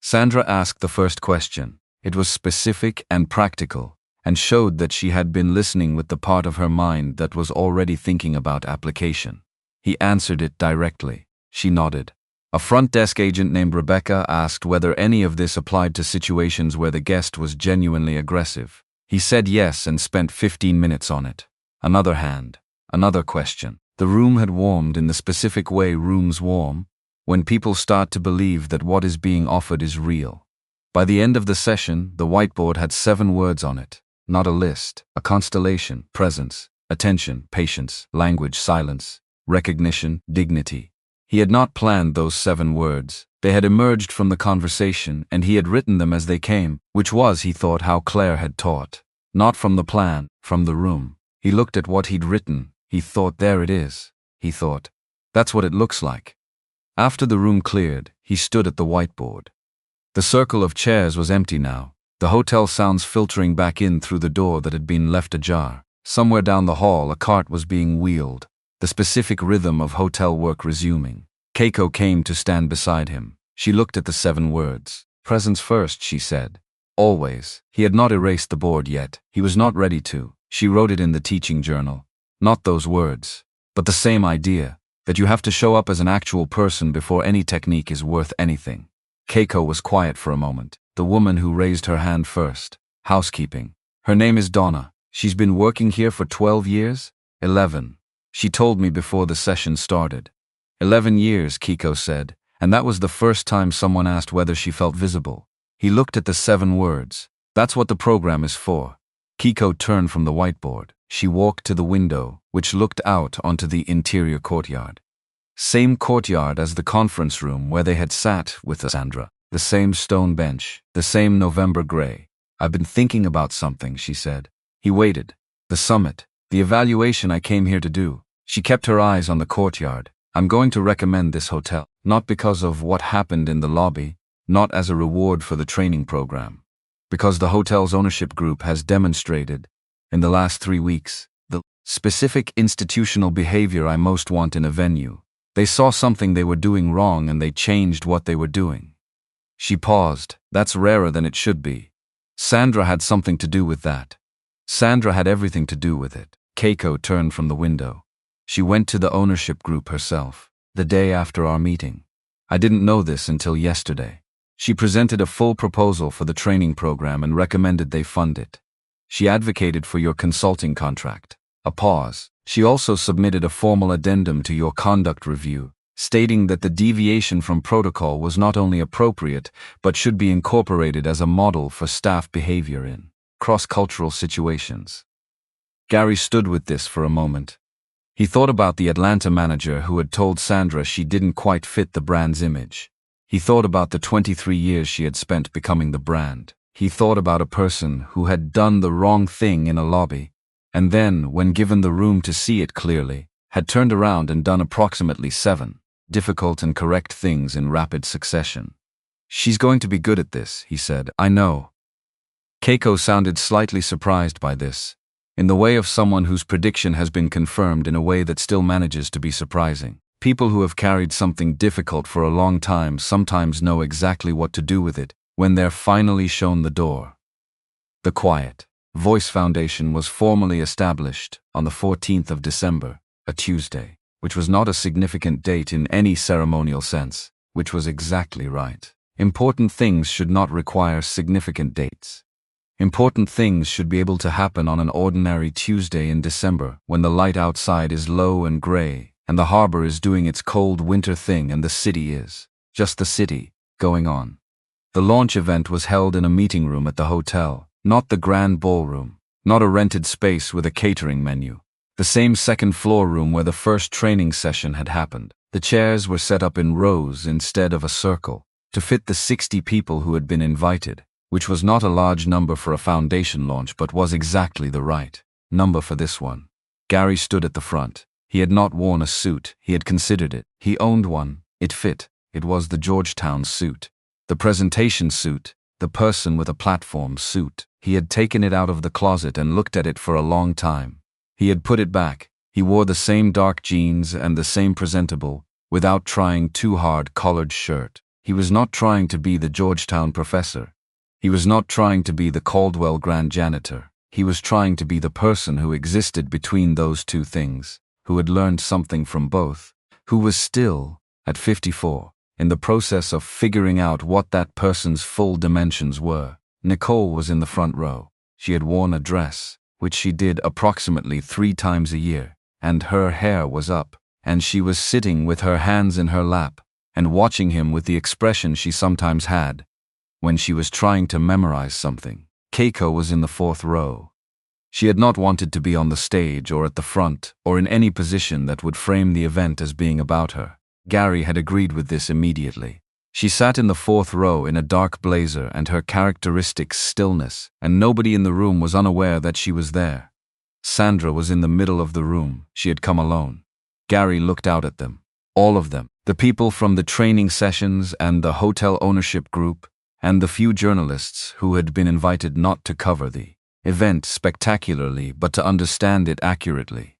Sandra asked the first question. It was specific and practical, and showed that she had been listening with the part of her mind that was already thinking about application. He answered it directly. She nodded. A front desk agent named Rebecca asked whether any of this applied to situations where the guest was genuinely aggressive. He said yes and spent 15 minutes on it. Another hand. Another question. The room had warmed in the specific way rooms warm, when people start to believe that what is being offered is real. By the end of the session, the whiteboard had 7 words on it. Not a list, a constellation: presence, attention, patience, language, silence, recognition, dignity. He had not planned those 7 words. They had emerged from the conversation, and he had written them as they came, which was, he thought, how Claire had taught. Not from the plan, from the room. He looked at what he'd written. He thought, there it is. He thought, that's what it looks like. After the room cleared, he stood at the whiteboard. The circle of chairs was empty now, the hotel sounds filtering back in through the door that had been left ajar. Somewhere down the hall, a cart was being wheeled, the specific rhythm of hotel work resuming. Keiko came to stand beside him. She looked at the 7 words. Presence first, she said. Always. He had not erased the board yet. He was not ready to. She wrote it in the teaching journal. Not those words, but the same idea, that you have to show up as an actual person before any technique is worth anything. Keiko was quiet for a moment. The woman who raised her hand first. Housekeeping. Her name is Donna. She's been working here for 12 years? 11. She told me before the session started. 11 years, Keiko said, and that was the first time someone asked whether she felt visible. He looked at the 7 words. That's what the program is for. Keiko turned from the whiteboard. She walked to the window, which looked out onto the interior courtyard. Same courtyard as the conference room where they had sat with Sandra. The same stone bench, the same November gray. I've been thinking about something, she said. He waited. The summit, the evaluation I came here to do. She kept her eyes on the courtyard. I'm going to recommend this hotel, not because of what happened in the lobby, not as a reward for the training program, because the hotel's ownership group has demonstrated, in the last 3 weeks, the specific institutional behavior I most want in a venue. They saw something they were doing wrong and they changed what they were doing. She paused. That's rarer than it should be. Sandra had something to do with that. Sandra had everything to do with it. Keiko turned from the window. She went to the ownership group herself, the day after our meeting. I didn't know this until yesterday. She presented a full proposal for the training program and recommended they fund it. She advocated for your consulting contract. A pause. She also submitted a formal addendum to your conduct review, stating that the deviation from protocol was not only appropriate, but should be incorporated as a model for staff behavior in cross-cultural situations. Gary stood with this for a moment. He thought about the Atlanta manager who had told Sandra she didn't quite fit the brand's image. He thought about the 23 years she had spent becoming the brand. He thought about a person who had done the wrong thing in a lobby, and then, when given the room to see it clearly, had turned around and done approximately 7 difficult and correct things in rapid succession. She's going to be good at this, he said. I know. Keiko sounded slightly surprised by this, in the way of someone whose prediction has been confirmed in a way that still manages to be surprising. People who have carried something difficult for a long time sometimes know exactly what to do with it when they're finally shown the door. The Quiet Voice Foundation was formally established on the 14th of December, a Tuesday, which was not a significant date in any ceremonial sense, which was exactly right. Important things should not require significant dates. Important things should be able to happen on an ordinary Tuesday in December when the light outside is low and gray, and the harbor is doing its cold winter thing and the city is, just the city, going on. The launch event was held in a meeting room at the hotel, not the grand ballroom, not a rented space with a catering menu. The same second-floor room where the first training session had happened. The chairs were set up in rows instead of a circle, to fit the 60 people who had been invited, which was not a large number for a foundation launch but was exactly the right number for this one. Gary stood at the front. He had not worn a suit, he had considered it. He owned one, it fit, it was the Georgetown suit. The presentation suit, the person with a platform suit. He had taken it out of the closet and looked at it for a long time. He had put it back. He wore the same dark jeans and the same presentable, without trying too hard collared shirt. He was not trying to be the Georgetown professor. He was not trying to be the Caldwell grand janitor. He was trying to be the person who existed between those two things, who had learned something from both, who was still, at 54, in the process of figuring out what that person's full dimensions were. Nicole was in the front row. She had worn a dress, which she did approximately 3 times a year, and her hair was up, and she was sitting with her hands in her lap, and watching him with the expression she sometimes had when she was trying to memorize something. Keiko was in the 4th row. She had not wanted to be on the stage or at the front or in any position that would frame the event as being about her. Gary had agreed with this immediately. She sat in the 4th row in a dark blazer and her characteristic stillness, and nobody in the room was unaware that she was there. Sandra was in the middle of the room. She had come alone. Gary looked out at them. All of them. The people from the training sessions and the hotel ownership group, and the few journalists who had been invited not to cover the event spectacularly but to understand it accurately.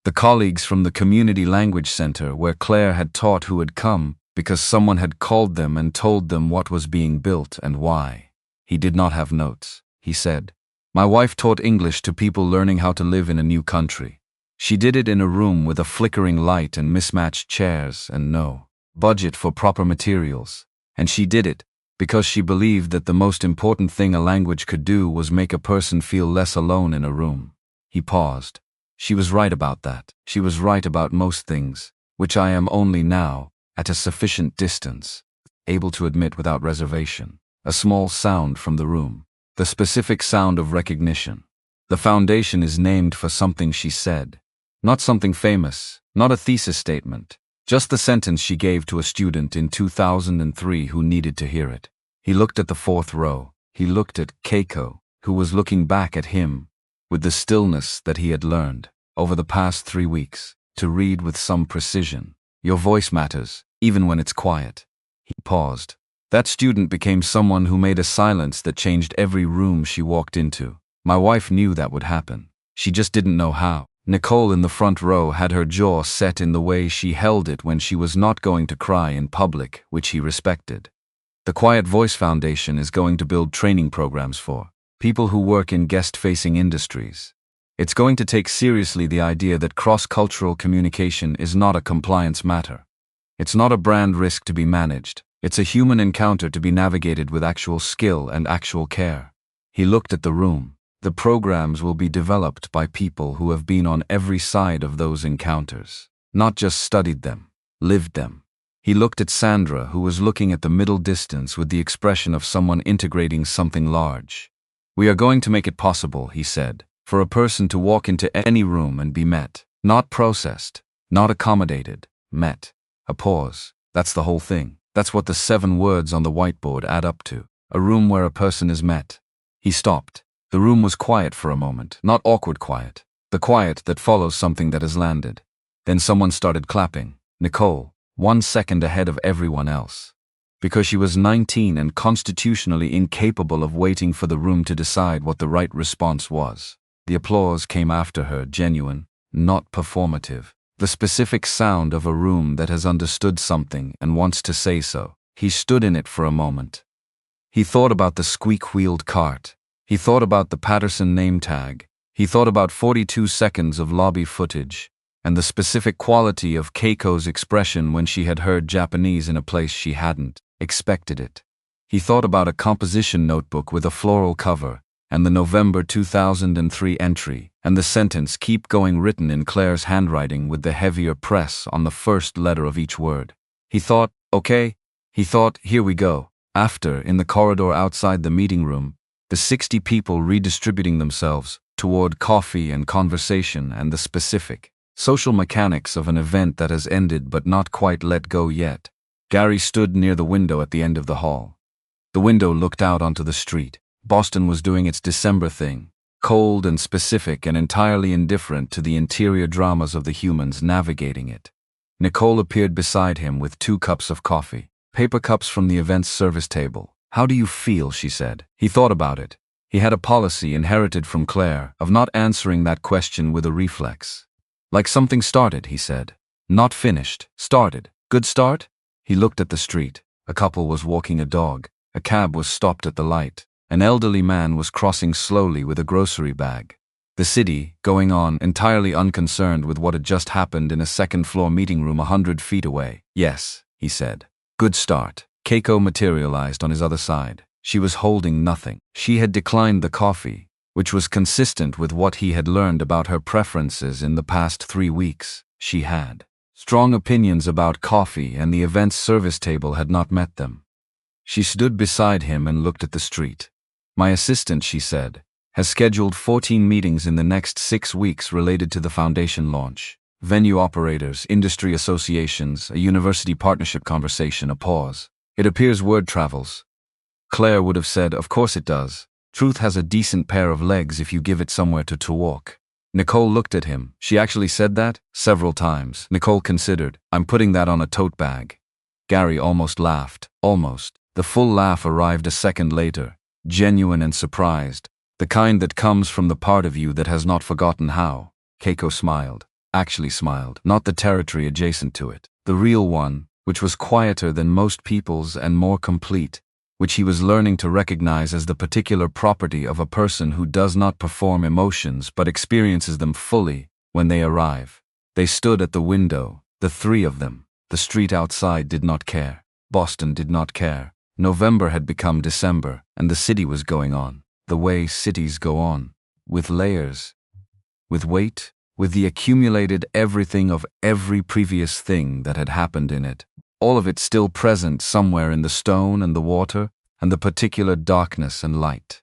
The colleagues from the Community Language Center where Claire had taught who had come because someone had called them and told them what was being built and why. He did not have notes, he said. My wife taught English to people learning how to live in a new country. She did it in a room with a flickering light and mismatched chairs and no budget for proper materials. And she did it because she believed that the most important thing a language could do was make a person feel less alone in a room. He paused. She was right about that. She was right about most things, which I am only now, at a sufficient distance, able to admit without reservation. A small sound from the room. The specific sound of recognition. The foundation is named for something she said. Not something famous, not a thesis statement. Just the sentence she gave to a student in 2003 who needed to hear it. He looked at the 4th row. He looked at Keiko, who was looking back at him, with the stillness that he had learned, over the past 3 weeks, to read with some precision. Your voice matters, even when it's quiet. He paused. That student became someone who made a silence that changed every room she walked into. My wife knew that would happen. She just didn't know how. Nicole in the front row had her jaw set in the way she held it when she was not going to cry in public, which he respected. The Quiet Voice Foundation is going to build training programs for people who work in guest-facing industries. It's going to take seriously the idea that cross-cultural communication is not a compliance matter. It's not a brand risk to be managed. It's a human encounter to be navigated with actual skill and actual care. He looked at the room. The programs will be developed by people who have been on every side of those encounters, not just studied them, lived them. He looked at Sandra, who was looking at the middle distance with the expression of someone integrating something large. We are going to make it possible, he said, for a person to walk into any room and be met, not processed, not accommodated, met. A pause. That's the whole thing. That's what the 7 words on the whiteboard add up to. A room where a person is met. He stopped. The room was quiet for a moment, not awkward quiet. The quiet that follows something that has landed. Then someone started clapping. Nicole, 1 second ahead of everyone else. Because she was 19 and constitutionally incapable of waiting for the room to decide what the right response was. The applause came after her, genuine, not performative. The specific sound of a room that has understood something and wants to say so. He stood in it for a moment. He thought about the squeak-wheeled cart. He thought about the Patterson name tag. He thought about 42 seconds of lobby footage, and the specific quality of Keiko's expression when she had heard Japanese in a place she hadn't expected it. He thought about a composition notebook with a floral cover, and the November 2003 entry, and the sentence "keep going" written in Claire's handwriting with the heavier press on the first letter of each word. He thought, okay. He thought, here we go. After, in the corridor outside the meeting room, the 60 people redistributing themselves toward coffee and conversation and the specific social mechanics of an event that has ended but not quite let go yet. Gary stood near the window at the end of the hall. The window looked out onto the street. Boston was doing its December thing, cold and specific and entirely indifferent to the interior dramas of the humans navigating it. Nicole appeared beside him with 2 cups of coffee, paper cups from the event's service table. How do you feel, she said. He thought about it. He had a policy inherited from Claire of not answering that question with a reflex. Like something started, he said. Not finished, started. Good start? He looked at the street. A couple was walking a dog. A cab was stopped at the light. An elderly man was crossing slowly with a grocery bag. The city, going on, entirely unconcerned with what had just happened in a second-floor meeting room 100 feet away. Yes, he said. Good start. Keiko materialized on his other side. She was holding nothing. She had declined the coffee, which was consistent with what he had learned about her preferences in the past 3 weeks. She had strong opinions about coffee, and the event's service table had not met them. She stood beside him and looked at the street. My assistant, she said, has scheduled 14 meetings in the next 6 weeks related to the foundation launch. Venue operators, industry associations, a university partnership conversation, a pause. It appears word travels. Claire would have said, of course it does. Truth has a decent pair of legs if you give it somewhere to walk. Nicole looked at him. She actually said that? Several times. Nicole considered. I'm putting that on a tote bag. Gary almost laughed. Almost. The full laugh arrived a second later. Genuine and surprised, the kind that comes from the part of you that has not forgotten how. Keiko smiled, actually smiled, not the territory adjacent to it, the real one, which was quieter than most people's and more complete, which he was learning to recognize as the particular property of a person who does not perform emotions but experiences them fully when they arrive. They stood at the window, the 3 of them. The street outside did not care. Boston did not care. November had become December, and the city was going on, the way cities go on, with layers, with weight, with the accumulated everything of every previous thing that had happened in it, all of it still present somewhere in the stone and the water and the particular darkness and light.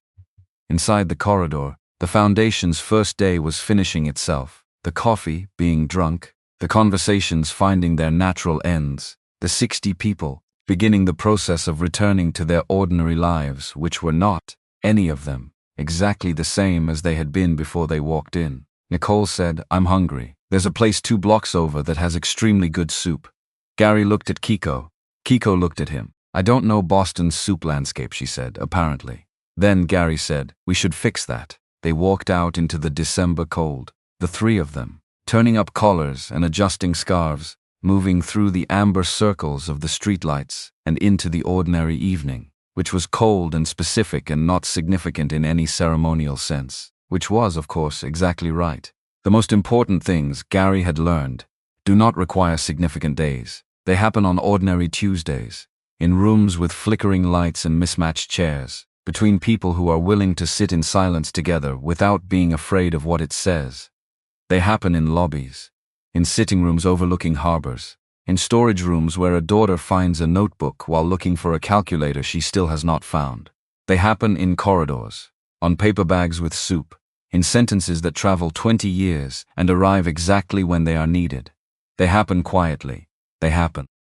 Inside the corridor, the foundation's first day was finishing itself, the coffee being drunk, the conversations finding their natural ends, the 60 people beginning the process of returning to their ordinary lives, which were not, any of them, exactly the same as they had been before they walked in. Nicole said, I'm hungry. There's a place 2 blocks over that has extremely good soup. Gary looked at Keiko. Keiko looked at him. I don't know Boston's soup landscape, she said, apparently. Then Gary said, we should fix that. They walked out into the December cold, the 3 of them, turning up collars and adjusting scarves, moving through the amber circles of the streetlights and into the ordinary evening, which was cold and specific and not significant in any ceremonial sense. which was, of course, exactly right. The most important things Gary had learned do not require significant days. They happen on ordinary Tuesdays, in rooms with flickering lights and mismatched chairs, between people who are willing to sit in silence together without being afraid of what it says. They happen in lobbies, in sitting rooms overlooking harbors, in storage rooms where a daughter finds a notebook while looking for a calculator she still has not found. They happen in corridors, on paper bags with soup, in sentences that travel 20 years and arrive exactly when they are needed. They happen quietly. They happen